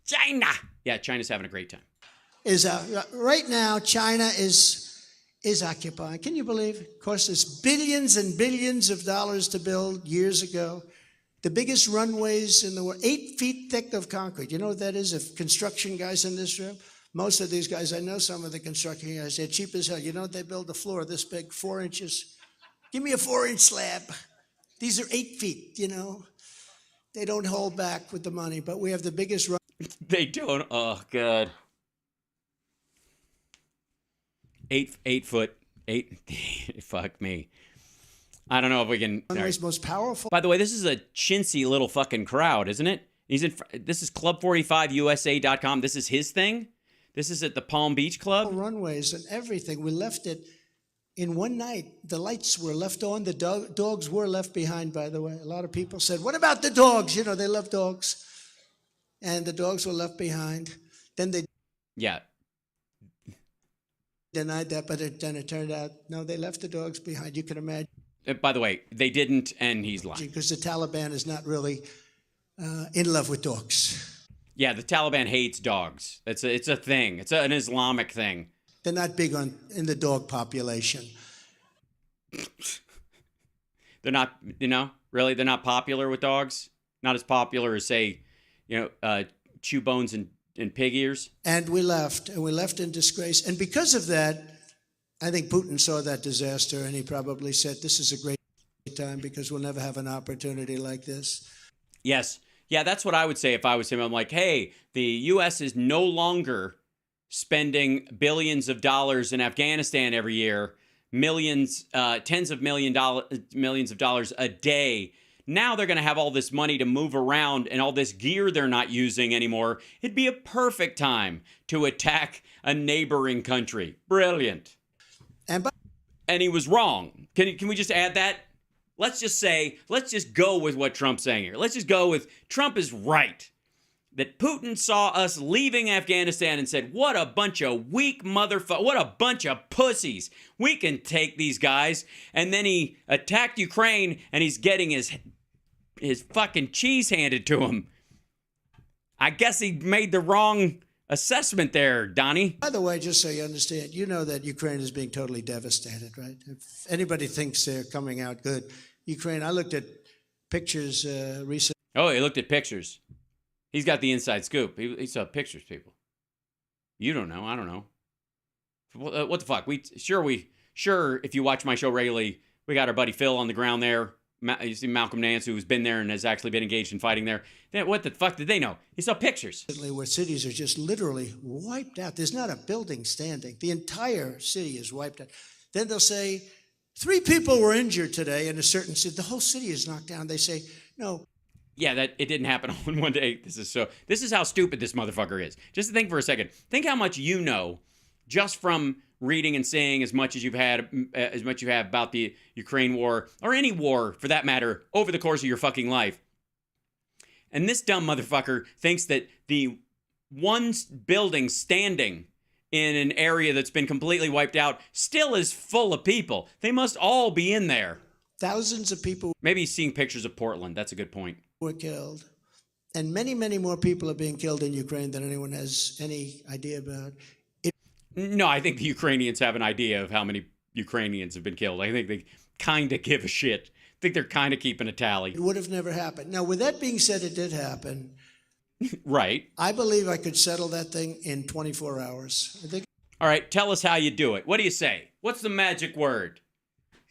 China! Yeah, China's having a great time. Right now, China is occupying. Can you believe it? Of course, there's billions and billions of dollars to build years ago. The biggest runways in the world, 8 feet thick of concrete. You know what that is? If construction guys in this room, most of these guys, I know some of the construction guys, they're cheap as hell. You know what they build? A floor this big, 4 inches. Give me a 4-inch slab. These are 8 feet, you know. They don't hold back with the money, but we have the biggest run. They don't. Oh, God. 8 foot. Fuck me. I don't know if we can. Right. Most powerful. By the way, this is a chintzy little fucking crowd, isn't it? This is Club45USA.com. This is his thing. This is at the Palm Beach Club. Runways and everything. We left it in one night. The lights were left on. The dogs were left behind, by the way. A lot of people said, "What about the dogs?" You know, they love dogs, and the dogs were left behind. Then they. Yeah. Denied that, but then it turned out, no, they left the dogs behind. You can imagine. By the way, they didn't, and he's lying. Because the Taliban is not really in love with dogs. Yeah, the Taliban hates dogs. It's a thing. It's an Islamic thing. They're not big in the dog population. They're not, really, they're not popular with dogs. Not as popular as, say, chew bones and pig ears. And we left in disgrace. And because of that, I think Putin saw that disaster and he probably said, this is a great time because we'll never have an opportunity like this. Yes. Yeah, that's what I would say if I was him. I'm like, hey, the U.S. is no longer spending billions of dollars in Afghanistan every year, millions, tens of millions of dollars a day. Now they're going to have all this money to move around and all this gear they're not using anymore. It'd be a perfect time to attack a neighboring country. Brilliant. And he was wrong. Can we just add that? Let's just go with what Trump's saying here. Let's just go with Trump is right. That Putin saw us leaving Afghanistan and said, what a bunch of weak motherfuckers, what a bunch of pussies. We can take these guys. And then he attacked Ukraine and he's getting his fucking cheese handed to him. I guess he made the wrong assessment there, Donnie. By the way, just so you understand, you know that Ukraine is being totally devastated, right? If anybody thinks they're coming out good, Ukraine, I looked at pictures recently. Oh, he looked at pictures. He's got the inside scoop. He saw pictures, people. You don't know. I don't know. What the fuck? Sure, if you watch my show regularly, we got our buddy Phil on the ground there. You see Malcolm Nance, who's been there and has actually been engaged in fighting there. Then what the fuck did they know? He saw pictures. Where cities are just literally wiped out. There's not a building standing. The entire city is wiped out. Then they'll say, 3 people were injured today in a certain city. The whole city is knocked down. They say, no. Yeah, it didn't happen on one day. This is how stupid this motherfucker is. Just think for a second. Think how much you know just from reading and seeing as much as you have about the Ukraine war, or any war for that matter, over the course of your fucking life. And this dumb motherfucker thinks that the one building standing in an area that's been completely wiped out still is full of people. They must all be in there. Thousands of people. Maybe he's seeing pictures of Portland. That's a good point. Were killed. And many, many more people are being killed in Ukraine than anyone has any idea about. No, I think the Ukrainians have an idea of how many Ukrainians have been killed. I think they kind of give a shit. I think they're kind of keeping a tally. It would have never happened. Now, with that being said, it did happen. Right. I believe I could settle that thing in 24 hours. I think. All right, tell us how you do it. What do you say? What's the magic word?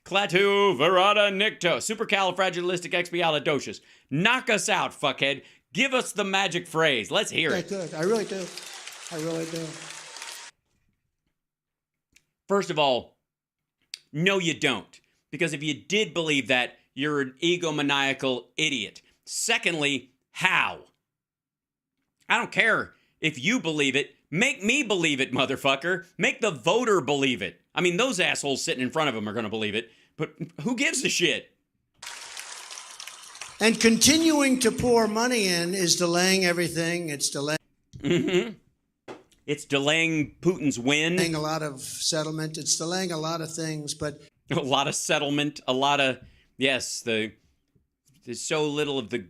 Klaatu Verada Nicto, supercalifragilisticexpialidocious. Knock us out, fuckhead. Give us the magic phrase. Let's hear it. I could. I really do. I really do. First of all, no, you don't. Because if you did believe that, you're an egomaniacal idiot. Secondly, how? I don't care if you believe it. Make me believe it, motherfucker. Make the voter believe it. I mean, those assholes sitting in front of him are going to believe it. But who gives a shit? And continuing to pour money in is delaying everything. It's delaying. Mm-hmm. It's delaying Putin's win. Delaying a lot of settlement. It's delaying a lot of things, but a lot of settlement. A lot of there's so little of the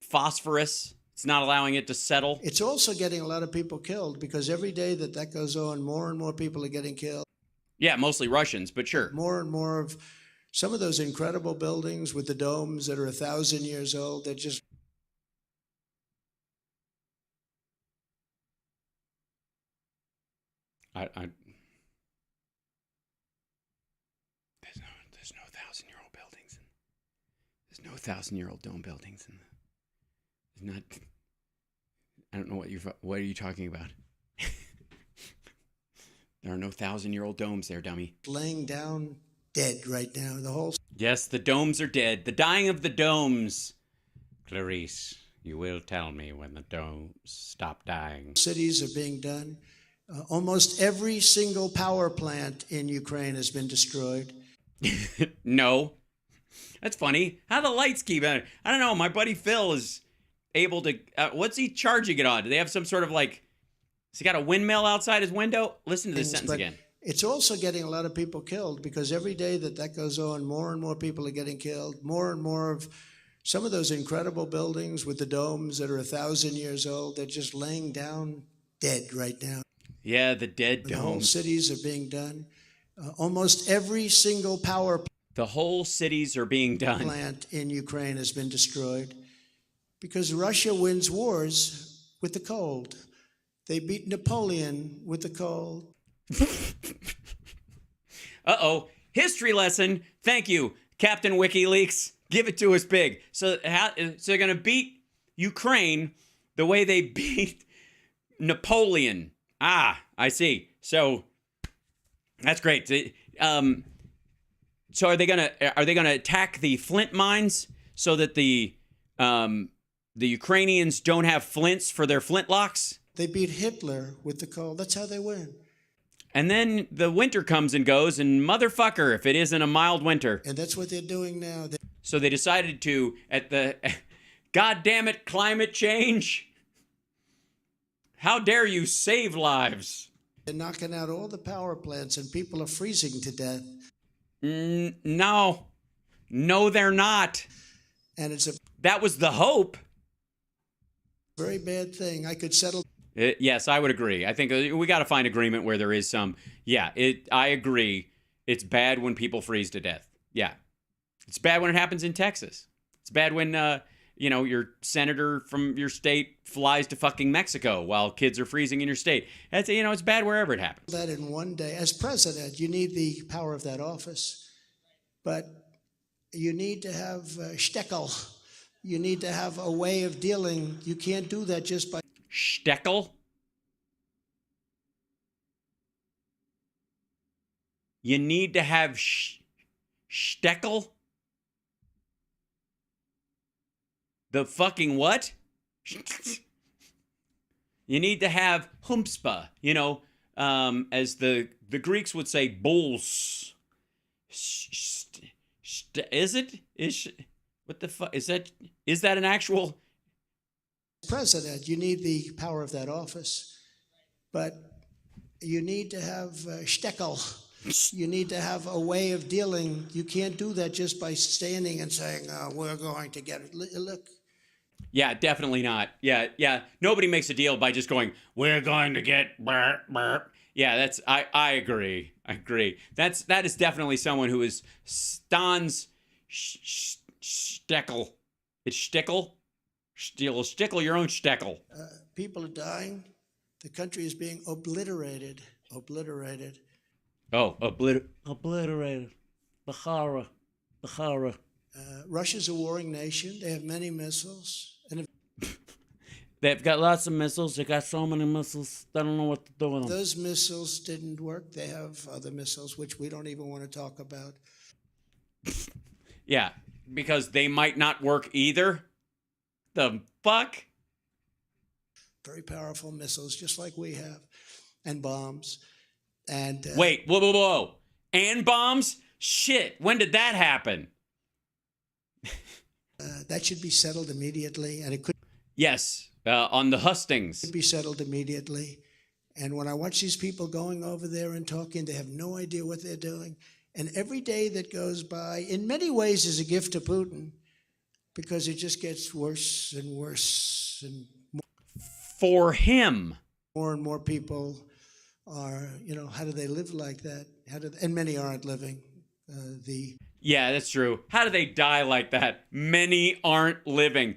phosphorus. It's not allowing it to settle. It's also getting a lot of people killed because every day that goes on, more and more people are getting killed. Yeah, mostly Russians, but sure. More and more of some of those incredible buildings with the domes that are 1,000 years old. They're just. There's no 1,000-year-old buildings. There's no 1,000-year-old dome buildings. There's not. I don't know what are you talking about? There are no 1,000-year-old domes there, dummy. Laying down dead right now. The whole. Yes, the domes are dead. The dying of the domes. Clarice, you will tell me when the domes stop dying. Cities are being done. Almost every single power plant in Ukraine has been destroyed. No. That's funny. How the lights keep on? I don't know. My buddy Phil is able to. What's he charging it on? Do they have some sort of like. Has he got a windmill outside his window? Listen to this sentence again. It's also getting a lot of people killed because every day that goes on, more and more people are getting killed. More and more of some of those incredible buildings with the domes that are 1,000 years old, they're just laying down dead right now. Yeah, the dead domes. The whole cities are being done. Almost every single power plant. The whole cities are being done. Plant in Ukraine has been destroyed because Russia wins wars with the cold. They beat Napoleon with the cold. Uh-oh. History lesson. Thank you, Captain WikiLeaks. Give it to us big. So they're going to beat Ukraine the way they beat Napoleon. Ah, I see. So that's great. So are they gonna attack the flint mines so that the Ukrainians don't have flints for their flintlocks? They beat Hitler with the cold. That's how they win. And then the winter comes and goes, and motherfucker, if it isn't a mild winter. And that's what they're doing now. So they decided to, God damn it, climate change. How dare you save lives? They're knocking out all the power plants, and people are freezing to death. No, they're not. And that was the hope. Very bad thing. I could settle. Yes, I would agree. I think we got to find agreement where there is some. Yeah, I agree. It's bad when people freeze to death. Yeah, it's bad when it happens in Texas. It's bad when your senator from your state flies to fucking Mexico while kids are freezing in your state. That's it's bad wherever it happens. That in one day, as president, you need the power of that office, but you need to have shtickle. You need to have a way of dealing. You can't do that just by shtickle. You need to have shtickle. The fucking what? You need to have humpspa, as the Greeks would say, bulls. What the fuck? Is that an actual? President, you need the power of that office, but you need to have shtickle. You need to have a way of dealing. You can't do that just by standing and saying, we're going to get it. Look, Yeah, definitely not. Yeah. Nobody makes a deal by just going, we're going to get burp, burp. Yeah, I agree. That is definitely someone who is Stan's Steckel. It's Stickel? Stickle your own Steckel. People are dying. The country is being obliterated. Oh, obliterated. Bahara. Russia's a warring nation. They have many missiles. And they've got lots of missiles. They got so many missiles, they don't know what to do with them. Those missiles didn't work. They have other missiles, which we don't even want to talk about. Yeah, because they might not work either. The fuck? Very powerful missiles, just like we have, and bombs. And wait, whoa. And bombs? Shit, when did that happen? That should be settled immediately, and it could. Yes, on the hustings. Could be settled immediately. And when I watch these people going over there and talking, they have no idea what they're doing. And every day that goes by, in many ways, is a gift to Putin, because it just gets worse and worse and more. For him. More and more people are, how do they live like that? And many aren't living. Yeah, that's true. How do they die like that? Many aren't living.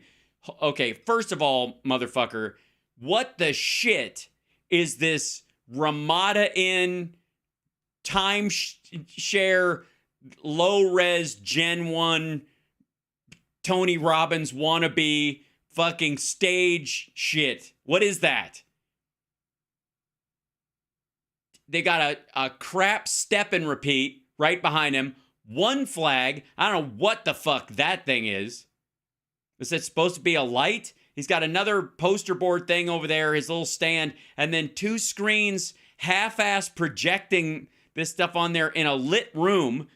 Okay, first of all, motherfucker, what the shit is this Ramada Inn timeshare low-res Gen 1 Tony Robbins wannabe fucking stage shit? What is that? They got a crap step and repeat right behind him. One flag. I don't know what the fuck that thing is. Is it supposed to be a light? He's got another poster board thing over there, his little stand, and then 2 screens half-ass projecting this stuff on there in a lit room.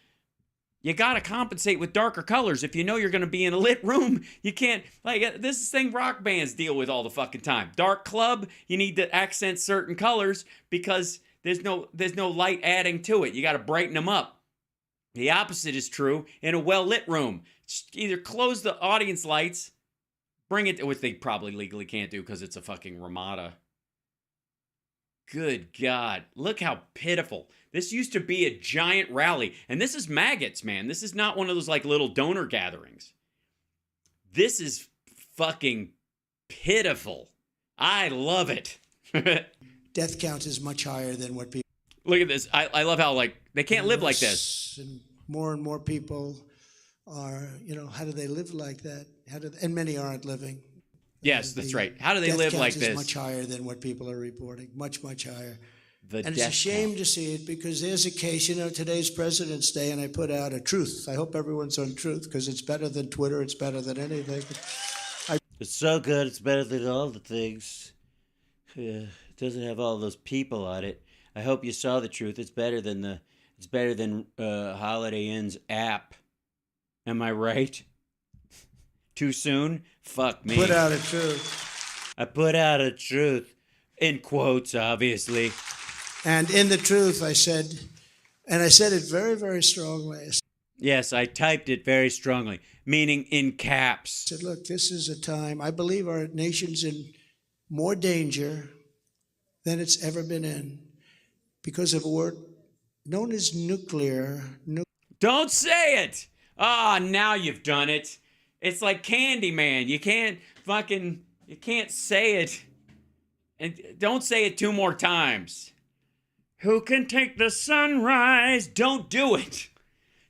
You got to compensate with darker colors. If you know you're going to be in a lit room, you can't. Like, this is the thing rock bands deal with all the fucking time. Dark club, you need to accent certain colors because there's no light adding to it. You got to brighten them up. The opposite is true in a well-lit room. Either close the audience lights, bring it, which they probably legally can't do because it's a fucking Ramada. Good God. Look how pitiful. This used to be a giant rally. And this is maggots, man. This is not one of those like little donor gatherings. This is fucking pitiful. I love it. Death count is much higher than what people. Look at this. I love how, like, they can't live like this. And more people are, how do they live like that? And many aren't living. Yes, that's right. How do they live like this? Death count is much higher than what people are reporting. Much higher. And it's a shame to see it because there's a case, today's President's Day, and I put out a truth. I hope everyone's on truth because it's better than Twitter. It's better than anything. It's so good. It's better than all the things. It doesn't have all those people on it. I hope you saw the truth. It's better than Holiday Inn's app. Am I right? Too soon? Fuck me. Put out a truth. I put out a truth. In quotes, obviously. And in the truth, I said it very, very strongly. Yes, I typed it very strongly, meaning in caps. I said, look, this is a time, I believe our nation's in more danger than it's ever been in because of a word known as nuclear. Don't say it! Ah, now you've done it. It's like Candyman. You can't say it. And don't say it 2 more times. Who can take the sunrise? Don't do it.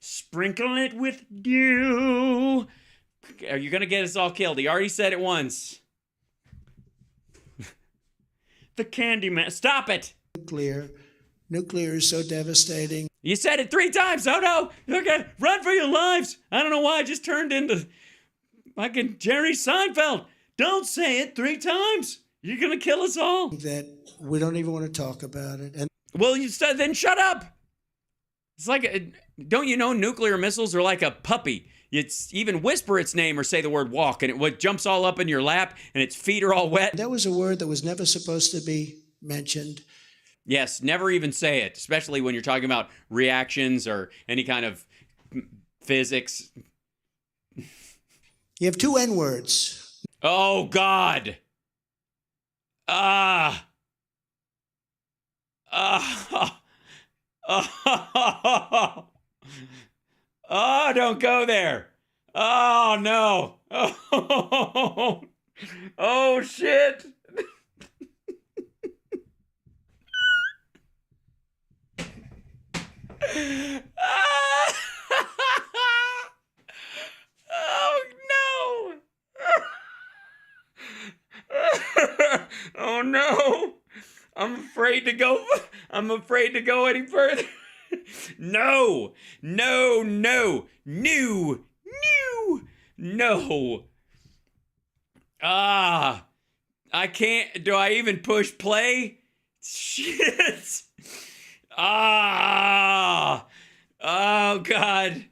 Sprinkle it with dew. Are you going to get us all killed? He already said it once. The Candyman. Stop it. Nuclear is so devastating. You said it 3 times. Oh, no. Okay, run for your lives. I don't know why I just turned into fucking Jerry Seinfeld. Don't say it 3 times. You're going to kill us all. That we don't even want to talk about it. And well, then shut up. It's like, don't you know nuclear missiles are like a puppy? It's even whisper its name or say the word walk, and it jumps all up in your lap, and its feet are all wet. That was a word that was never supposed to be mentioned. Yes, never even say it, especially when you're talking about reactions or any kind of physics. You have 2 N-words. Oh, God. Oh, don't go there. Oh, no. Oh, shit. Oh, no. Oh, no. I'm afraid to go any further. No. I can't. Do I even push play? Shit. Oh, God.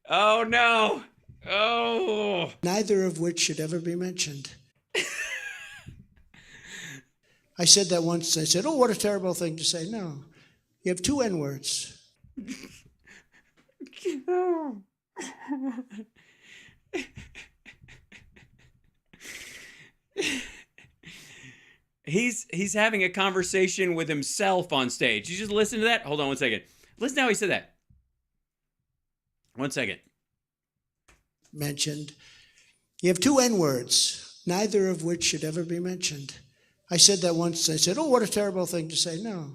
Oh, no. Oh. Neither of which should ever be mentioned. I said that once. I said, oh, what a terrible thing to say. No. You have 2 N-words. He's having a conversation with himself on stage. You just listen to that? Hold on 1 second. Listen to how he said that. 1 second. Mentioned. You have 2 N-words, neither of which should ever be mentioned. I said that once. I said, oh, what a terrible thing to say. No.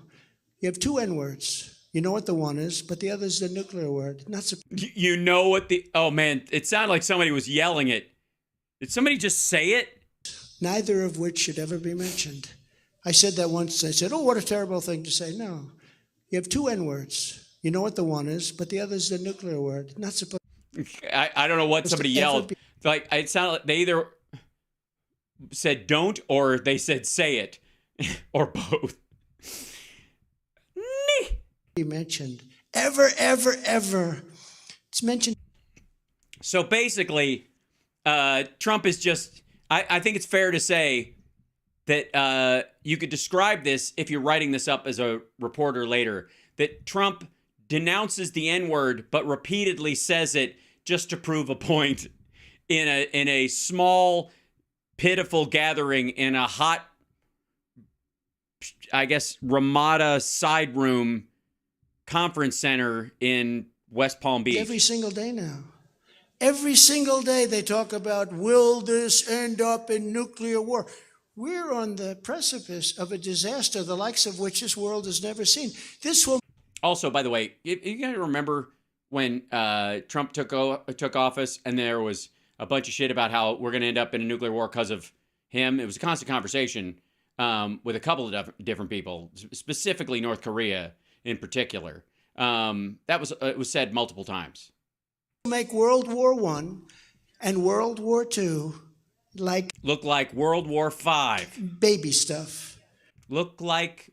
You have 2 N-words. You know what the one is, but the other is the nuclear word. Not you know what the... Oh, man. It sounded like somebody was yelling it. Did somebody just say it? Neither of which should ever be mentioned. I said that once. I said, oh, what a terrible thing to say. No. You have 2 N-words. You know what the one is, but the other is the nuclear word. Not supposed... I don't know what somebody yelled. Like, it sounded like they either said don't or they said say it. Or both. Be mentioned. Ever. It's mentioned. So basically, Trump is just... I think it's fair to say that you could describe this, if you're writing this up as a reporter later, that Trump denounces the N-word but repeatedly says it just to prove a point in a small, pitiful gathering in a hot, I guess, Ramada side room conference center in West Palm Beach. Every single day now. Every single day they talk about, will this end up in nuclear war? We're on the precipice of a disaster, the likes of which this world has never seen. This will... Also, by the way, you got to remember when Trump took office and there was a bunch of shit about how we're going to end up in a nuclear war because of him. It was a constant conversation with a couple of different people, specifically North Korea in particular. It was said multiple times. Make World War I and World War II look like World War V. Baby stuff. Look like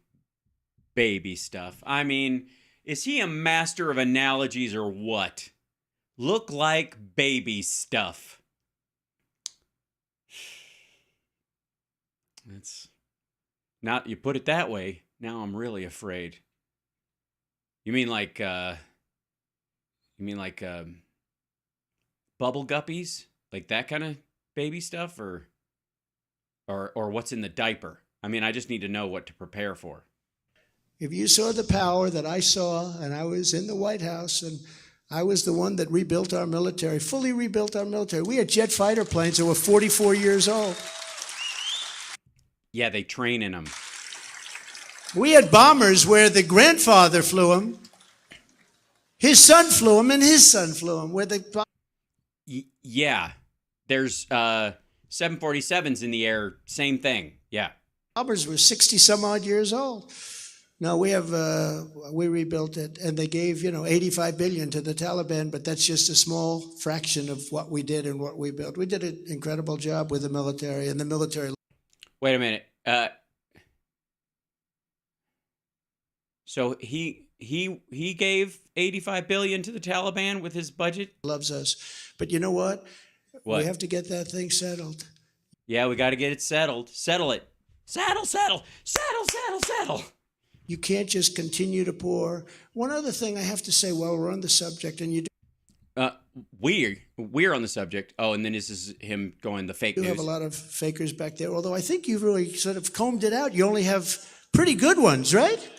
baby stuff. I mean, is he a master of analogies or what? Look like baby stuff. That's not, you put it that way, now I'm really afraid. You mean like bubble guppies? Like that kind of baby stuff, or what's in the diaper? I mean, I just need to know what to prepare for. If you saw the power that I saw, and I was in the White House, and I was the one that rebuilt our military, fully rebuilt our military. We had jet fighter planes that were 44 years old. Yeah, they train in them. We had bombers where the grandfather flew them, his son flew them, and his son flew them. Yeah, there's 747s in the air, same thing. Yeah, bombers were 60 some odd years old. No, we rebuilt it, and they gave $85 billion to the Taliban, but that's just a small fraction of what we did and what we built. We did an incredible job with the military, and the military. Wait a minute. So he gave $85 billion to the Taliban with his budget? Loves us. But you know what? We have to get that thing settled. Yeah, we got to get it settled. Settle it. Settle. You can't just continue to pour. One other thing I have to say while we're on the subject, and you do. We're on the subject. Oh, and then this is him going the fake news. You have a lot of fakers back there, although I think you've really sort of combed it out. You only have pretty good ones, right?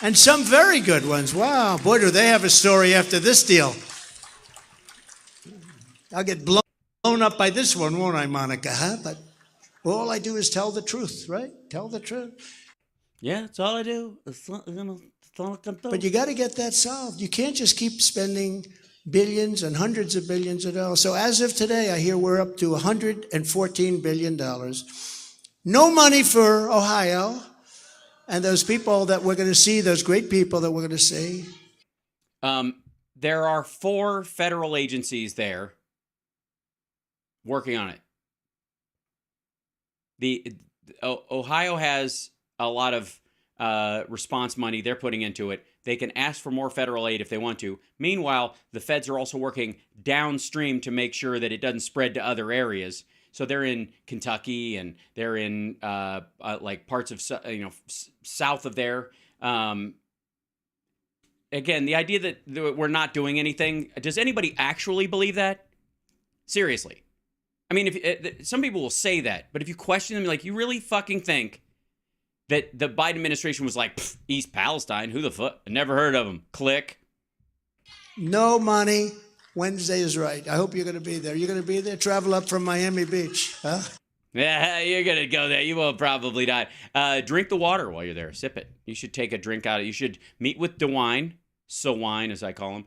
And some very good ones. Wow, boy, do they have a story after this deal. I'll get blown up by this one, won't I, Monica, huh? But all I do is tell the truth, right? Tell the truth. Yeah, that's all I do. That's all I can do. But you got to get that solved. You can't just keep spending billions and hundreds of billions of dollars. So as of today, I hear we're up to $114 billion. No money for Ohio and those people that we're going to see, those great people that we're going to see. There are 4 federal agencies there working on it. Ohio has a lot of response money they're putting into it. They can ask for more federal aid if they want to. Meanwhile, the feds are also working downstream to make sure that it doesn't spread to other areas. So they're in Kentucky and they're in like parts of south of there. Again, the idea that we're not doing anything, does anybody actually believe that? Seriously. I mean, if some people will say that, but if you question them, like, you really fucking think that the Biden administration was like, East Palestine, who the fuck? I never heard of them. Click. No money. Wednesday is right. I hope you're going to be there. You're going to be there? Travel up from Miami Beach, huh? Yeah, you're going to go there. You will probably die. Drink the water while you're there. Sip it. You should take a drink out of it. You should meet with DeWine, Sowine, as I call him.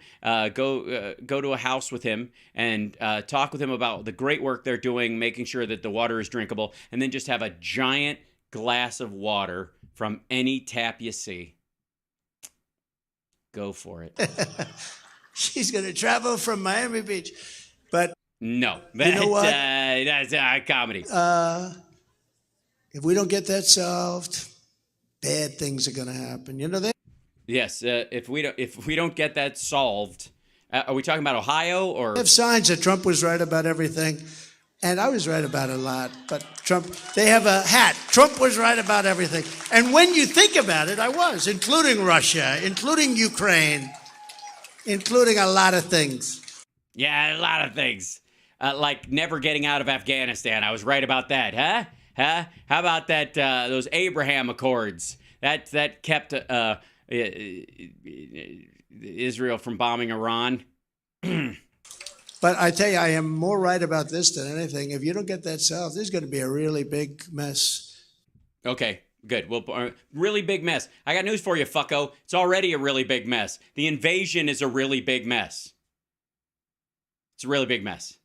Go to a house with him and talk with him about the great work they're doing, making sure that the water is drinkable, and then just have a giant glass of water from any tap you see. Go for it. She's going to travel from Miami Beach. But no, you know what? That's comedy. If we don't get that solved, bad things are going to happen. You know that? Yes. If we don't get that solved, are we talking about Ohio or? I have signs that Trump was right about everything. And I was right about a lot, but Trump, they have a hat. Trump was right about everything. And when you think about it, I was, including Russia, including Ukraine, including a lot of things. Yeah, a lot of things. Like never getting out of Afghanistan. I was right about that, huh? Huh? How about that, those Abraham Accords? That kept Israel from bombing Iran. But I tell you, I am more right about this than anything. If you don't get that solved, there's going to be a really big mess. Okay, good. Well, really big mess. I got news for you, fucko. It's already a really big mess. The invasion is a really big mess. It's a really big mess.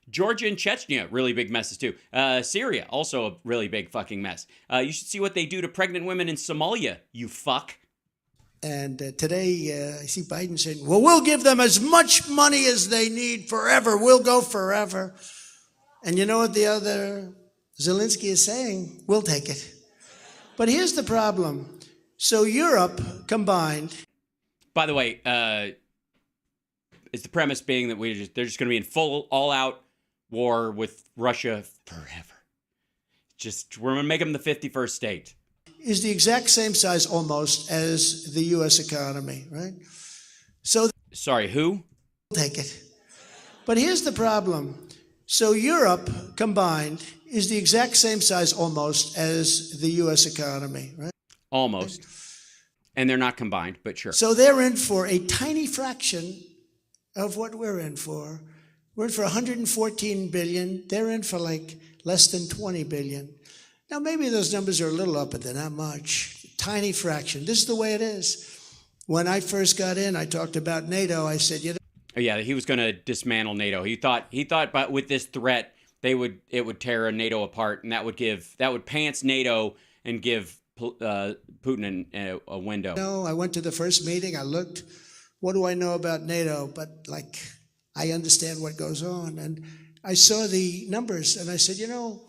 Georgia and Chechnya, really big messes too. Syria, also a really big fucking mess. You should see what they do to pregnant women in Somalia, you fuck. And today, I see Biden saying, well, we'll give them as much money as they need forever. We'll go forever. And you know what the other Zelensky is saying? We'll take it. But here's the problem. So Europe combined. By the way, is the premise being that they're just going to be in full, all-out war with Russia forever. We're going to make them the 51st state. Is the exact same size almost as the U.S. economy, right? So sorry, who? Take it. But here's the problem. So Europe combined is the exact same size almost as the U.S. economy, right? Almost. And they're not combined, but sure. So they're in for a tiny fraction of what we're in for. We're in for 114 billion. They're in for like less than 20 billion. Now, maybe those numbers are a little up, but they're not much. Tiny fraction. This is the way it is. When I first got in, I talked about NATO. I said, you know. Oh, yeah, he was going to dismantle NATO. He thought, but with this threat, it would tear NATO apart, and that would pants NATO and give Putin a window. No, I went to the first meeting. I looked. What do I know about NATO? But I understand what goes on, and I saw the numbers, and I said, you know.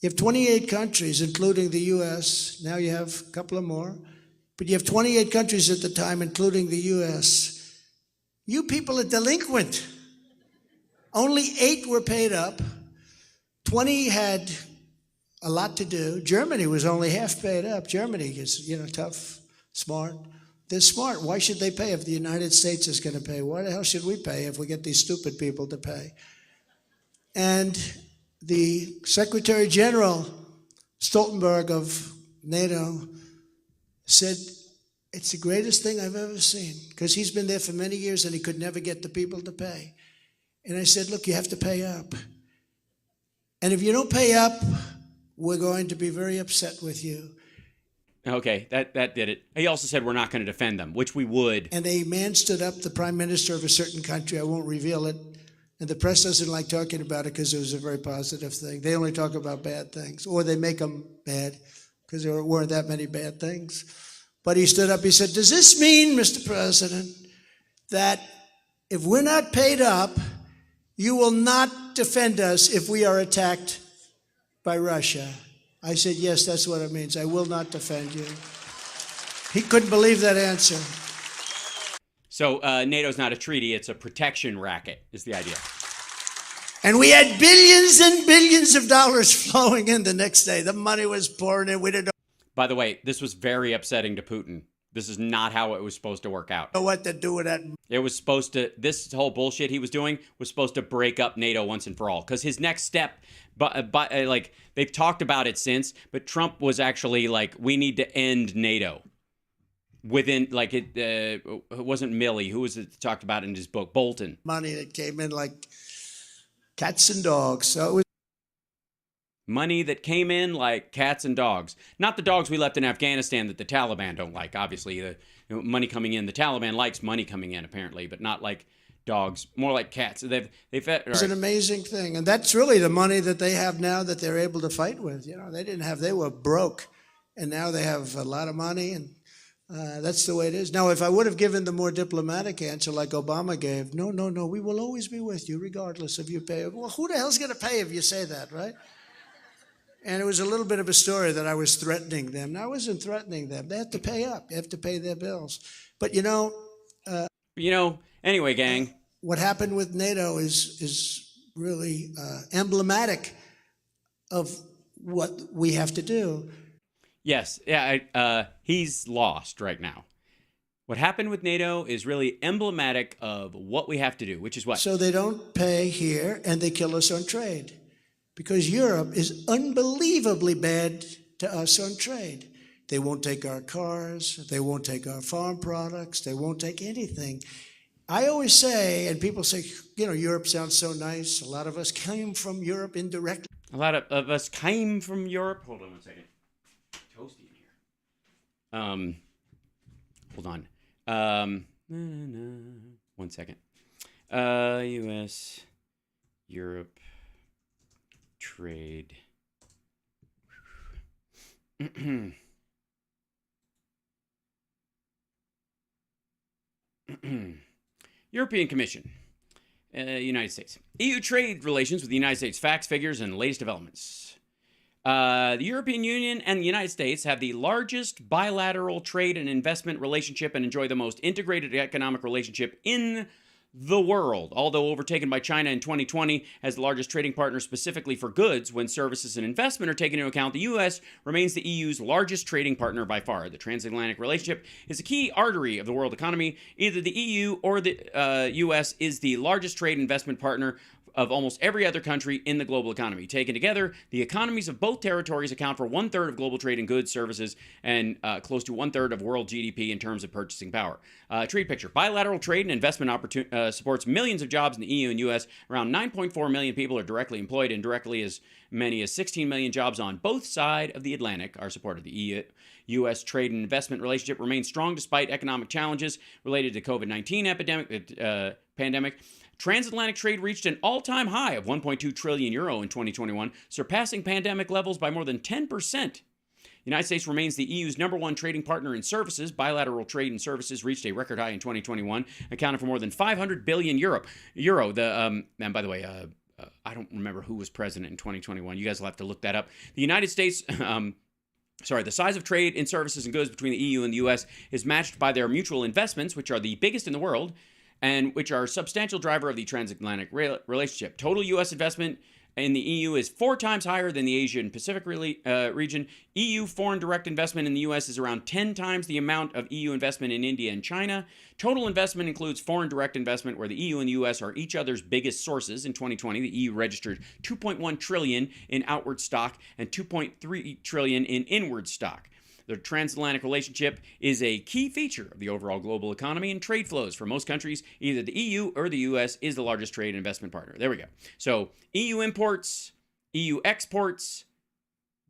You have 28 countries, including the U.S. Now you have a couple of more. But you have 28 countries at the time, including the U.S. You people are delinquent. Only 8 were paid up. 20 had a lot to do. Germany was only half paid up. Germany is, tough, smart. They're smart. Why should they pay if the United States is going to pay? Why the hell should we pay if we get these stupid people to pay? And the Secretary General Stoltenberg of NATO said, it's the greatest thing I've ever seen, because he's been there for many years and he could never get the people to pay. And I said, look, you have to pay up. And if you don't pay up, we're going to be very upset with you. Okay, that did it. He also said we're not going to defend them, which we would. And a man stood up, the prime minister of a certain country, I won't reveal it, and the press doesn't like talking about it because it was a very positive thing. They only talk about bad things, or they make them bad because there weren't that many bad things. But he stood up, he said, does this mean, Mr. President, that if we're not paid up, you will not defend us if we are attacked by Russia? I said, yes, that's what it means. I will not defend you. He couldn't believe that answer. So NATO's not a treaty, it's a protection racket, is the idea. And we had billions and billions of dollars flowing in the next day. The money was pouring in. We didn't know. By the way, this was very upsetting to Putin. This is not how it was supposed to work out. Know what to do with that. It was supposed to, this whole bullshit he was doing was supposed to break up NATO once and for all. Because his next step, like, they've talked about it since, but Trump was actually like, we need to end NATO. Within, like, it wasn't Milley, who was it talked about in his book, Bolton. Money that came in like cats and dogs. So it was money that came in like cats and dogs. Not the dogs we left in Afghanistan that the Taliban don't like. Obviously, the money coming in. The Taliban likes money coming in, apparently, but not like dogs. More like cats. It's an amazing thing. And that's really the money that they have now that they're able to fight with. You know, they were broke. And now they have a lot of money. And that's the way it is. Now, if I would have given the more diplomatic answer like Obama gave, no, we will always be with you regardless of you pay. Well, who the hell's going to pay if you say that, right? And it was a little bit of a story that I was threatening them. No, I wasn't threatening them. They have to pay up. They have to pay their bills. But, anyway, gang. What happened with NATO is really emblematic of what we have to do. Yes. Yeah. He's lost right now. What happened with NATO is really emblematic of what we have to do, which is what? So they don't pay here and they kill us on trade. Because Europe is unbelievably bad to us on trade. They won't take our cars. They won't take our farm products. They won't take anything. I always say, and people say, Europe sounds so nice. A lot of us came from Europe indirectly. A lot of us came from Europe. Hold on one second. Toasty in here. Hold on. 1 second. U.S., Europe, trade. European Commission, United States. EU trade relations with the United States, facts, figures, and latest developments. The European Union and the United States have the largest bilateral trade and investment relationship and enjoy the most integrated economic relationship in the world, although overtaken by China in 2020 as the largest trading partner specifically for goods. When services and investment are taken into account, the U.S. remains the EU's largest trading partner by far. The transatlantic relationship is a key artery of the world economy. Either the EU or the U.S. is the largest trade and investment partner of almost every other country in the global economy. Taken together, the economies of both territories account for 1/3 of global trade in goods, services, and close to 1/3 of world GDP in terms of purchasing power. Trade picture. Bilateral trade and investment supports millions of jobs in the EU and US. Around 9.4 million people are directly employed, and directly as many as 16 million jobs on both sides of the Atlantic are supported. The EU-US trade and investment relationship remains strong despite economic challenges related to COVID-19 pandemic. Transatlantic trade reached an all-time high of 1.2 trillion euro in 2021, surpassing pandemic levels by more than 10%. The United States remains the EU's #1 trading partner in services. Bilateral trade and services reached a record high in 2021, accounting for more than 500 billion euro. And by the way, I don't remember who was president in 2021. You guys will have to look that up. The United States, the size of trade in services and goods between the EU and the US is matched by their mutual investments, which are the biggest in the world, and which are a substantial driver of the transatlantic relationship. Total U.S. investment in the EU is 4 times higher than the Asia and Pacific region. EU foreign direct investment in the U.S. is around 10 times the amount of EU investment in India and China. Total investment includes foreign direct investment, where the EU and the U.S. are each other's biggest sources. In 2020, the EU registered $2.1 trillion in outward stock and $2.3 trillion in inward stock. The transatlantic relationship is a key feature of the overall global economy and trade flows. For most countries, either the EU or the US is the largest trade and investment partner. There we go. So EU imports, EU exports,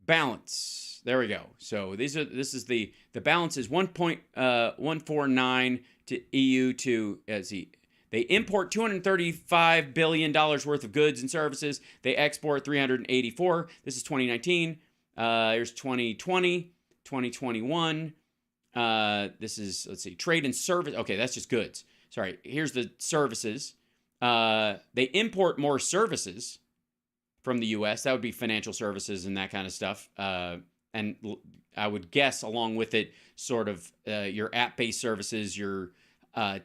balance. There we go. So this is the balance is 1.149 to EU to they import $235 billion worth of goods and services. They export 384. This is 2019. Here's 2020. 2021, this is, let's see, trade and service. Okay, that's just goods. Sorry, here's the services. They import more services from the U.S. That would be financial services and that kind of stuff. And I would guess along with it, sort of your app-based services, your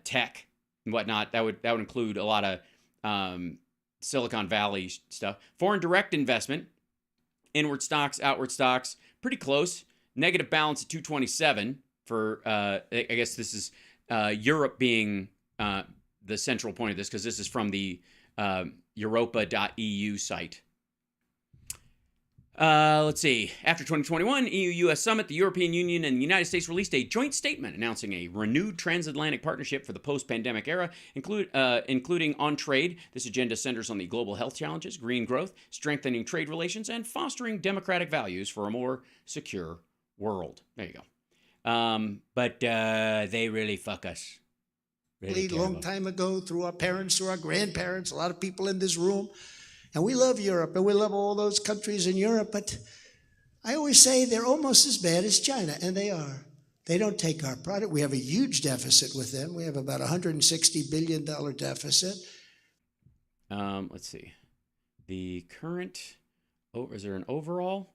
tech and whatnot. That would include a lot of Silicon Valley stuff. Foreign direct investment, inward stocks, outward stocks, pretty close. Negative balance at 227 for, I guess this is Europe being the central point of this, because this is from the europa.eu site. Let's see. After 2021 EU-US summit, the European Union and the United States released a joint statement announcing a renewed transatlantic partnership for the post-pandemic era, including on trade. This agenda centers on the global health challenges, green growth, strengthening trade relations, and fostering democratic values for a more secure world. There you go. But they really fuck us. Really long time ago, through our parents, through our grandparents, a lot of people in this room. And we love Europe, and we love all those countries in Europe, but I always say they're almost as bad as China, and they are. They don't take our product. We have a huge deficit with them. We have about $160 billion deficit. Let's see. The current, is there an overall?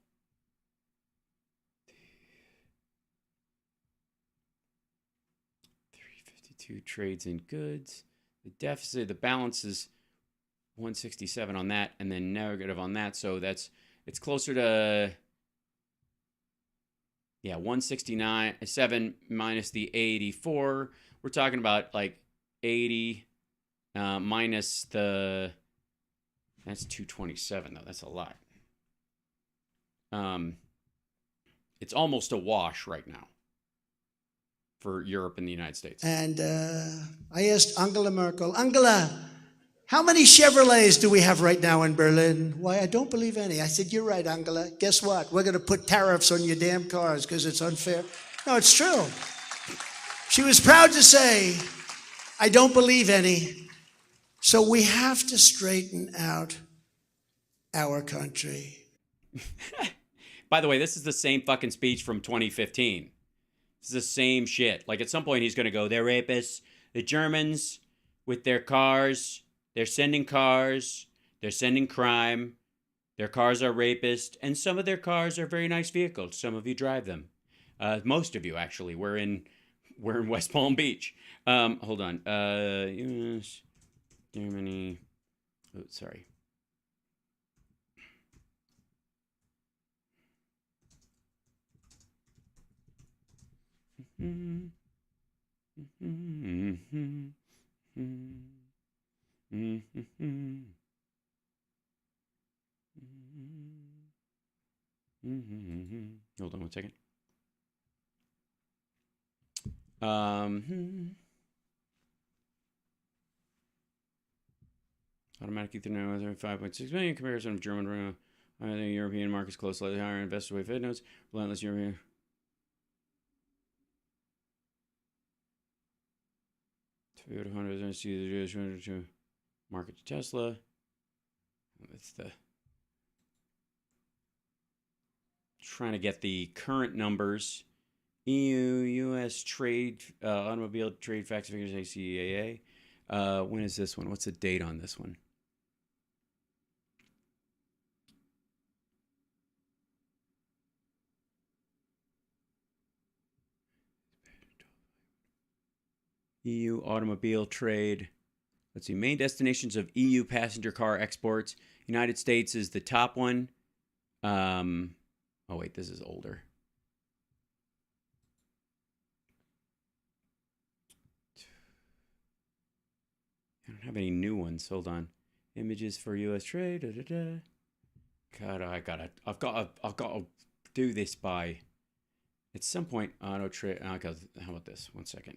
352 trades in goods. The deficit, the balance is 167 on that, and then negative on that. So it's closer to 169.7 minus the 84. We're talking about like 80 minus the, that's 227 though. That's a lot. It's almost a wash right now for Europe and the United States. And I asked Angela Merkel, Angela, how many Chevrolets do we have right now in Berlin? Why, I don't believe any. I said, you're right, Angela. Guess what? We're going to put tariffs on your damn cars because it's unfair. No, it's true. She was proud to say, I don't believe any. So we have to straighten out our country. By the way, this is the same fucking speech from 2015. It's the same shit. Like, at some point, he's going to go, they're rapists. The Germans, with their cars, they're sending cars. They're sending crime. Their cars are rapist. And some of their cars are very nice vehicles. Some of you drive them. Most of you, actually. We're in West Palm Beach. Hold on. US, Germany. Oh, sorry. Hold on one second. Automatic Ethernet 5.6 million comparison of German. I think European markets close slightly higher. Investor way Fed notes. Relentless European. Toyota, Honda, market to Tesla. That's the trying to get the current numbers. EU, US trade, automobile trade facts figures, ACAA. When is this one? What's the date on this one? EU automobile trade. Let's see. Main destinations of EU passenger car exports. United States is the top one. Oh, wait, this is older. I don't have any new ones. Hold on. Images for U.S. trade. Da, da, da. God, I've got to do this by at some point. Auto trade. Okay, how about this? 1 second.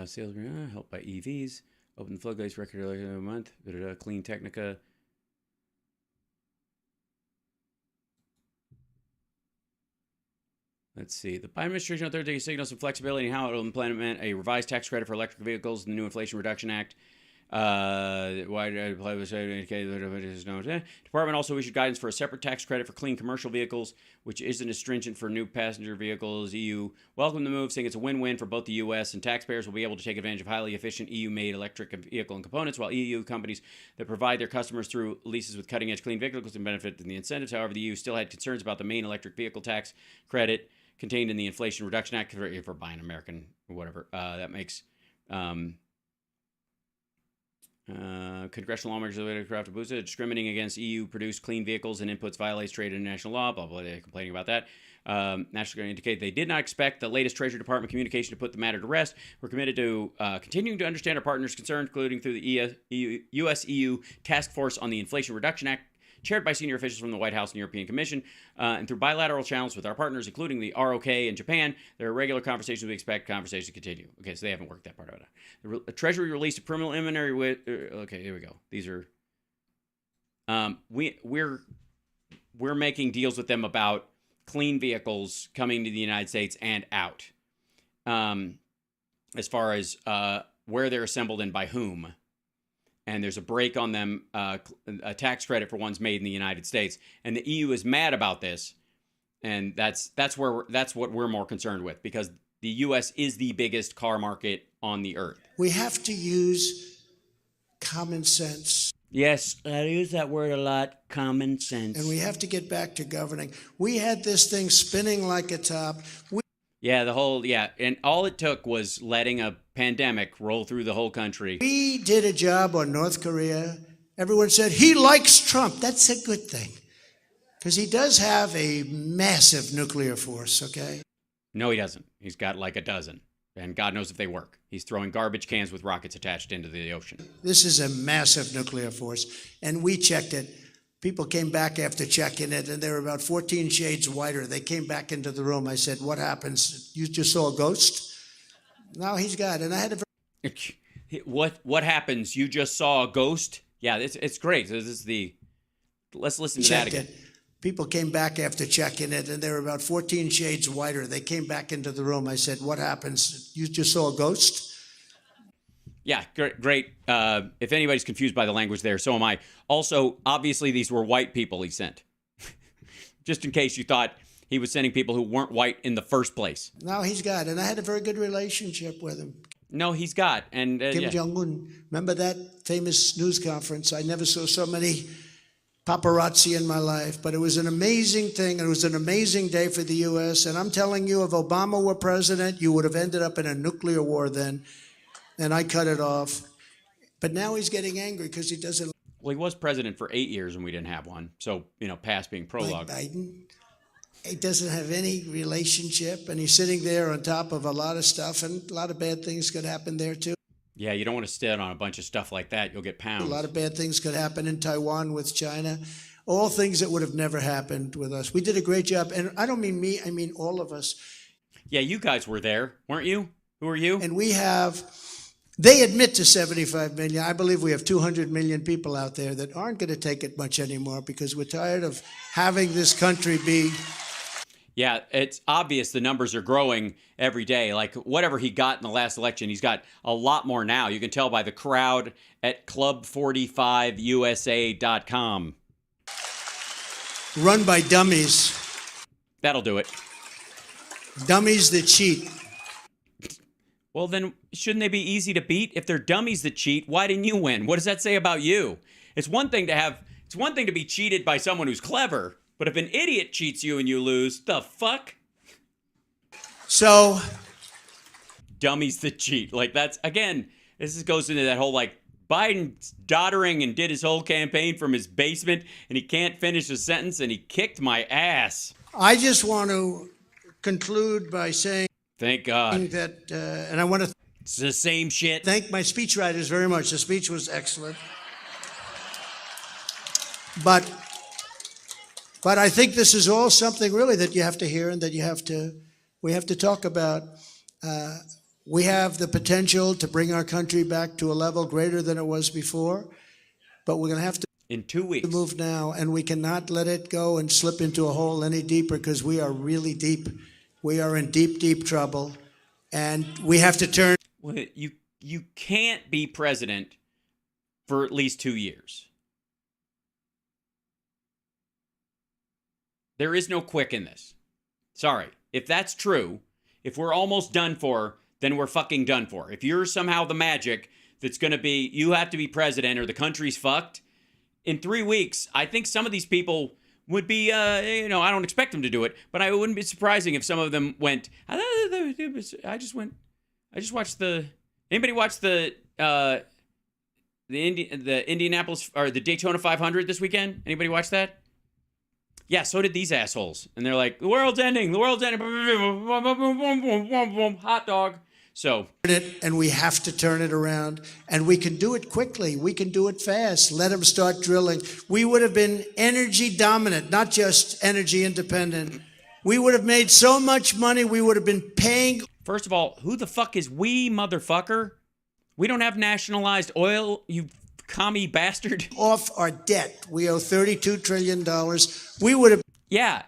Sales helped by EVs. Open the floodgates record earlier in the month. Da, da, da. Clean Technica. Let's see. The Biden administration on Thursday signaled some flexibility in how it will implement a revised tax credit for electric vehicles in the new Inflation Reduction Act. Department also issued guidance for a separate tax credit for clean commercial vehicles, which isn't as stringent for new passenger vehicles. EU welcomed the move, saying it's a win-win for both the U.S. and taxpayers will be able to take advantage of highly efficient EU-made electric vehicle and components, while EU companies that provide their customers through leases with cutting-edge clean vehicles can benefit from the incentives. However, the EU still had concerns about the main electric vehicle tax credit contained in the Inflation Reduction Act for buying American or whatever. That makes congressional lawmakers of craft boost it, discriminating against EU-produced clean vehicles and inputs violates trade and international law. Blah blah. They're complaining about that. National indicate they did not expect the latest Treasury Department communication to put the matter to rest. We're committed to continuing to understand our partners' concerns, including through the U.S.-EU Task Force on the Inflation Reduction Act, chaired by senior officials from the White House and European Commission, and through bilateral channels with our partners, including the ROK and Japan. There are regular conversations. We expect conversations to continue. Okay, so they haven't worked that part out. The Treasury released a preliminary with. Okay, here we go. These are. We're making deals with them about clean vehicles coming to the United States and out. As far as where they're assembled and by whom. And there's a break on them, a tax credit for ones made in the United States, and the EU is mad about this, and that's what we're more concerned with, because the U.S. is the biggest car market on the earth. We have to use common sense. Yes, I use that word a lot, common sense. And we have to get back to governing. We had this thing spinning like a top. And all it took was letting a pandemic roll through the whole country. We did a job on North Korea. Everyone said, he likes Trump. That's a good thing. Because he does have a massive nuclear force, okay? No, he doesn't. He's got like a dozen. And God knows if they work. He's throwing garbage cans with rockets attached into the ocean. This is a massive nuclear force. And we checked it. People came back after checking it, and they were about 14 shades whiter. They came back into the room. I said, what happens? You just saw a ghost? No, he's got it. And I had to... What happens? You just saw a ghost? Yeah, it's great. This is let's listen to that again. People came back after checking it, and they were about 14 shades whiter. They came back into the room. I said, what happens? You just saw a ghost? Yeah, great. If anybody's confused by the language there, so am I. Also, obviously, these were white people he sent. Just in case you thought he was sending people who weren't white in the first place. No, he's got it. And I had a very good relationship with him. No, he's got. And Kim Jong-un. Remember that famous news conference? I never saw so many paparazzi in my life. But it was an amazing thing. It was an amazing day for the U.S. And I'm telling you, if Obama were president, you would have ended up in a nuclear war then. And I cut it off. But now he's getting angry because he doesn't. Well, he was president for 8 years and we didn't have one. So, past being prologue. Like Biden, he doesn't have any relationship. And he's sitting there on top of a lot of stuff. And a lot of bad things could happen there, too. Yeah, you don't want to stand on a bunch of stuff like that. You'll get pounds. A lot of bad things could happen in Taiwan with China. All things that would have never happened with us. We did a great job. And I don't mean me. I mean all of us. Yeah, you guys were there, weren't you? Who are you? And we have... They admit to 75 million. I believe we have 200 million people out there that aren't going to take it much anymore because we're tired of having this country be... Yeah, it's obvious the numbers are growing every day. Like whatever he got in the last election, he's got a lot more now. You can tell by the crowd at club45usa.com. Run by dummies. That'll do it. Dummies that cheat. Well, then shouldn't they be easy to beat? If they're dummies that cheat, why didn't you win? What does that say about you? It's one thing to be cheated by someone who's clever. But if an idiot cheats you and you lose, the fuck? So, dummies that cheat. Like, that's, again, goes into that whole, like, Biden's doddering and did his whole campaign from his basement, and he can't finish a sentence, and he kicked my ass. I just want to conclude by saying, thank God that, and I want to. It's the same shit. Thank my speechwriters very much. The speech was excellent, but I think this is all something really that you have to hear and that we have to talk about. We have the potential to bring our country back to a level greater than it was before, but we're going to have to in 2 weeks move now, and we cannot let it go and slip into a hole any deeper because we are really deep. We are in deep, deep trouble, and we have to turn. Well, you can't be president for at least 2 years. There is no quick in this. Sorry. If that's true, if we're almost done for, then we're fucking done for. If you're somehow the magic that's going to be, you have to be president or the country's fucked, in 3 weeks, I think some of these people would be, I don't expect them to do it, but I wouldn't be surprising if some of them went, I just watched anybody watch the Indianapolis, or the Daytona 500 this weekend? Anybody watch that? Yeah, so did these assholes. And they're like, the world's ending. Hot dog. So. And we have to turn it around. And we can do it quickly. We can do it fast. Let them start drilling. We would have been energy dominant, not just energy independent. We would have made so much money, we would have been paying. First of all, who the fuck is we, motherfucker? We don't have nationalized oil, you commie bastard. Off our debt. We owe $32 trillion. We would have. Yeah.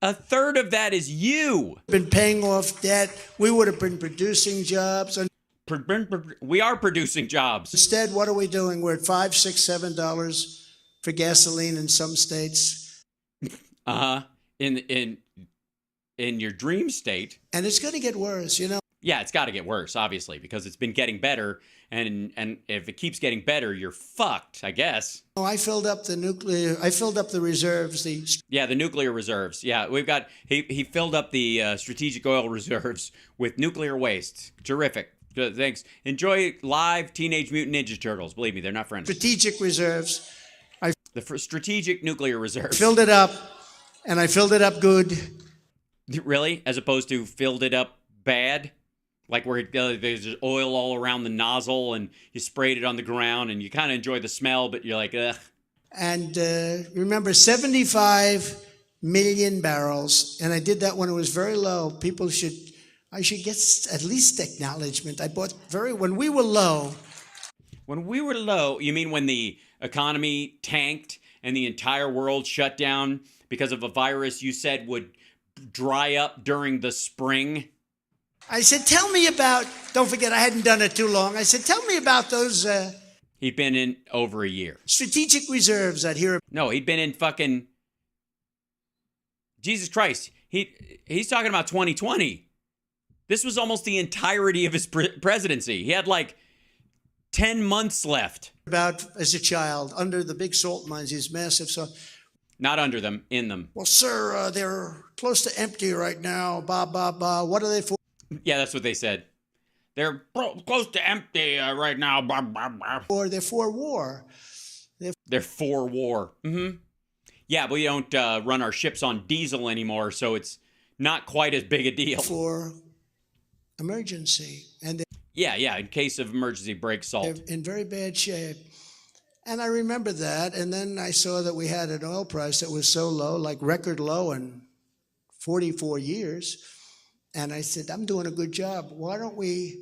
A third of that is you. Been paying off debt. We would have been producing jobs. We are producing jobs. Instead, what are we doing? We're at $5, $6, $7 for gasoline in some states. In your dream state. And it's going to get worse, you know. Yeah, it's got to get worse, obviously, because it's been getting better, and if it keeps getting better, you're fucked, I guess. Oh, I filled up the reserves. The nuclear reserves. Yeah, we've got, he filled up the strategic oil reserves with nuclear waste. Terrific. Good, thanks. Enjoy live Teenage Mutant Ninja Turtles. Believe me, they're not friends. Strategic reserves. The strategic nuclear reserves. Filled it up, and I filled it up good. Really? As opposed to filled it up bad? Like where there's oil all around the nozzle and you sprayed it on the ground and you kind of enjoy the smell, but you're like, ugh. And remember, 75 million barrels. And I did that when it was very low. I should get at least acknowledgement. When we were low. When we were low, you mean when the economy tanked and the entire world shut down because of a virus you said would dry up during the spring? I said, tell me about, don't forget, I hadn't done it too long. I said, tell me about those. He'd been in over a year. Strategic reserves, I'd hear. No, he'd been in fucking, Jesus Christ. He's talking about 2020. This was almost the entirety of his presidency. He had like 10 months left. About as a child, under the big salt mines, these massive salt. Not under them, in them. Well, sir, they're close to empty right now. What are they for? Yeah, that's what they said. They're close to empty right now. Or they're for war. They're for war. Mm-hmm. Yeah, but we don't run our ships on diesel anymore, so it's not quite as big a deal. For emergency. And yeah, in case of emergency, break salt. They're in very bad shape. And I remember that, and then I saw that we had an oil price that was so low, like record low in 44 years. And I said, I'm doing a good job. Why don't we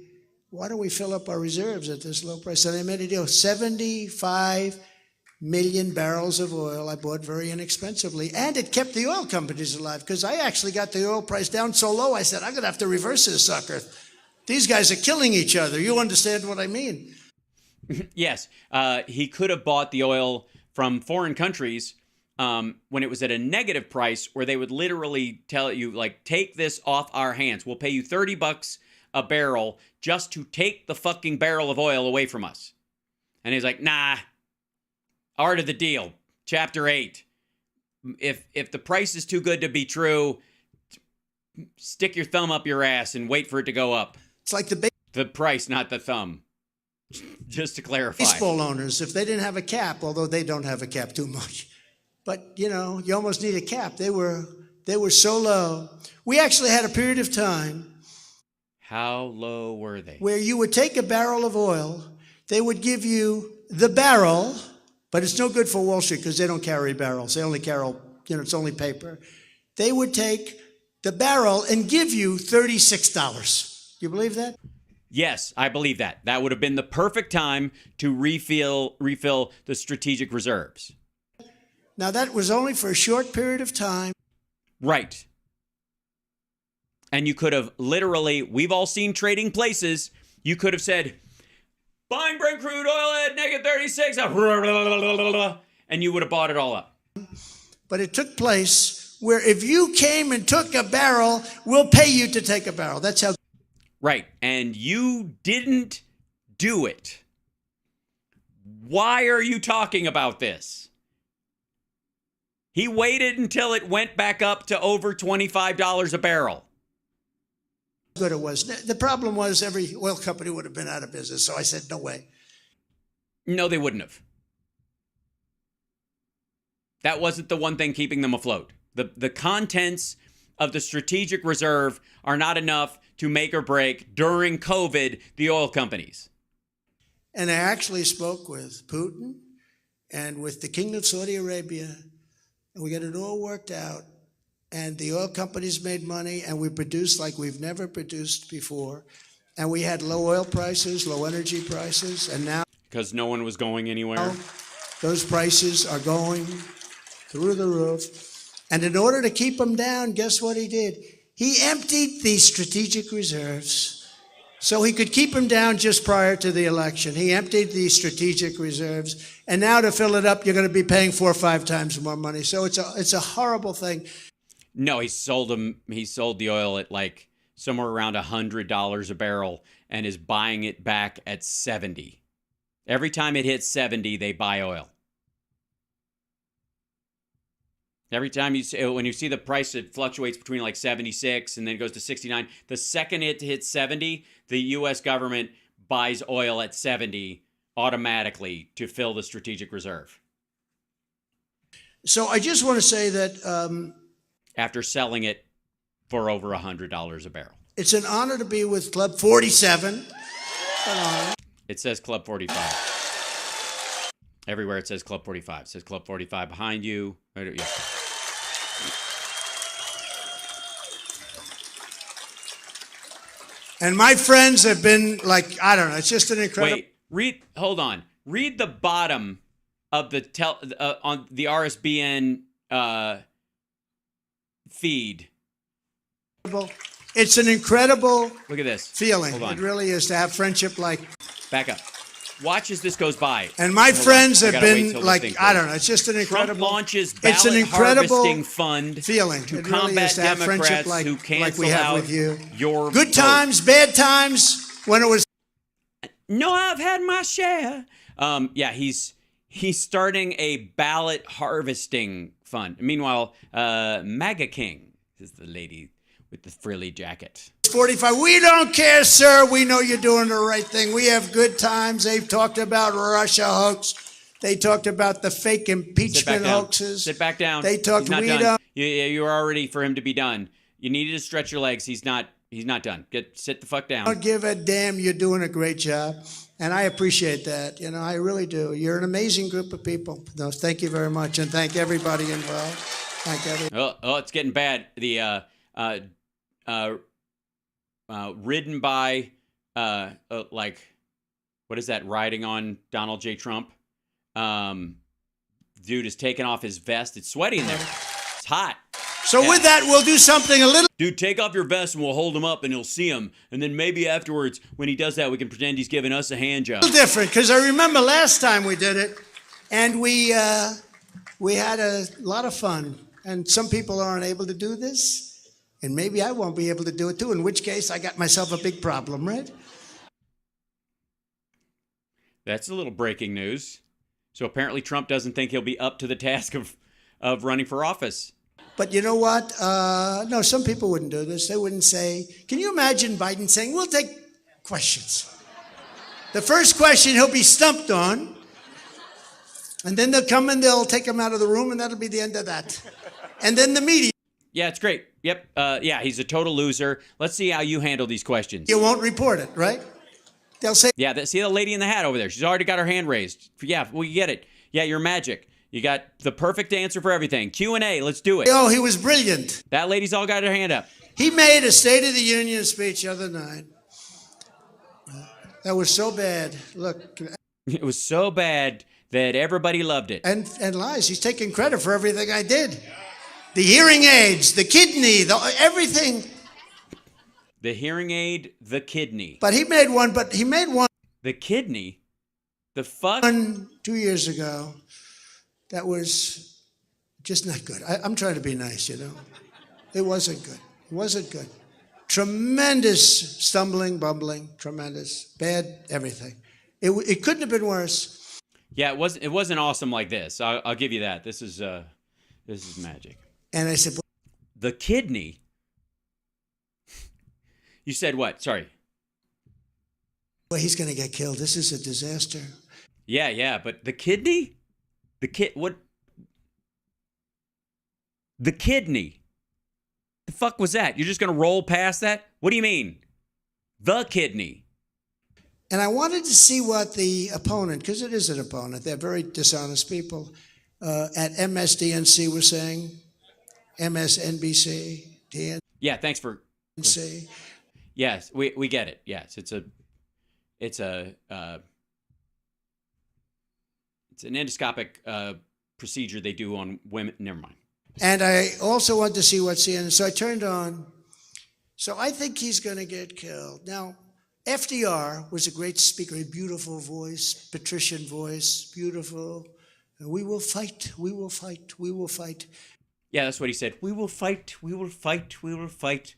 fill up our reserves at this low price? And I made a deal. 75 million barrels of oil I bought very inexpensively. And it kept the oil companies alive because I actually got the oil price down so low, I said, I'm going to have to reverse this sucker. These guys are killing each other. You understand what I mean? Yes. He could have bought the oil from foreign countries when it was at a negative price, where they would literally tell you, like, take this off our hands. We'll pay you $30 a barrel just to take the fucking barrel of oil away from us. And he's like, nah, art of the deal, chapter 8. if the price is too good to be true, stick your thumb up your ass and wait for it to go up. It's like the price, not the thumb. Just to clarify. Baseball owners, if they didn't have a cap, although they don't have a cap too much, but you almost need a cap. They were so low. We actually had a period of time. How low were they? Where you would take a barrel of oil, they would give you the barrel, but it's no good for Wall Street because they don't carry barrels. They only carry, it's only paper. They would take the barrel and give you $36. You believe that? Yes, I believe that. That would have been the perfect time to refill the strategic reserves. Now, that was only for a short period of time. Right. And you could have literally, we've all seen Trading Places, you could have said, buying Brent crude oil at -36, and you would have bought it all up. But it took place where if you came and took a barrel, we'll pay you to take a barrel. That's how. Right, and you didn't do it. Why are you talking about this? He waited until it went back up to over $25 a barrel. Good it was. The problem was every oil company would have been out of business, so I said, no way. No, they wouldn't have. That wasn't the one thing keeping them afloat. The contents of the strategic reserve are not enough to make or break, during COVID, the oil companies. And I actually spoke with Putin and with the King of Saudi Arabia, and we got it all worked out. And the oil companies made money, and we produced like we've never produced before. And we had low oil prices, low energy prices, and now... Because no one was going anywhere. Those prices are going through the roof. And in order to keep them down, guess what he did? He emptied the strategic reserves so he could keep them down just prior to the election. He emptied the strategic reserves. And now to fill it up, you're going to be paying 4 or 5 times more money. So it's a horrible thing. No, he sold the oil at like somewhere around $100 a barrel and is buying it back at 70. Every time it hits 70, they buy oil. Every time when you see the price, it fluctuates between like 76 and then it goes to 69. The second it hits 70, the U.S. government buys oil at 70 automatically to fill the strategic reserve. So I just want to say that... after selling it for over $100 a barrel. It's an honor to be with Club 47. It says Club 45. Everywhere it says Club 45. It says Club 45 behind you. Yeah. And my friends have been like, I don't know, it's just an incredible... Wait, hold on. Read the bottom of the on the RSBN feed. It's an incredible Look at this. feeling. It really is to have friendship like... Back up. Watch as this goes by. And my friends have been like, I don't know, it's just an incredible... Trump launches ballot harvesting fund feeling. to it really combat is to have Democrats friendship who cancel like we have out with you. Your good vote. Times, bad times, when it was... No, I've had my share. Yeah, he's starting a ballot harvesting fund. Meanwhile, MAGA King is the lady with the frilly jacket. 45. We don't care, sir. We know you're doing the right thing. We have good times. They've talked about Russia hoax. They talked about the fake impeachment hoaxes. Sit back down. They talked. We don't. You're already for him to be done. You needed to stretch your legs. He's not done. Sit the fuck down. I don't give a damn. You're doing a great job. And I appreciate that. You know, I really do. You're an amazing group of people. No, thank you very much. And thank everybody involved. Thank everybody. Oh, it's getting bad. The ridden by like, what is that? Riding on Donald J. Trump. Dude is taking off his vest. It's sweaty in there. It's hot. So with that, we'll do something a little... Dude, take off your vest and we'll hold him up and you'll see him. And then maybe afterwards, when he does that, we can pretend he's giving us a hand job. Different, because I remember last time we did it, and we had a lot of fun. And some people aren't able to do this, and maybe I won't be able to do it too, in which case I got myself a big problem, right? That's a little breaking news. So apparently Trump doesn't think he'll be up to the task of of running for office. But you know what? No, some people wouldn't do this. They wouldn't say, can you imagine Biden saying, we'll take questions. The first question he'll be stumped on, and then they'll come and they'll take him out of the room, and that'll be the end of that. And then the media. Yeah, it's great. Yep. Yeah, he's a total loser. Let's see how you handle these questions. You won't report it, right? They'll say. Yeah, see the lady in the hat over there. She's already got her hand raised. Yeah, we get it. Yeah, you're magic. You got the perfect answer for everything. Q&A, let's do it. Oh, he was brilliant. That lady's all got her hand up. He made a State of the Union speech the other night. That was so bad. Look. It was so bad that everybody loved it. And lies. He's taking credit for everything I did. The hearing aids, the kidney, everything. The hearing aid, the kidney. But he made one. The kidney? The fuck? 2 years ago. That was just not good. I'm trying to be nice, you know. It wasn't good. It wasn't good. Tremendous stumbling, bumbling, tremendous, bad everything. It couldn't have been worse. Yeah, it wasn't awesome like this. I'll give you that. This is magic. And I said, the kidney. You said what? Sorry. Well, he's going to get killed. This is a disaster. Yeah, but the kidney? What? The kidney. The fuck was that? You're just going to roll past that? What do you mean? The kidney. And I wanted to see what the opponent, because it is an opponent, they're very dishonest people, at MSDNC was saying, MSNBC, DNC. Yeah, thanks for... Yes, we get it. Yes, it's an endoscopic procedure they do on women. Never mind. And I also want to see what CNN. So I turned on. So I think he's going to get killed. Now, FDR was a great speaker, a beautiful voice, patrician voice, beautiful. We will fight. We will fight. We will fight. Yeah, that's what he said. We will fight. We will fight. We will fight.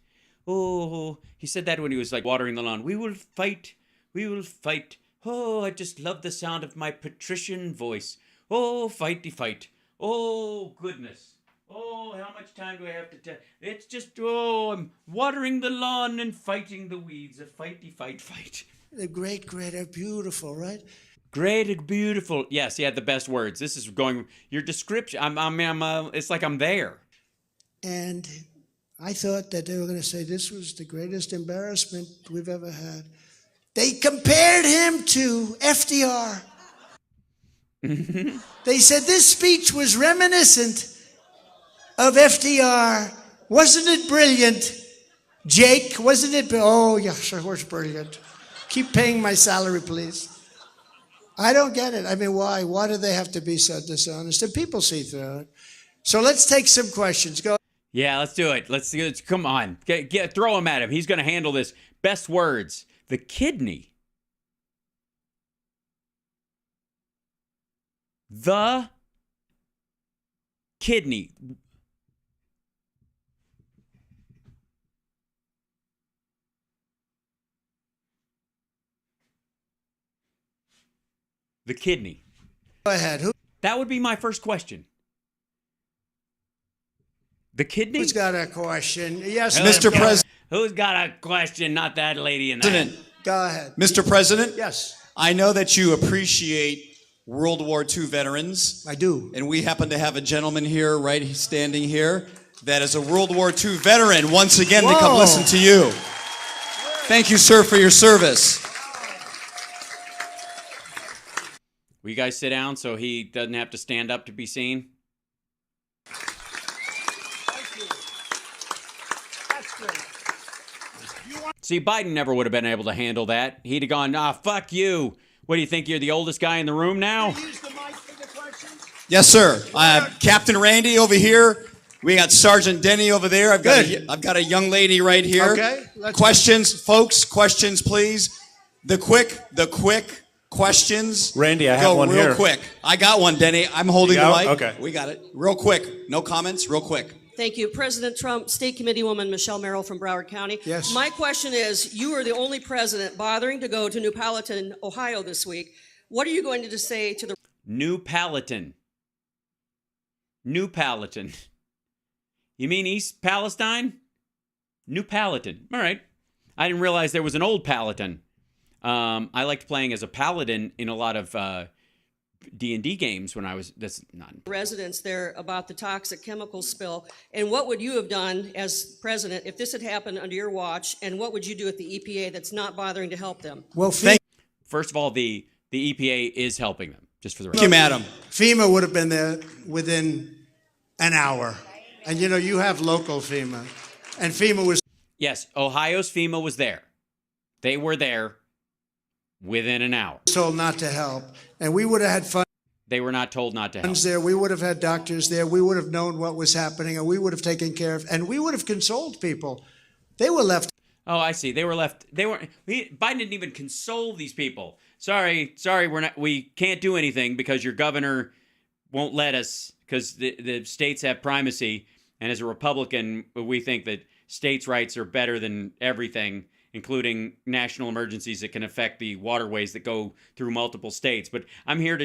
Oh, he said that when he was like watering the lawn. We will fight. We will fight. Oh, I just love the sound of my patrician voice. Oh, fighty fight. Oh, goodness. Oh, how much time do I have to tell? It's just, I'm watering the lawn and fighting the weeds. A fighty fight fight. The great, beautiful, right? Great and beautiful. Yes, he had the best words. This is going, your description, it's like I'm there. And I thought that they were going to say this was the greatest embarrassment we've ever had. They compared him to FDR. They said this speech was reminiscent of FDR. Wasn't it brilliant? Jake, wasn't it? Oh, yeah, sure, it was brilliant. Keep paying my salary, please. I don't get it. I mean, why? Why do they have to be so dishonest? And people see through it. So let's take some questions. Go. Yeah, let's do it. Let's do it. Come on. Throw him at him. He's going to handle this. Best words. The kidney. The kidney. The kidney. Go ahead. Who? That would be my first question. The kidney? Who's got a question? Yes, Mr. President. Who's got a question? Not that lady in the... Go ahead. Mr. President? Yes. I know that you appreciate World War II veterans. I do. And we happen to have a gentleman here, standing here, that is a World War II veteran, once again, to come listen to you. Thank you, sir, for your service. Will you guys sit down so he doesn't have to stand up to be seen? Thank you. That's good. See, Biden never would have been able to handle that. He'd have gone, fuck you. What do you think? You're the oldest guy in the room now? Use the mic for the questions? Yes, sir. Captain Randy over here. We got Sergeant Denny over there. I've got a young lady right here. Okay. Questions, folks. Questions, please. The quick questions. Randy, I have one here. Go real quick. I got one, Denny. I'm holding the mic. Okay. We got it. Real quick. No comments. Real quick. Thank you. President Trump, State Committee Woman Michelle Merrill from Broward County. Yes. My question is, you are the only president bothering to go to New Palatine, Ohio this week. What are you going to say to the... New Palatine. New Palatine. You mean East Palestine? New Palatine. All right. I didn't realize there was an old Paladin. I liked playing as a paladin in a lot of D&D games when I was. That's not residents there about the toxic chemical spill. And what would you have done as president if this had happened under your watch? And what would you do with the EPA that's not bothering to help them? Well, first of all, the EPA is helping them. Just for the record. Thank you, madam. FEMA would have been there within an hour, and you have local FEMA, and FEMA was. Yes, Ohio's FEMA was there. They were there within an hour. Told not to help, and we would have had fun. They were not told not to help. There, we would have had doctors there. We would have known what was happening, and we would have taken care of, and we would have consoled people. They were left. Oh, I see. They were left. Biden didn't even console these people. Sorry, we can't do anything because your governor won't let us because the states have primacy. And as a Republican, we think that states' rights are better than everything, including national emergencies that can affect the waterways that go through multiple states. But I'm here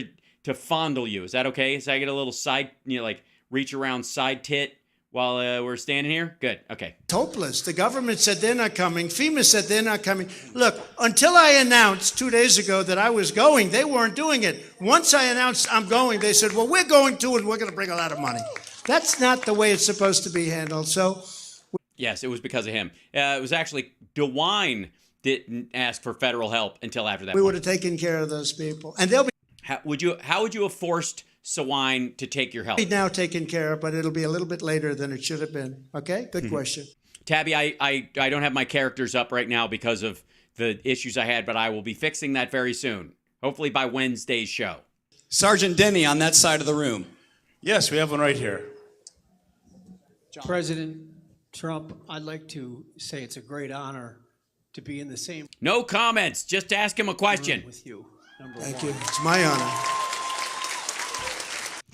to fondle you. Is that okay? So I get a little side, like reach around side tit while we're standing here? Good. Okay. It's hopeless. The government said they're not coming. FEMA said they're not coming. Look, until I announced 2 days ago that I was going, they weren't doing it. Once I announced I'm going, they said, well, we're going to, and we're going to bring a lot of money. That's not the way it's supposed to be handled. So, yes, it was because of him. It was actually DeWine didn't ask for federal help until after that. We would have taken care of those people, and they'll be. How would you have forced Sawine to take your help? Be now taken care of, but it'll be a little bit later than it should have been. Okay, good question. Tabby, I don't have my characters up right now because of the issues I had, but I will be fixing that very soon. Hopefully by Wednesday's show. Sergeant Denny on that side of the room. Yes, we have one right here. President Trump, I'd like to say it's a great honor to be in the same. No comments. Just ask him a question. With you. Thank you. It's my honor.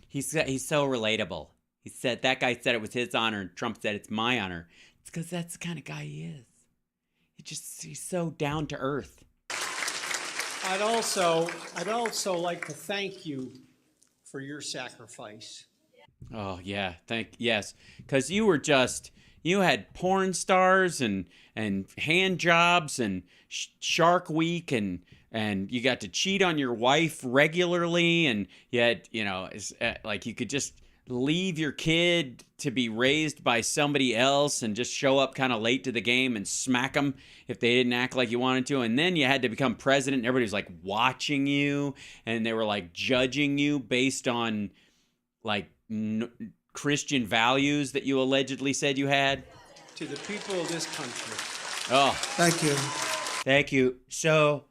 He's so relatable. He said that guy said it was his honor, and Trump said it's my honor. It's because that's the kind of guy he is. He's so down to earth. I'd also like to thank you for your sacrifice. Oh yeah, yes, because you had porn stars and hand jobs and Shark Week and you got to cheat on your wife regularly, and you had like you could just leave your kid to be raised by somebody else and just show up kind of late to the game and smack them if they didn't act like you wanted to, and then you had to become president and everybody was like watching you and they were like judging you based on like Christian values that you allegedly said you had. To the people of this country. Oh. Thank you. Thank you. So,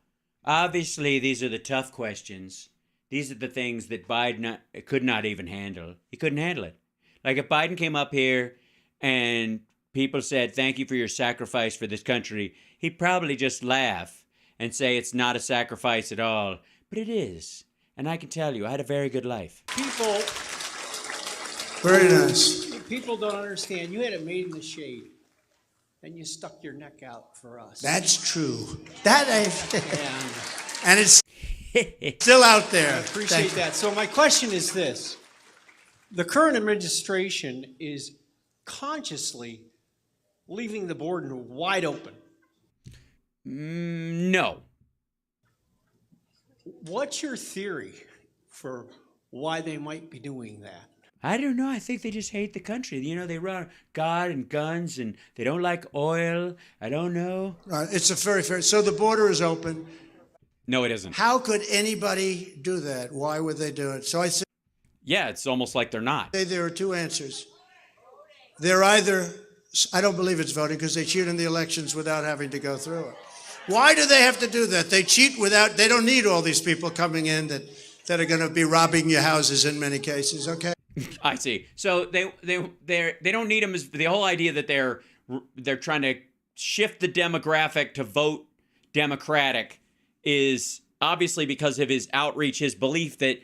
obviously, these are the tough questions. These are the things that Biden could not even handle. He couldn't handle it. Like if Biden came up here and people said, thank you for your sacrifice for this country, he'd probably just laugh and say it's not a sacrifice at all. But it is. And I can tell you, I had a very good life. People... Very nice. People don't understand. You had it made in the shade, and you stuck your neck out for us. That's true. And it's still out there. I appreciate that. So my question is this. The current administration is consciously leaving the border wide open. No. What's your theory for why they might be doing that? I don't know. I think they just hate the country. They run God and guns, and they don't like oil. I don't know. It's a very fair. So the border is open. No, it isn't. How could anybody do that? Why would they do it? So I say. Yeah, it's almost like they're not. There are two answers. They're either, I don't believe it's voting because they cheat in the elections without having to go through it. Why do they have to do that? They cheat without, they don't need all these people coming in that are going to be robbing your houses in many cases, okay? I see. So they don't need them as the whole idea that they're trying to shift the demographic to vote Democratic is obviously because of his outreach, his belief that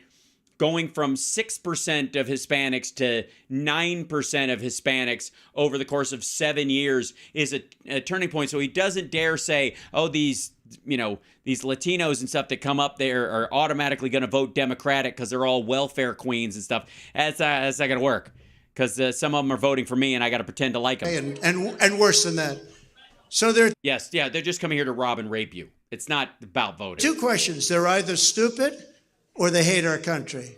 going from 6% of Hispanics to 9% of Hispanics over the course of 7 years is a turning point. So he doesn't dare say, oh, these Latinos and stuff that come up there are automatically going to vote Democratic because they're all welfare queens and stuff. That's not going to work, because some of them are voting for me and I got to pretend to like them. And worse than that. So they're just coming here to rob and rape you. It's not about voting. Two questions. They're either stupid or they hate our country.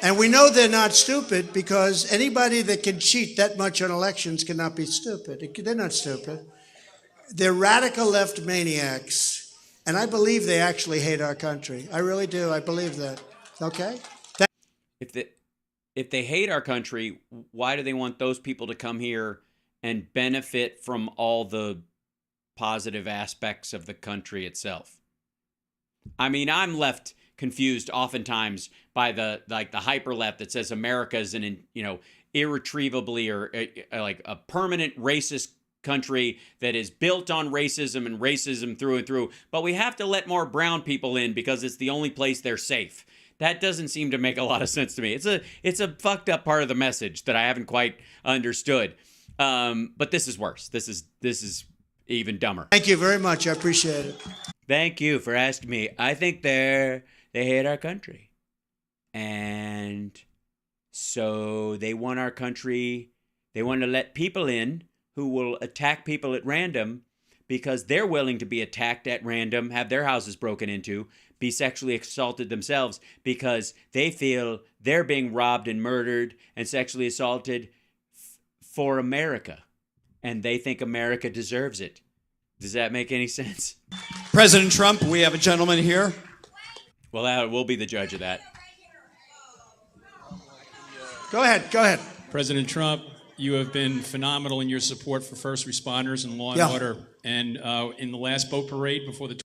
And we know they're not stupid because anybody that can cheat that much on elections cannot be stupid. They're not stupid. They're radical left maniacs. And I believe they actually hate our country. I really do. I believe that. Okay? If they hate our country, why do they want those people to come here and benefit from all the positive aspects of the country itself? I mean, I'm left confused oftentimes by the hyper left that says America is an irretrievably or like a permanent racist country that is built on racism and racism through and through, but we have to let more brown people in because it's the only place they're safe. That doesn't seem to make a lot of sense to me. It's a fucked up part of the message that I haven't quite understood. But this is worse. This is even dumber. Thank you very much. I appreciate it. Thank you for asking me. I think they hate our country. And so they want our country, they want to let people in who will attack people at random because they're willing to be attacked at random, have their houses broken into, be sexually assaulted themselves because they feel they're being robbed and murdered and sexually assaulted for America. And they think America deserves it. Does that make any sense? President Trump, we have a gentleman here. Well, we'll be the judge of that. Go ahead. President Trump, you have been phenomenal in your support for first responders and law and order. And in the last boat parade before the...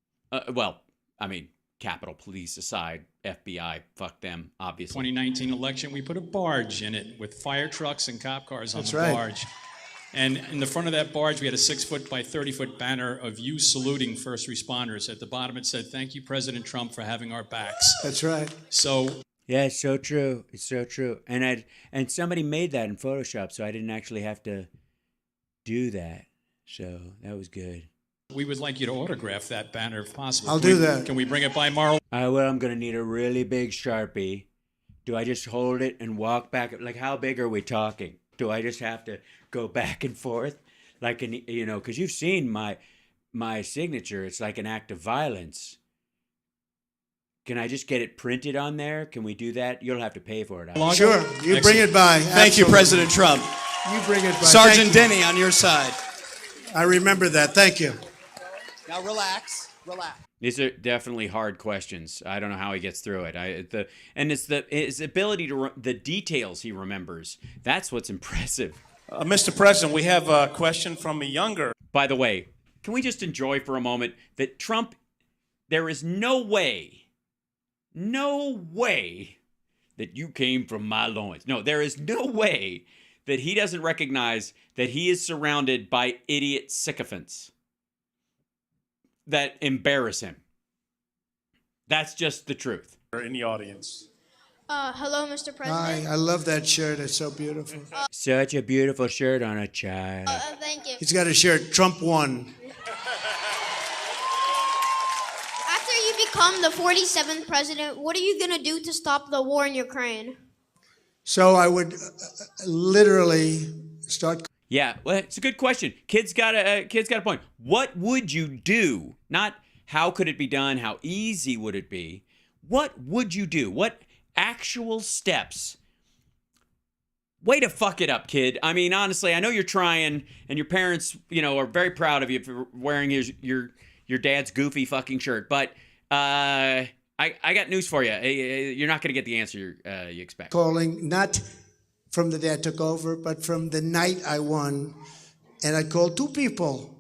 Capitol Police aside, FBI, fuck them, obviously. 2019 election, we put a barge in it with fire trucks and cop cars on That's the right. barge. And in the front of that barge, we had a 6-foot by 30-foot banner of you saluting first responders. At the bottom, it said, "Thank you, President Trump, for having our backs." That's right. So... Yeah, it's so true. It's so true. And somebody made that in Photoshop, so I didn't actually have to do that. So that was good. We would like you to autograph that banner if possible. I'll do that. Can we bring it by Marl? Well, I'm going to need a really big Sharpie. Do I just hold it and walk back? Like, how big are we talking? Do I just have to go back and forth? Like, because you've seen my signature. It's like an act of violence. Can I just get it printed on there? Can we do that? You'll have to pay for it. Sure. You bring it by. Thank you, President Trump. You bring it by. Sergeant Denny on your side. I remember that. Thank you. Now relax. These are definitely hard questions. I don't know how he gets through it. It's his ability to the details he remembers. That's what's impressive. Mr. President, we have a question from a younger. By the way, can we just enjoy for a moment that Trump? There is no way that you came from my loins. No, there is no way that he doesn't recognize that he is surrounded by idiot sycophants that embarrass him. That's just the truth. In the audience. Hello, Mr. President. Hi, I love that shirt. It's so beautiful. Such a beautiful shirt on a child. Thank you. He's got a shirt. Trump won. After you become the 47th president, what are you going to do to stop the war in Ukraine? So I would literally start. Yeah, well, it's a good question. Kid's got a point. What would you do? Not how could it be done? How easy would it be? What would you do? What actual steps? Way to fuck it up, kid. I mean, honestly, I know you're trying, and your parents, are very proud of you for wearing your dad's goofy fucking shirt. But I got news for you. You're not going to get the answer you expect. Calling, not from the day I took over, but from the night I won. And I called two people.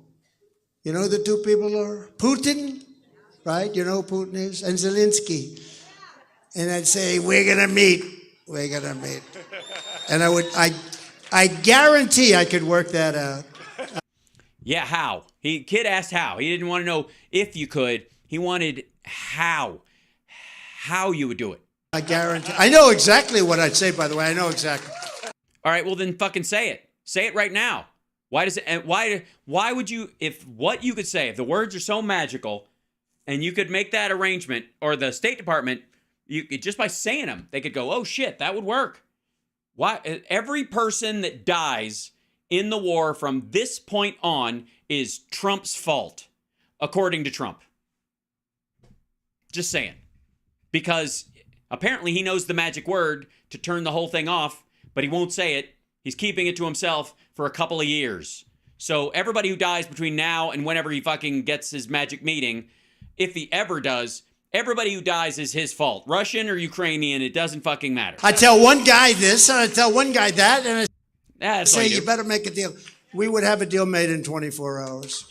You know who the two people are? Putin, right? You know who Putin is? And Zelensky. And I'd say, we're going to meet. And I guarantee I could work that out. Yeah, how? Kid asked how. He didn't want to know if you could. He wanted how you would do it. I guarantee. I know exactly what I'd say, by the way. I know exactly. All right, well then fucking say it. Say it right now. Why does it, and why would you, if what you could say, if the words are so magical and you could make that arrangement, or the State Department, just by saying them, they could go, oh shit, that would work. Why? Every person that dies in the war from this point on is Trump's fault, according to Trump. Just saying. Because apparently he knows the magic word to turn the whole thing off, but he won't say it. He's keeping it to himself for a couple of years. So everybody who dies between now and whenever he fucking gets his magic meeting, if he ever does, everybody who dies is his fault. Russian or Ukrainian, it doesn't fucking matter. I tell one guy this, and I tell one guy that, and I say, you better make a deal. We would have a deal made in 24 hours.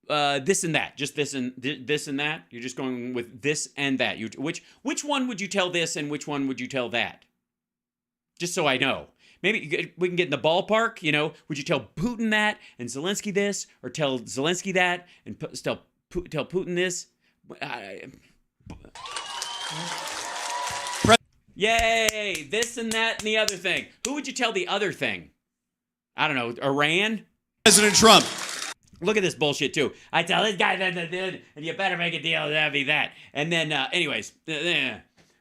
This and that, just this and that. You're just going with this and that. Which one would you tell this and which one would you tell that? Just so I know. Maybe we can get in the ballpark. You know, would you tell Putin that and Zelensky this, or tell Zelensky that and tell Putin this? Yay! This and that and the other thing. Who would you tell the other thing? I don't know. Iran? President Trump. Look at this bullshit, too. I tell this guy that, and you better make a deal, that'd be that. And then, anyways,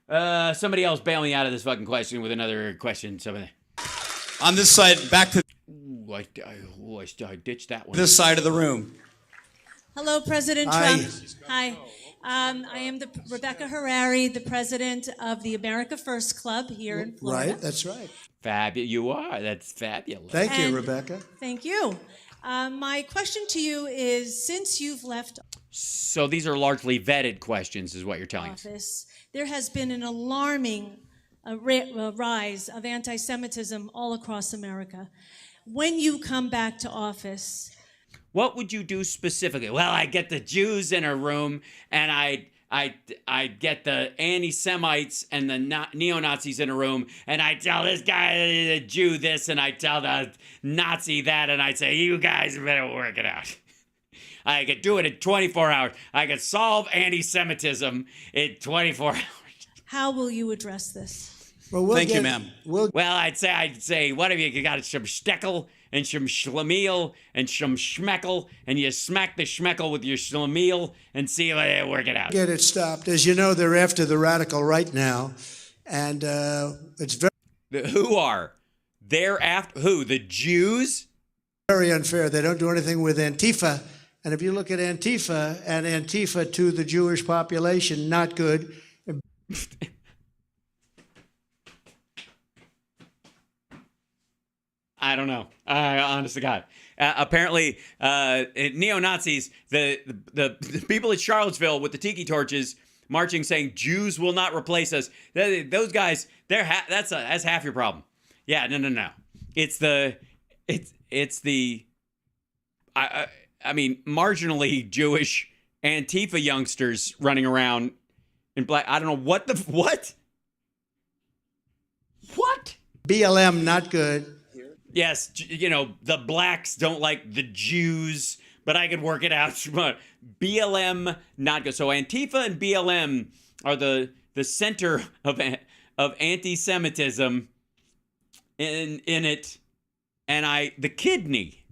somebody else bail me out of this fucking question with another question. On this side, back to... Ooh, I ditched that one. This side of the room. Hello, President Hi. Trump. Hi. I am Rebecca Harari, the president of the America First Club here in Florida. Right, that's right. You are. That's fabulous. Thank you, Rebecca. Thank you. My question to you is, since you've left So these are largely vetted questions, is what you're telling us. office, there has been an alarming rise of anti-Semitism all across America. When you come back to office, what would you do specifically? Well, I get the Jews in a room, and I get the anti-Semites and the neo-Nazis in a room, and I tell this guy, the Jew, this, and I tell the Nazi that, and I say, you guys better work it out. I could do it in 24 hours. I could solve anti-Semitism in 24 hours. how will you address this? Well, Thank you, ma'am. Well, I'd say, what have you got? Some steckel and some schlemiel and some schmeckel, and you smack the schmeckel with your schlemiel and see if they work it out. Get it stopped. As you know, they're after the radical right now, and it's Who are? They're after who? The Jews? very unfair. They don't do anything with Antifa, and if you look at Antifa and Antifa to the Jewish population, not good. I don't know. Honest to God. Apparently, neo-Nazis, the people at Charlottesville with the tiki torches marching, saying Jews will not replace us. Those guys, that's half your problem. Yeah, no. It's the marginally Jewish Antifa youngsters running around in black. I don't know what. BLM, not good. Yes, you know, the blacks don't like the Jews, but I could work it out. BLM, not good. So Antifa and BLM are the center of anti-Semitism in it. And the kidney.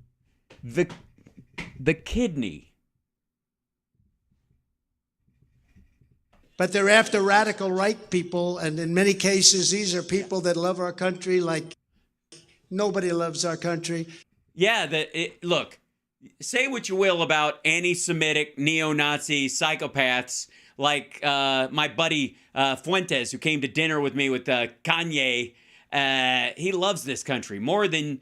But they're after radical right people, and in many cases, these are people that love our country like nobody loves our country. Yeah, look, say what you will about anti-Semitic, neo-Nazi psychopaths like my buddy Fuentes, who came to dinner with me with Kanye. He loves this country more than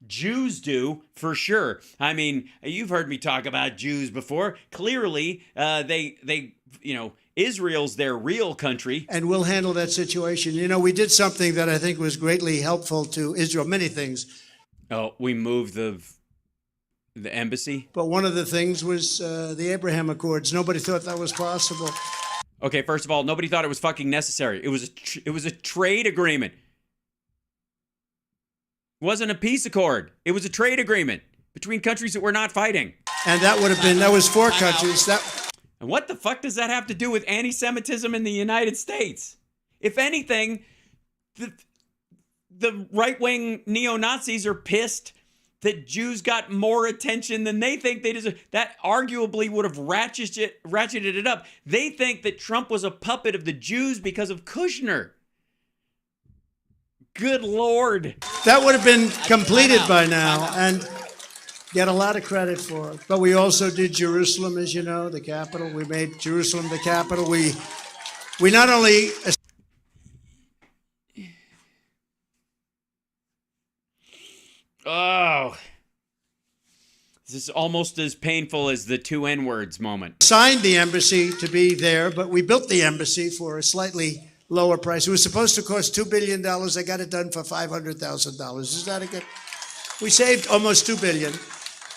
Jews do, for sure. I mean, you've heard me talk about Jews before. Clearly, they Israel's their real country. And we'll handle that situation. You know, we did something that I think was greatly helpful to Israel, many things. Oh, we moved the embassy? But one of the things was the Abraham Accords. Nobody thought that was possible. Okay, first of all, nobody thought it was fucking necessary. It was a trade agreement. It wasn't a peace accord. It was a trade agreement between countries that were not fighting. And that was 4 countries. And what the fuck does that have to do with anti-Semitism in the United States? If anything, the right-wing neo-Nazis are pissed that Jews got more attention than they think they deserve. That arguably would have ratcheted it up. They think that Trump was a puppet of the Jews because of Kushner. Good Lord. That would have been completed by now and get a lot of credit for it. But we also did Jerusalem, as you know, the capital. We made Jerusalem the capital. We not only... Oh, this is almost as painful as the two N-words moment. Signed the embassy to be there, but we built the embassy for a slightly lower price. It was supposed to cost $2 billion. I got it done for $500,000. Is that a good? We saved almost $2 billion,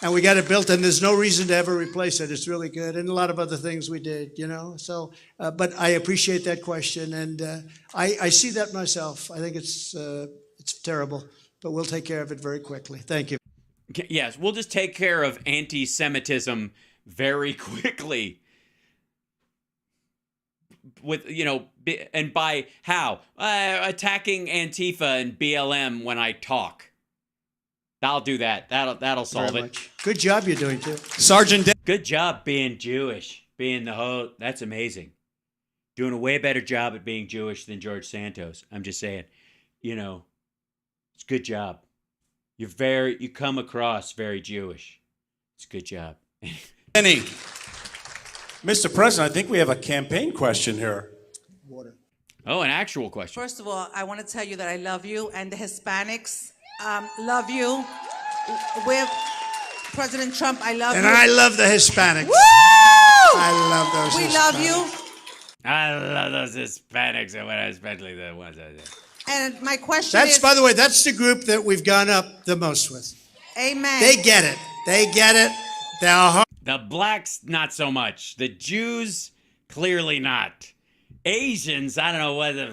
and we got it built, and there's no reason to ever replace it. It's really good, and a lot of other things we did, you know. So, but I appreciate that question, and I see that myself. I think it's terrible. But we'll take care of it very quickly. Thank you. Yes, we'll just take care of anti-Semitism very quickly. With, you know, and by how? Attacking Antifa and BLM when I talk. I'll do that. That'll solve it. Good job you're doing, too. Sergeant. Good job being Jewish. Being the whole... That's amazing. Doing a way better job at being Jewish than George Santos. I'm just saying. You know... It's a good job. You come across very Jewish. It's a good job. Benny. Mr. President, I think we have a campaign question here. Water. Oh, an actual question. First of all, I want to tell you that I love you, and the Hispanics love you. With President Trump, I love you. And I love the Hispanics. Woo! I love those We Hispanics. love you. I love those Hispanics, especially the ones I did. And my question That's, is... by the way, that's the group that we've gone up the most with. Amen. They get it. They get it. They're The blacks, not so much. The Jews, clearly not. Asians, I don't know whether...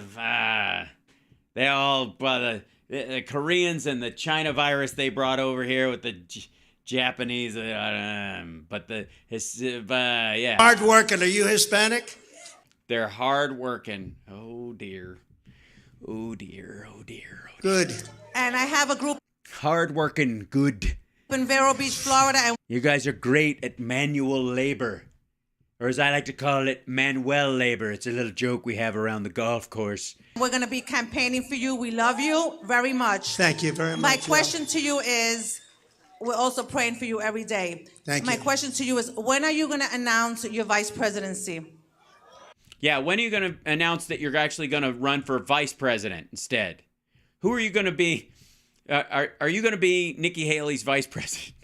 they all... the Koreans and the China virus they brought over here with the Japanese... but the... yeah. Hard working. Are you Hispanic? They're hard working. Oh, dear. Oh, dear. Oh, dear. Oh, dear. Good. And I have a group... Hard working, good. In Vero Beach, Florida. And you guys are great at manual labor. Or as I like to call it, Manuel labor. It's a little joke we have around the golf course. we're going to be campaigning for you. We love you very much. Thank you very much. My question to you is, we're also praying for you every day. Thank My you. question to you is, when are you going to announce your vice presidency? Yeah, when are you going to announce that you're actually going to run for vice president instead? Who are you going to be? Are you going to be Nikki Haley's vice president?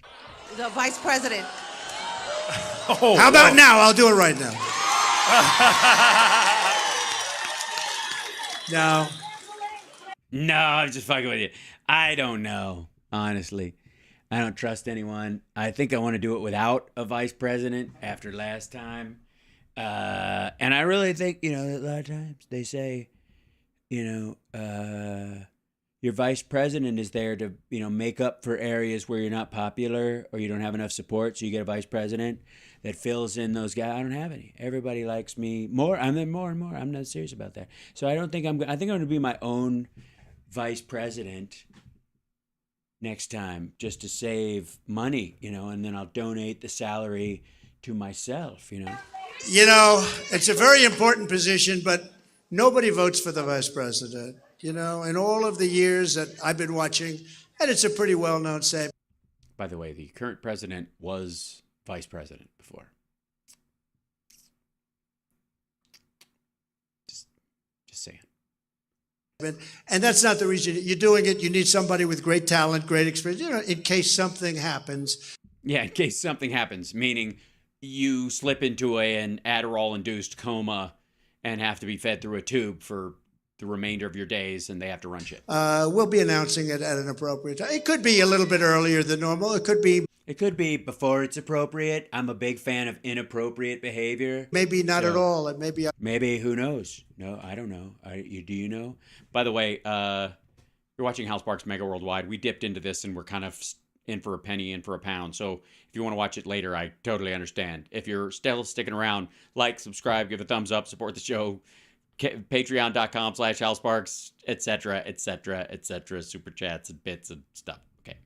The vice president. Oh, how about now? I'll do it right now. No. No, I'm just fucking with you. I don't know, honestly. I don't trust anyone. I think I want to do it without a vice president after last time. And I really think, a lot of times they say, your vice president is there to, make up for areas where you're not popular or you don't have enough support. So you get a vice president that fills in those guys. I don't have any. Everybody likes me more. I'm there more and more. I'm not serious about that. So I think I'm going to be my own vice president next time just to save money, and then I'll donate the salary to myself, It's a very important position, but nobody votes for the vice president, in all of the years that I've been watching, and it's a pretty well-known saying. By the way, the current president was vice president before. Just saying. And that's not the reason you're doing it. You need somebody with great talent, great experience, in case something happens. Yeah, in case something happens, meaning you slip into an Adderall-induced coma and have to be fed through a tube for the remainder of your days, and they have to run shit. We'll be announcing it at an appropriate time. It could be a little bit earlier than normal. It could be before it's appropriate. I'm a big fan of inappropriate behavior. Maybe not at all. It may be. Maybe, who knows? No, I don't know. Do you know? By the way, you're watching Hal Sparks Megaworldwide. We dipped into this, and we're kind of in for a penny, in for a pound. So if you want to watch it later, I totally understand. If you're still sticking around, like, subscribe, give a thumbs up, support the show. Patreon.com/HalSparks, etc., etc., etc. Super chats and bits and stuff. Okay.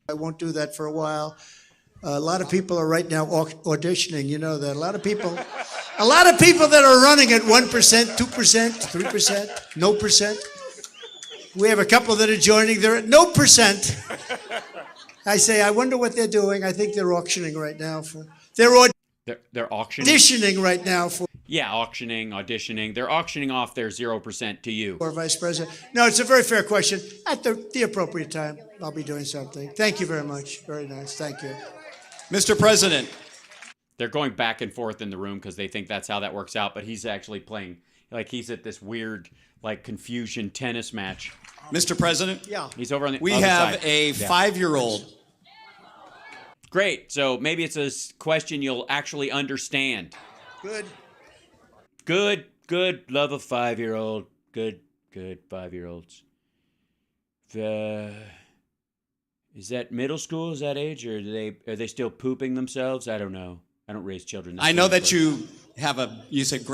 I won't do that for a while. A lot of people are right now auditioning. You know that. A lot of people that are running at 1%, 2%, 3%, no percent. We have a couple that are joining. They're at no percent. I say, I wonder what they're doing. I think they're auctioning right now for. They're auctioning. Auditioning right now for. Yeah, auditioning. They're auctioning off their 0% to you. Or Vice President. No, it's a very fair question. At the appropriate time, I'll be doing something. Thank you very much. Very nice. Thank you. Mr. President. They're going back and forth in the room because they think that's how that works out, but he's actually playing, like he's at this weird, like, confusion tennis match. Mr. President? Yeah. He's over on the We other have side. a 5-year-old. Great. So maybe it's a question you'll actually understand. Good. Love a 5-year-old. Good 5-year-olds. Is that middle school? Is that age, or are they still pooping themselves? I don't know. I don't raise children. I know that you have you said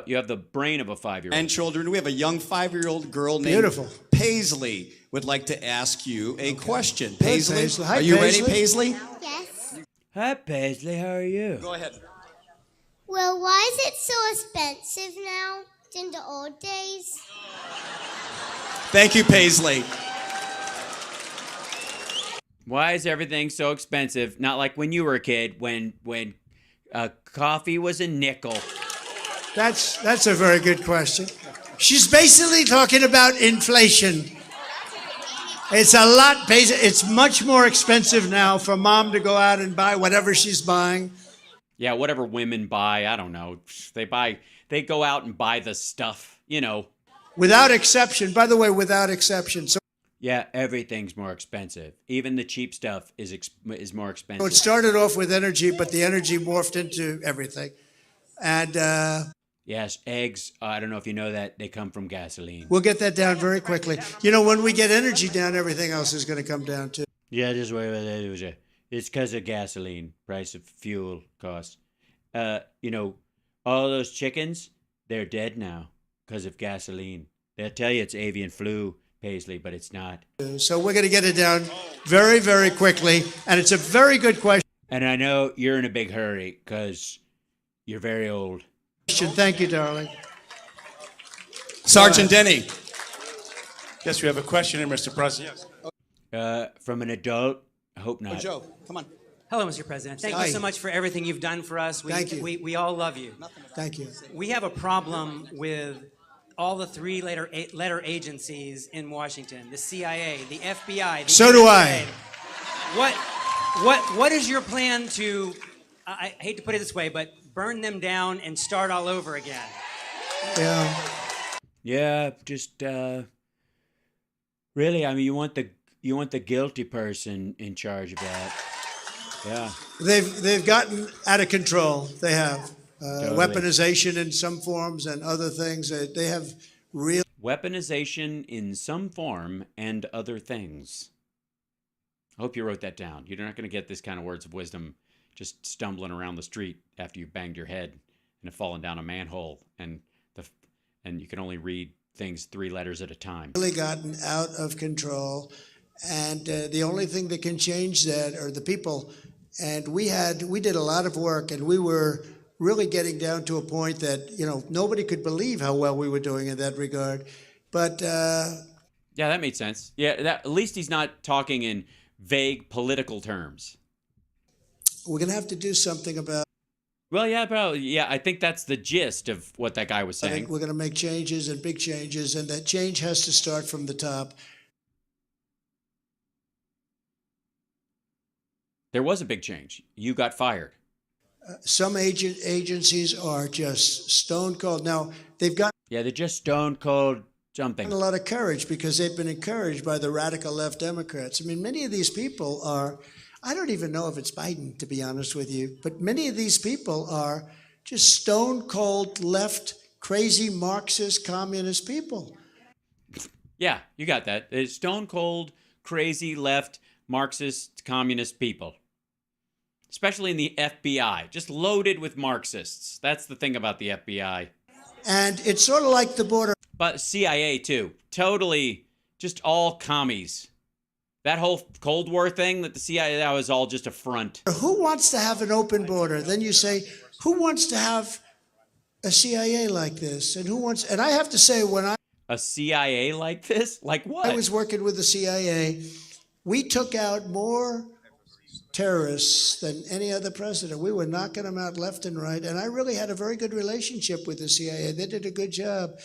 you have the brain of a 5-year-old. And children. We have a young 5-year-old girl named Paisley would like to ask you a question. Paisley, Hi, are you Paisley. ready, Paisley? Yes. Hi, Paisley. How are you? Go ahead. Well, why is it so expensive now than the old days? Thank you, Paisley. Why is everything so expensive? Not like when you were a kid, when coffee was a nickel. That's a very good question. She's basically talking about inflation. It's a lot. It's much more expensive now for mom to go out and buy whatever she's buying. Yeah, whatever women buy, I don't know. They go out and buy the stuff, you know. Without exception. By the way, without exception. So yeah, everything's more expensive. Even the cheap stuff is more expensive. it started off with energy, but the energy morphed into everything. And yes, eggs, I don't know if you know that, they come from gasoline. We'll get that down very quickly. You know, when we get energy down, everything else is going to come down too. Yeah, just wait about that. It's because of gasoline, price of fuel costs. You know, all those chickens, they're dead now because of gasoline. They'll tell you it's avian flu, Paisley, but it's not. So we're going to get it down very, very quickly. And it's a very good question. And I know you're in a big hurry because you're very old. Thank you, darling. Sergeant Denny. Yes, we have a question here, Mr. President. From an adult? I hope not. Oh, Joe, come on. Hello, Mr. President. Thank you so much for everything you've done for us. Thank you. We all love you. Thank you. We have a problem with all the three-letter agencies in Washington: the CIA, the FBI. The So do I. What is your plan to? I hate to put it this way, but burn them down and start all over again? Yeah. Yeah, just really. I mean, you want the guilty person in charge of that. Yeah. They've gotten out of control. They have Totally. weaponization in some forms and other things. They have real weaponization in some form and other things. I hope you wrote that down. You're not going to get this kind of words of wisdom just stumbling around the street after you've banged your head and have fallen down a manhole, and you can only read things 3 letters at a time. Really gotten out of control, and the only thing that can change that are the people. And we did a lot of work, and we were really getting down to a point that, you know, nobody could believe how well we were doing in that regard. But yeah, that made sense. Yeah, at least he's not talking in vague political terms. We're gonna have to do something about. Well, yeah, probably. Yeah, I think that's the gist of what that guy was saying. I think we're going to make changes and big changes, and that change has to start from the top. There was a big change. You got fired. Some agencies are just stone cold. Now, they've got. Yeah, they're just stone cold jumping. A lot of courage because they've been encouraged by the radical left Democrats. I mean, many of these people are. I don't even know if it's Biden, to be honest with you, but many of these people are just stone cold left, crazy Marxist, communist people. Yeah, you got that. It's stone cold, crazy left, Marxist, communist people. Especially in the FBI, just loaded with Marxists. That's the thing about the FBI. And it's sort of like the border. But CIA, too. Totally just all commies. That whole Cold War thing that the CIA, that was all just a front. Who wants to have an open border? Then you say, who wants to have a CIA like this? And who wants, and I have to say, when a CIA like this? Like what? I was working with the CIA, we took out more terrorists than any other president. We were knocking them out left and right, and I really had a very good relationship with the CIA. They did a good job.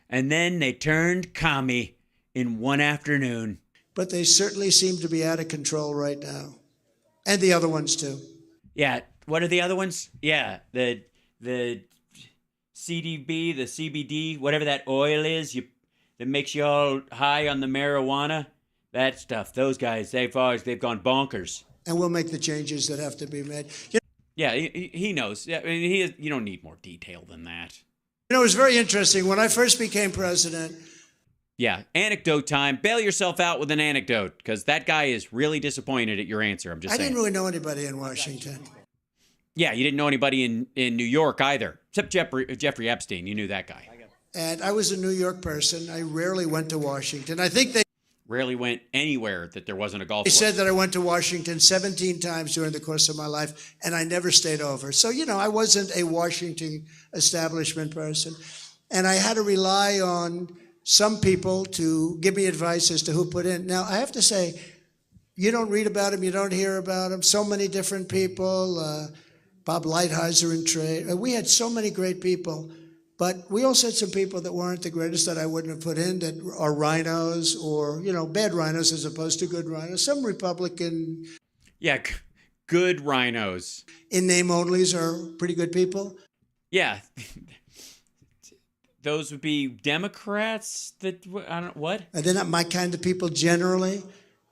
And then they turned commie in one afternoon. But they certainly seem to be out of control right now. And the other ones too. Yeah, what are the other ones? Yeah, the CDB, the CBD, whatever that oil is that makes you all high on the marijuana, that stuff. Those guys, they've gone bonkers. And we'll make the changes that have to be made. Yeah, he knows. I mean, you don't need more detail than that. You know, it was very interesting. When I first became president. Yeah, anecdote time. Bail yourself out with an anecdote, because that guy is really disappointed at your answer. I'm just saying. I didn't really know anybody in Washington. Yeah, you didn't know anybody in New York either, except Jeffrey Epstein. You knew that guy. And I was a New York person. I rarely went to Washington. I think they rarely went anywhere that there wasn't a golf course. They said that I went to Washington 17 times during the course of my life, and I never stayed over. So, you know, I wasn't a Washington establishment person. And I had to rely on some people to give me advice as to who put in. Now, I have to say, you don't read about them, you don't hear about them. So many different people, Bob Lighthizer in trade. We had so many great people. But we also had some people that weren't the greatest that I wouldn't have put in, that are rhinos or, you know, bad rhinos as opposed to good rhinos. Some Republican. Yeah, good rhinos. In name onlys are pretty good people. Yeah. Those would be Democrats that, I don't know, what? They're not my kind of people generally.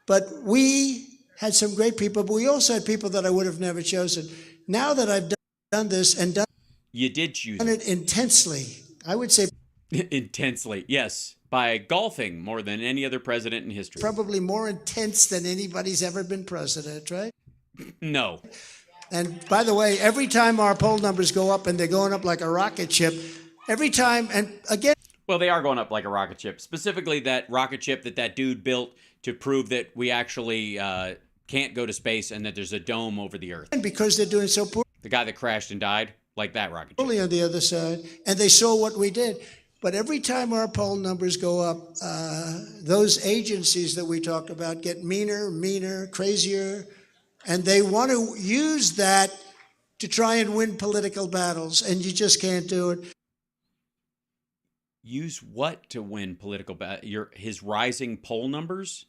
But we had some great people, but we also had people that I would have never chosen. Now that I've done this and done You did choose it intensely. I would say intensely, yes, by golfing more than any other president in history. Probably more intense than anybody's ever been president, right? No. And by the way, every time our poll numbers go up, and they're going up like a rocket ship, every time, and again. Well, they are going up like a rocket ship. Specifically, that rocket ship that dude built to prove that we actually can't go to space and that there's a dome over the Earth. And because they're doing so poorly. The guy that crashed and died. Like that rocket ship. Only on the other side, and they saw what we did. But every time our poll numbers go up, those agencies that we talk about get meaner, crazier, and they want to use that to try and win political battles, and you just can't do it. Use what to win political his rising poll numbers?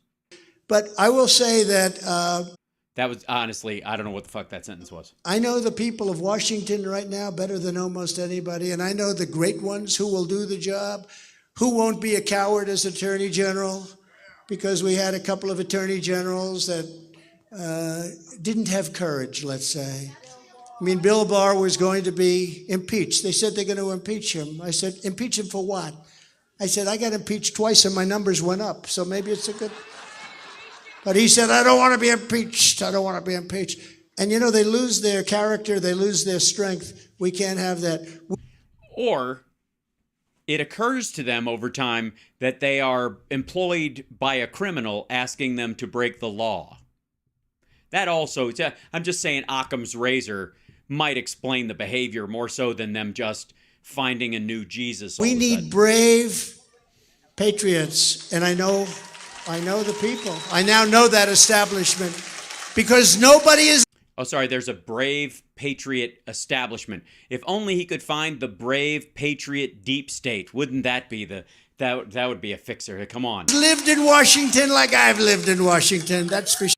But I will say that. That was, honestly, I don't know what the fuck that sentence was. I know the people of Washington right now better than almost anybody, and I know the great ones who will do the job, who won't be a coward as Attorney General, because we had a couple of Attorney Generals that didn't have courage, let's say. I mean, Bill Barr was going to be impeached. They said they're going to impeach him. I said, impeach him for what? I said, I got impeached twice and my numbers went up, so maybe it's a good... But he said, I don't want to be impeached. I don't want to be impeached. And, you know, they lose their character. They lose their strength. We can't have that. Or it occurs to them over time that they are employed by a criminal asking them to break the law. That also, I'm just saying Occam's razor might explain the behavior more so than them just finding a new Jesus. We need brave patriots. And I know the people. I now know that establishment because nobody is. Oh, sorry. There's a brave patriot establishment. If only he could find the brave patriot deep state. Wouldn't that be that would be a fixer? Come on. Lived in Washington like I've lived in Washington. That's for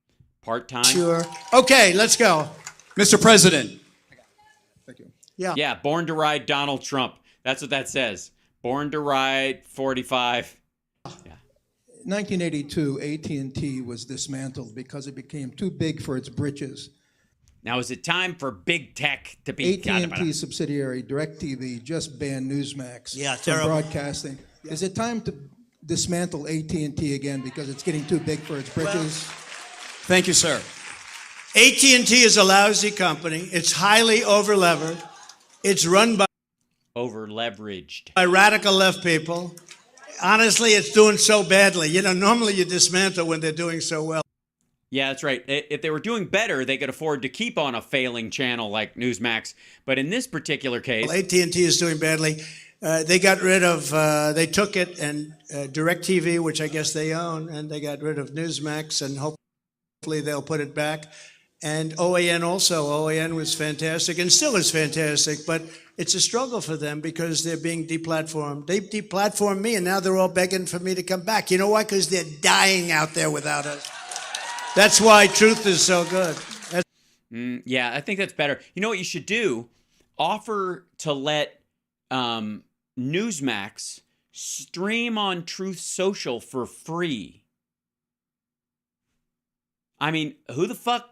part-time. Sure. Okay, let's go. Mr. President. Thank you. Yeah. Yeah. Born to ride Donald Trump. That's what that says. Born to ride 45. Yeah. 1982, AT&T was dismantled because it became too big for its britches. Now, is it time for big tech to be... AT&T subsidiary DirecTV just banned Newsmax from broadcasting. Yeah. Is it time to dismantle AT&T again because it's getting too big for its britches? Thank you, sir. AT&T is a lousy company. It's highly over-levered. It's run by over-leveraged by radical left people. Honestly, it's doing so badly. You know, normally you dismantle when they're doing so well. Yeah, that's right. If they were doing better, they could afford to keep on a failing channel like Newsmax. But in this particular case, well, AT&T is doing badly. They got rid of, they took it and DirecTV, which I guess they own, and they got rid of Newsmax, and hopefully they'll put it back. And OAN also. OAN was fantastic and still is fantastic, but it's a struggle for them because they're being deplatformed. They deplatformed me, and now they're all begging for me to come back. You know why? Because they're dying out there without us. That's why truth is so good. Yeah, I think that's better. You know what you should do? Offer to let Newsmax stream on Truth Social for free. I mean, who the fuck...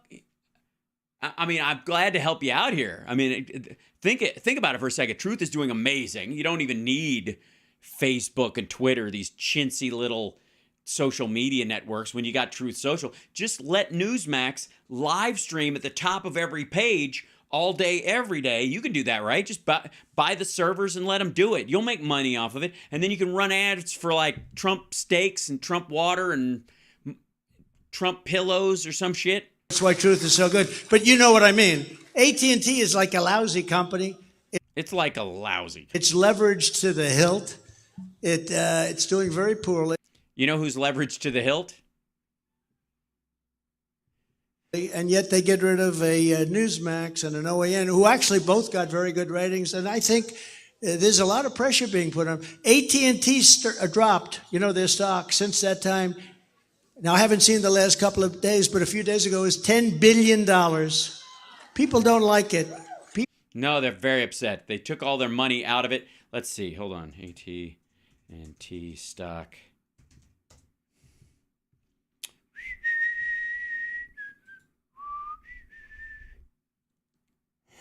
I mean, I'm glad to help you out here. I mean, think about it for a second. Truth is doing amazing. You don't even need Facebook and Twitter, these chintzy little social media networks when you got Truth Social. Just let Newsmax live stream at the top of every page all day, every day. You can do that, right? Just buy the servers and let them do it. You'll make money off of it. And then you can run ads for like Trump steaks and Trump water and Trump pillows or some shit. That's why Truth is so good. But you know what I mean. AT&T is like a lousy company. It's like a lousy. It's leveraged to the hilt. It's doing very poorly. You know who's leveraged to the hilt? And yet they get rid of a Newsmax and an OAN, who actually both got very good ratings. And I think there's a lot of pressure being put on. AT&T dropped, their stock since that time. Now, I haven't seen the last couple of days, but a few days ago it was $10 billion. People don't like it. No, they're very upset. They took all their money out of it. Let's see. Hold on. AT&T stock.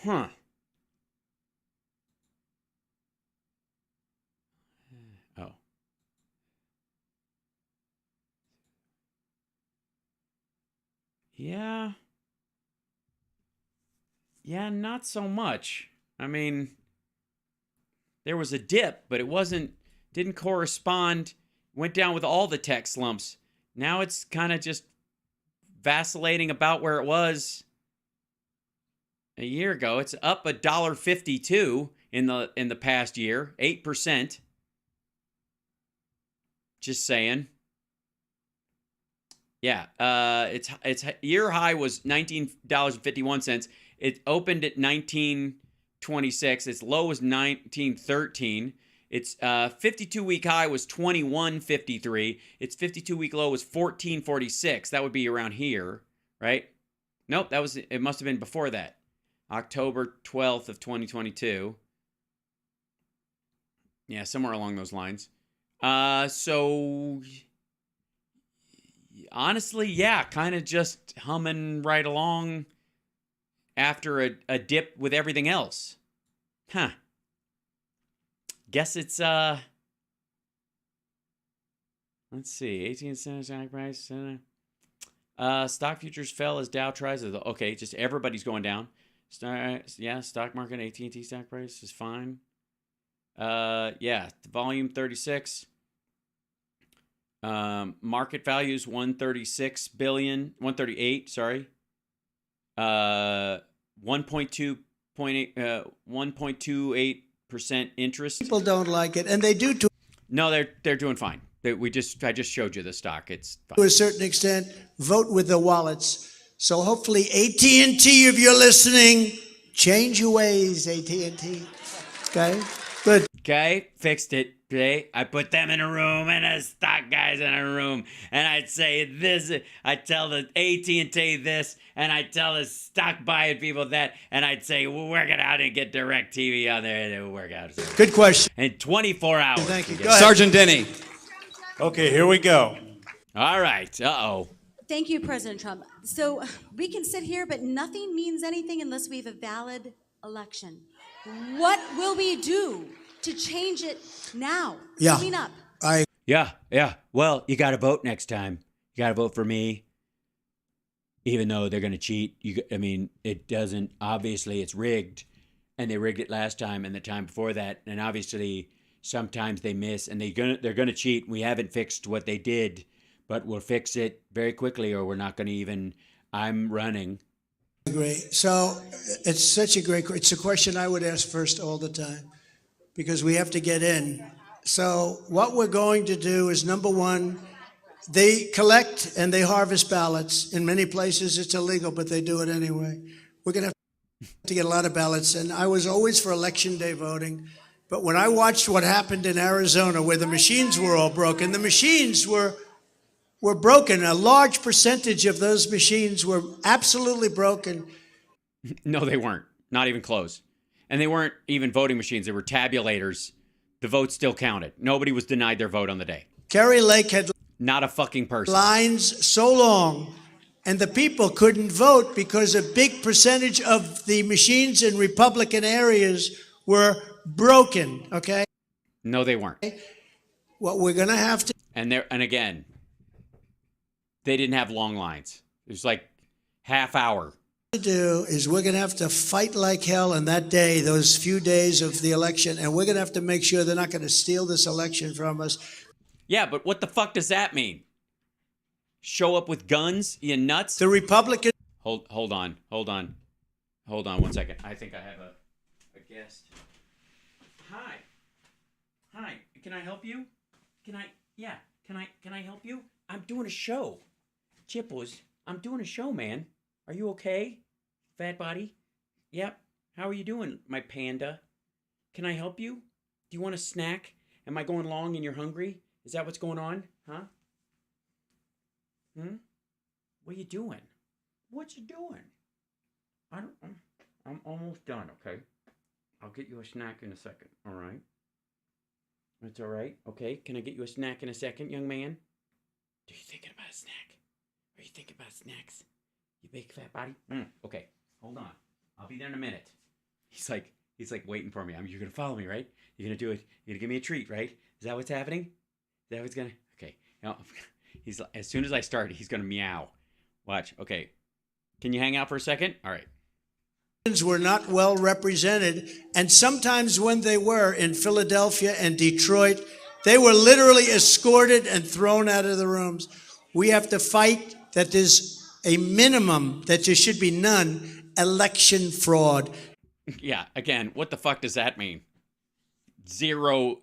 Huh. Oh. Yeah. Yeah, not so much. I mean, there was a dip, but it didn't correspond, went down with all the tech slumps. Now it's kind of just vacillating about where it was a year ago. It's up $1.52 in the past year, 8%. Just saying. Yeah, its year high was $19.51. It opened at $19.26. Its low was $19.13. Its 52-week high was $21.53. Its 52-week low was $14.46. That would be around here, right? Nope, it must have been before that. October 12th of 2022. Yeah, somewhere along those lines. So honestly, yeah, kind of just humming right along after a dip with everything else. Huh. Guess it's, let's see, 18 cent stock price. Stock futures fell as Dow tries to, okay, just everybody's going down. Stock market, AT&T stock price is fine. Yeah, volume 36. Market value is 138, sorry. 1.28% interest. People don't like it, and they do to No, they're doing fine. I just showed you the stock. It's fine. To a certain extent, vote with the wallets. So hopefully AT&T, if you're listening, change your ways, AT&T. Okay, good. Okay, fixed it. Okay, I put them in a room and the stock guys in a room, and I'd say this. I tell the AT&T this, and I tell the stock buying people that, and I'd say we'll work it out and get DirecTV on there, and it will work out. Good question. In 24 hours. Thank you. Go ahead. Sergeant Denny. Okay, here we go. All right. Uh-oh. Thank you, President Trump. So we can sit here, but nothing means anything unless we have a valid election. What will we do to change it now? Yeah. Clean up. Yeah. Well, you got to vote next time. You got to vote for me. even though they're going to cheat. I mean, it doesn't, obviously it's rigged, and they rigged it last time and the time before that, and obviously sometimes they miss, and they're going to cheat. We haven't fixed what they did, but we'll fix it very quickly, or we're not going to even, I'm running. Great. So it's such a great, it's a question I would ask first all the time, because we have to get in. So what we're going to do is, number one, they collect and they harvest ballots. In many places it's illegal, but they do it anyway. We're going to have to get a lot of ballots. And I was always for election day voting. But when I watched what happened in Arizona, where the machines were all broken, the machines were broken. A large percentage of those machines were absolutely broken. No, they weren't. Not even close. And they weren't even voting machines. They were tabulators. The vote still counted. Nobody was denied their vote on the day. Kerry Lake had not a fucking person. Lines so long, and the people couldn't vote because a big percentage of the machines in Republican areas were broken, okay? No, they weren't. What we're going to have to... And again, they didn't have long lines. It was like half hour. To do is we're going to have to fight like hell on that day, those few days of the election, and we're going to have to make sure they're not going to steal this election from us. Yeah, but what the fuck does that mean? Show up with guns? You nuts? The Republican... Hold on 1 second. I think I have a guest. Hi. Can I help you? Can I help you? I'm doing a show. I'm doing a show, man. Are you okay? Fat body? Yep. How are you doing, my panda? Can I help you? Do you want a snack? Am I going long and you're hungry? Is that what's going on? Huh? What are you doing? What you doing? I'm almost done, okay? I'll get you a snack in a second, all right? That's all right? Okay, can I get you a snack in a second, young man? Are you thinking about a snack? Are you thinking about snacks? You big fat body? Okay, hold on. I'll be there in a minute. He's like waiting for me. You're gonna follow me, right? You're gonna do it. You're gonna give me a treat, right? Is that what's happening? Is that what's gonna? Okay. Now, he's as soon as I start, he's gonna meow. Watch. Okay. Can you hang out for a second? All right. Were not well represented, and sometimes when they were in Philadelphia and Detroit, they were literally escorted and thrown out of the rooms. We have to fight that there's a minimum, that there should be none, election fraud. Yeah, again, what the fuck does that mean? Zero,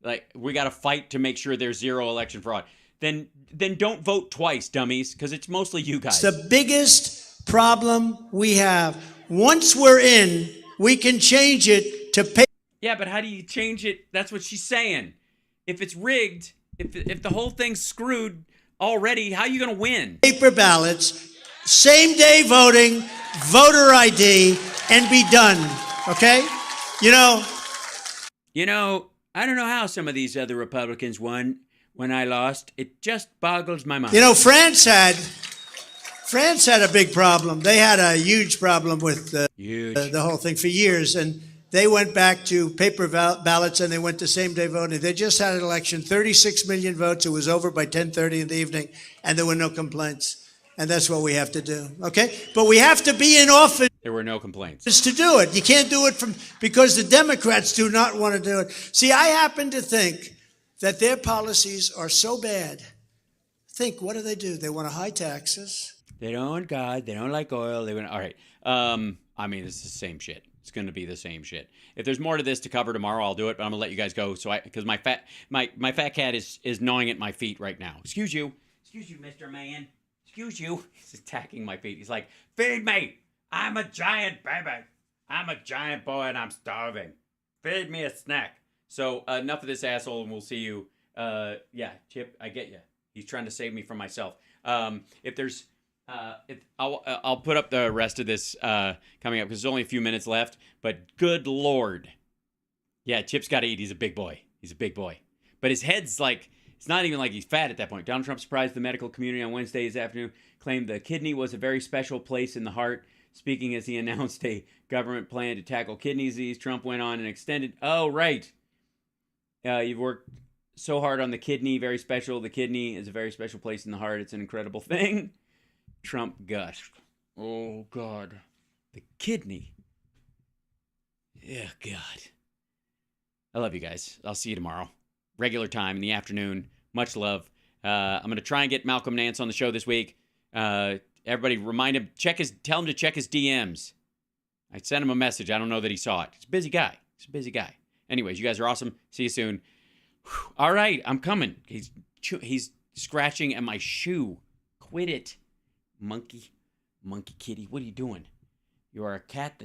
like, we got to fight to make sure there's zero election fraud. Then don't vote twice, dummies, because it's mostly you guys. It's the biggest problem we have. Once we're in, we can change it to pay. Yeah, but how do you change it? That's what she's saying. If it's rigged, if the whole thing's screwed already, how are you going to win? Paper ballots, same day voting, voter ID, and be done. Okay? You know, I don't know how some of these other Republicans won when I lost. It just boggles my mind. You know, France had a big problem. They had a huge problem with the whole thing for years, and they went back to paper ballots and they went to same-day voting. They just had an election, 36 million votes. It was over by 10:30 in the evening, and there were no complaints. And that's what we have to do, okay? But we have to be in office. There were no complaints. To do it. You can't do it because the Democrats do not want to do it. See, I happen to think that their policies are so bad. What do? They want high taxes. They don't want God. They don't like oil. All right. I mean, it's the same shit. It's going to be the same shit. If there's more to this to cover tomorrow, I'll do it. But I'm gonna let you guys go. Because my fat cat is gnawing at my feet right now. Excuse you, Mr. Man. Excuse you. He's attacking my feet. He's like, feed me. I'm a giant baby. I'm a giant boy and I'm starving. Feed me a snack. So enough of this asshole, and we'll see you. Yeah, Chip, I get you. He's trying to save me from myself. If there's I'll put up the rest of this coming up because there's only a few minutes left. But good Lord. Yeah, Chip's got to eat. He's a big boy. But his head's like, it's not even like he's fat at that point. Donald Trump surprised the medical community on Wednesday afternoon, claimed the kidney was a very special place in the heart. Speaking as he announced a government plan to tackle kidney disease, Trump went on and extended. Oh, right. You've worked so hard on the kidney, very special. The kidney is a very special place in the heart. It's an incredible thing. Trump gushed. Oh, God. The kidney. Yeah, God. I love you guys. I'll see you tomorrow. Regular time in the afternoon. Much love. I'm going to try and get Malcolm Nance on the show this week. Everybody remind him, tell him to check his DMs. I sent him a message. I don't know that he saw it. He's a busy guy. Anyways, you guys are awesome. See you soon. Whew. All right, I'm coming. He's scratching at my shoe. Quit it. Monkey kitty. What are you doing? You are a cat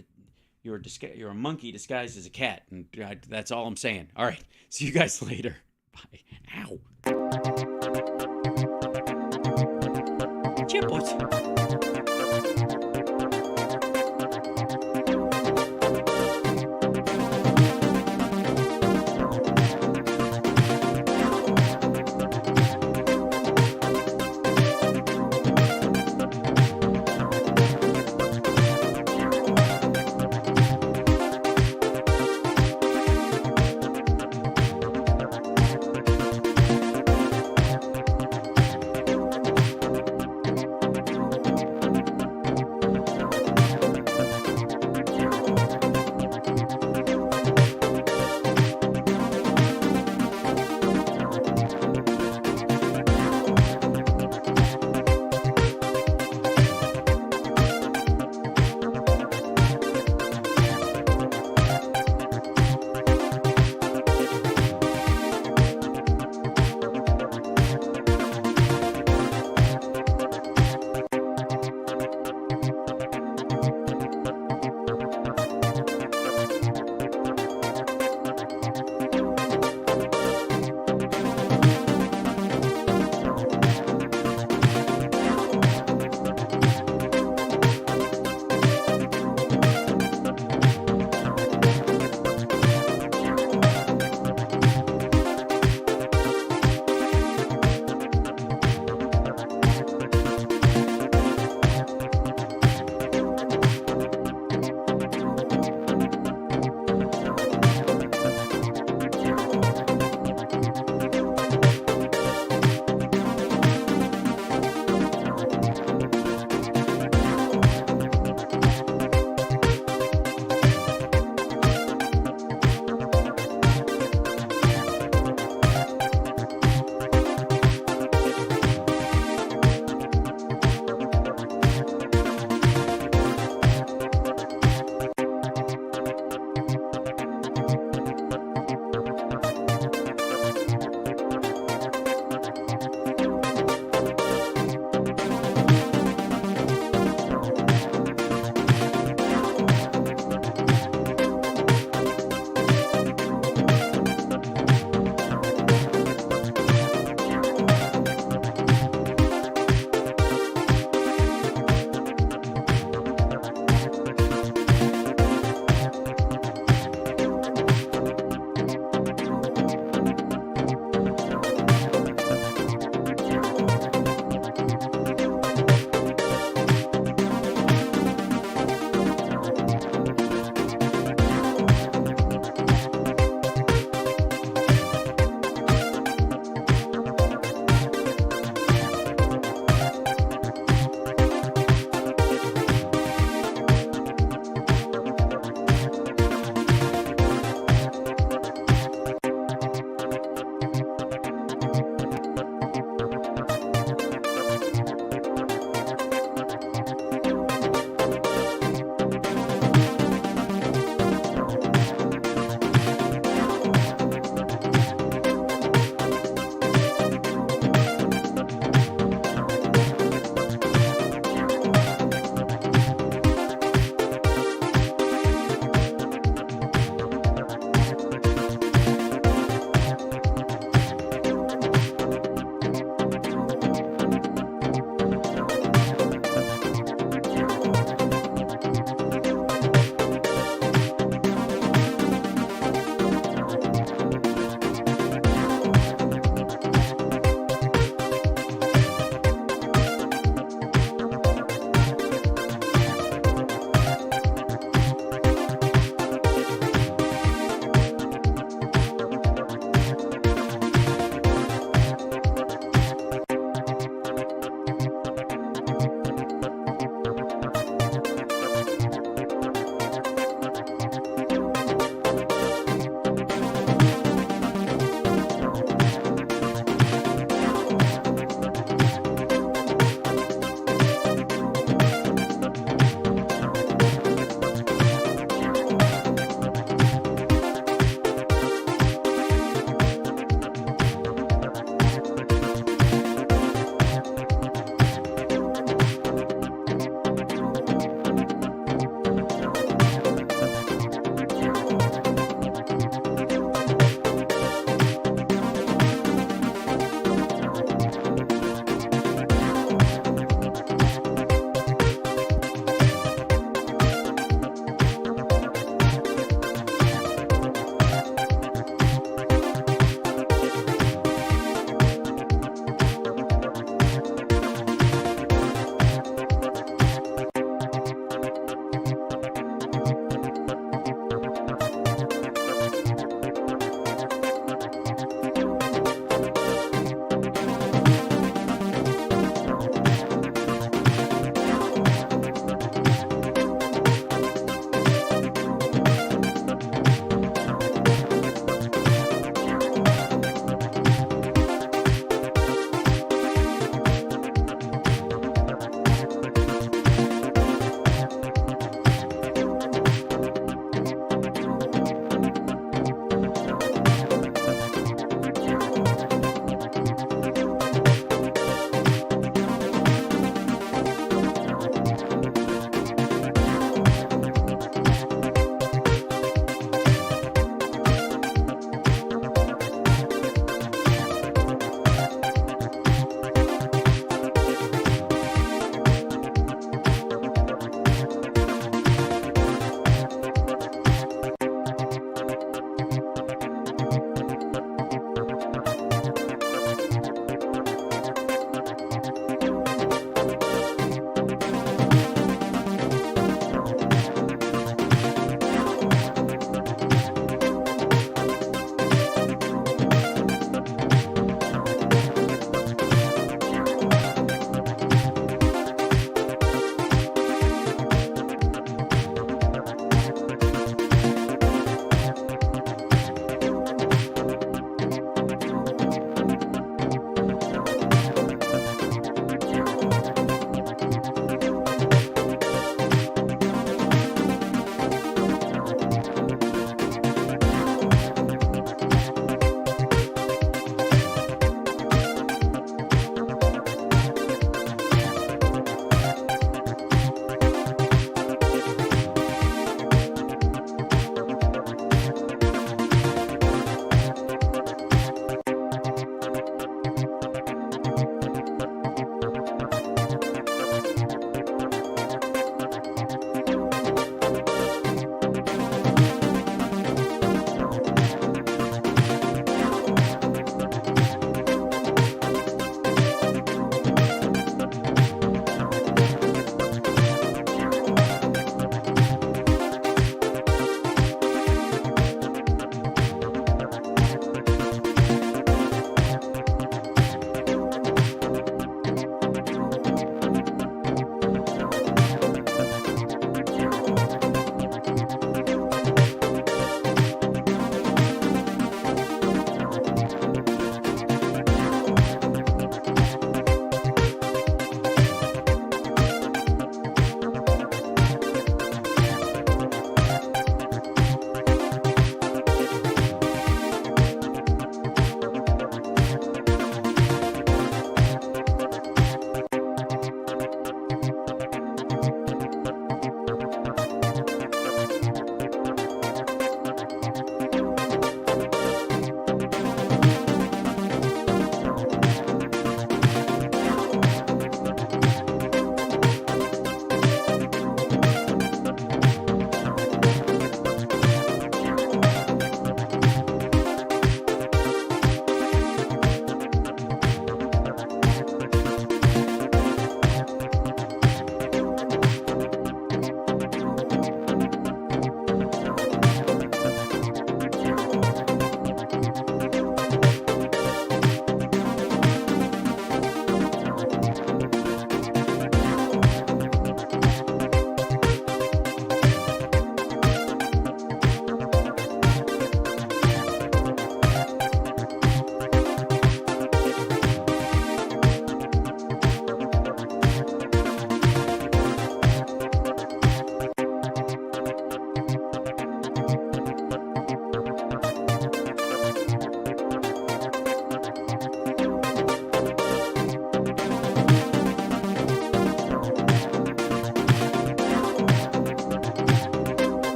you're a monkey disguised as a cat. And that's all I'm saying. All right. See you guys later. Bye. Ow. Chipos.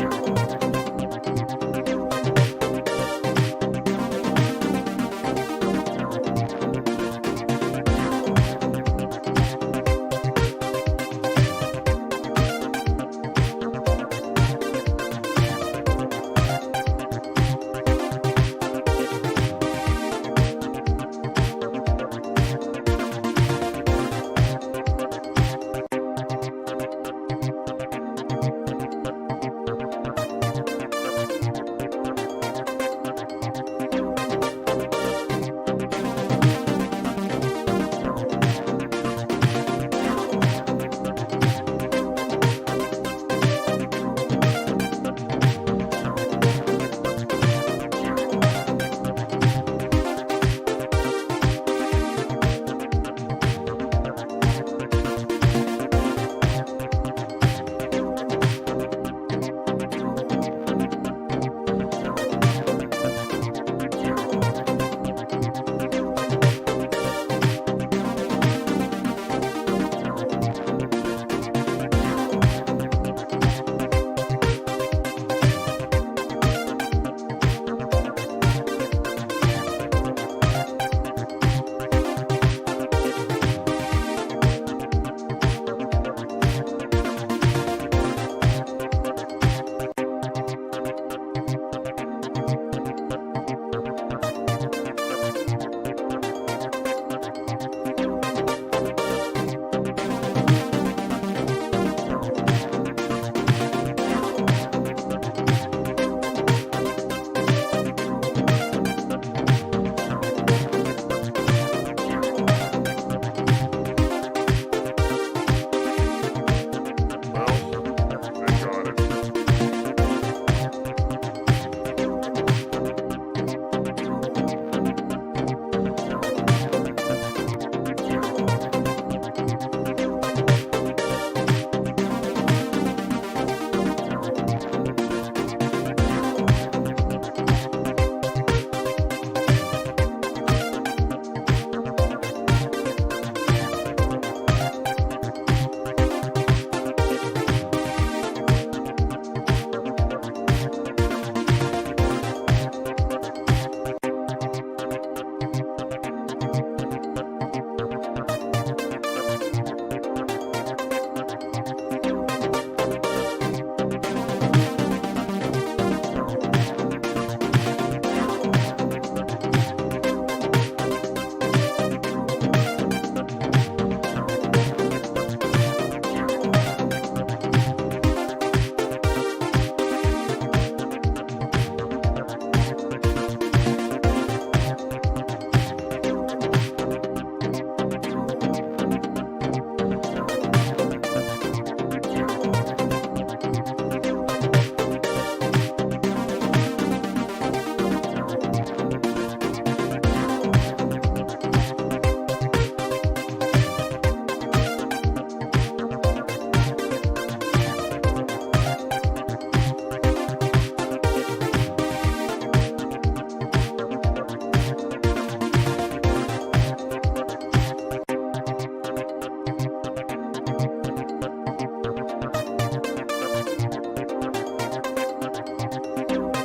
Washington.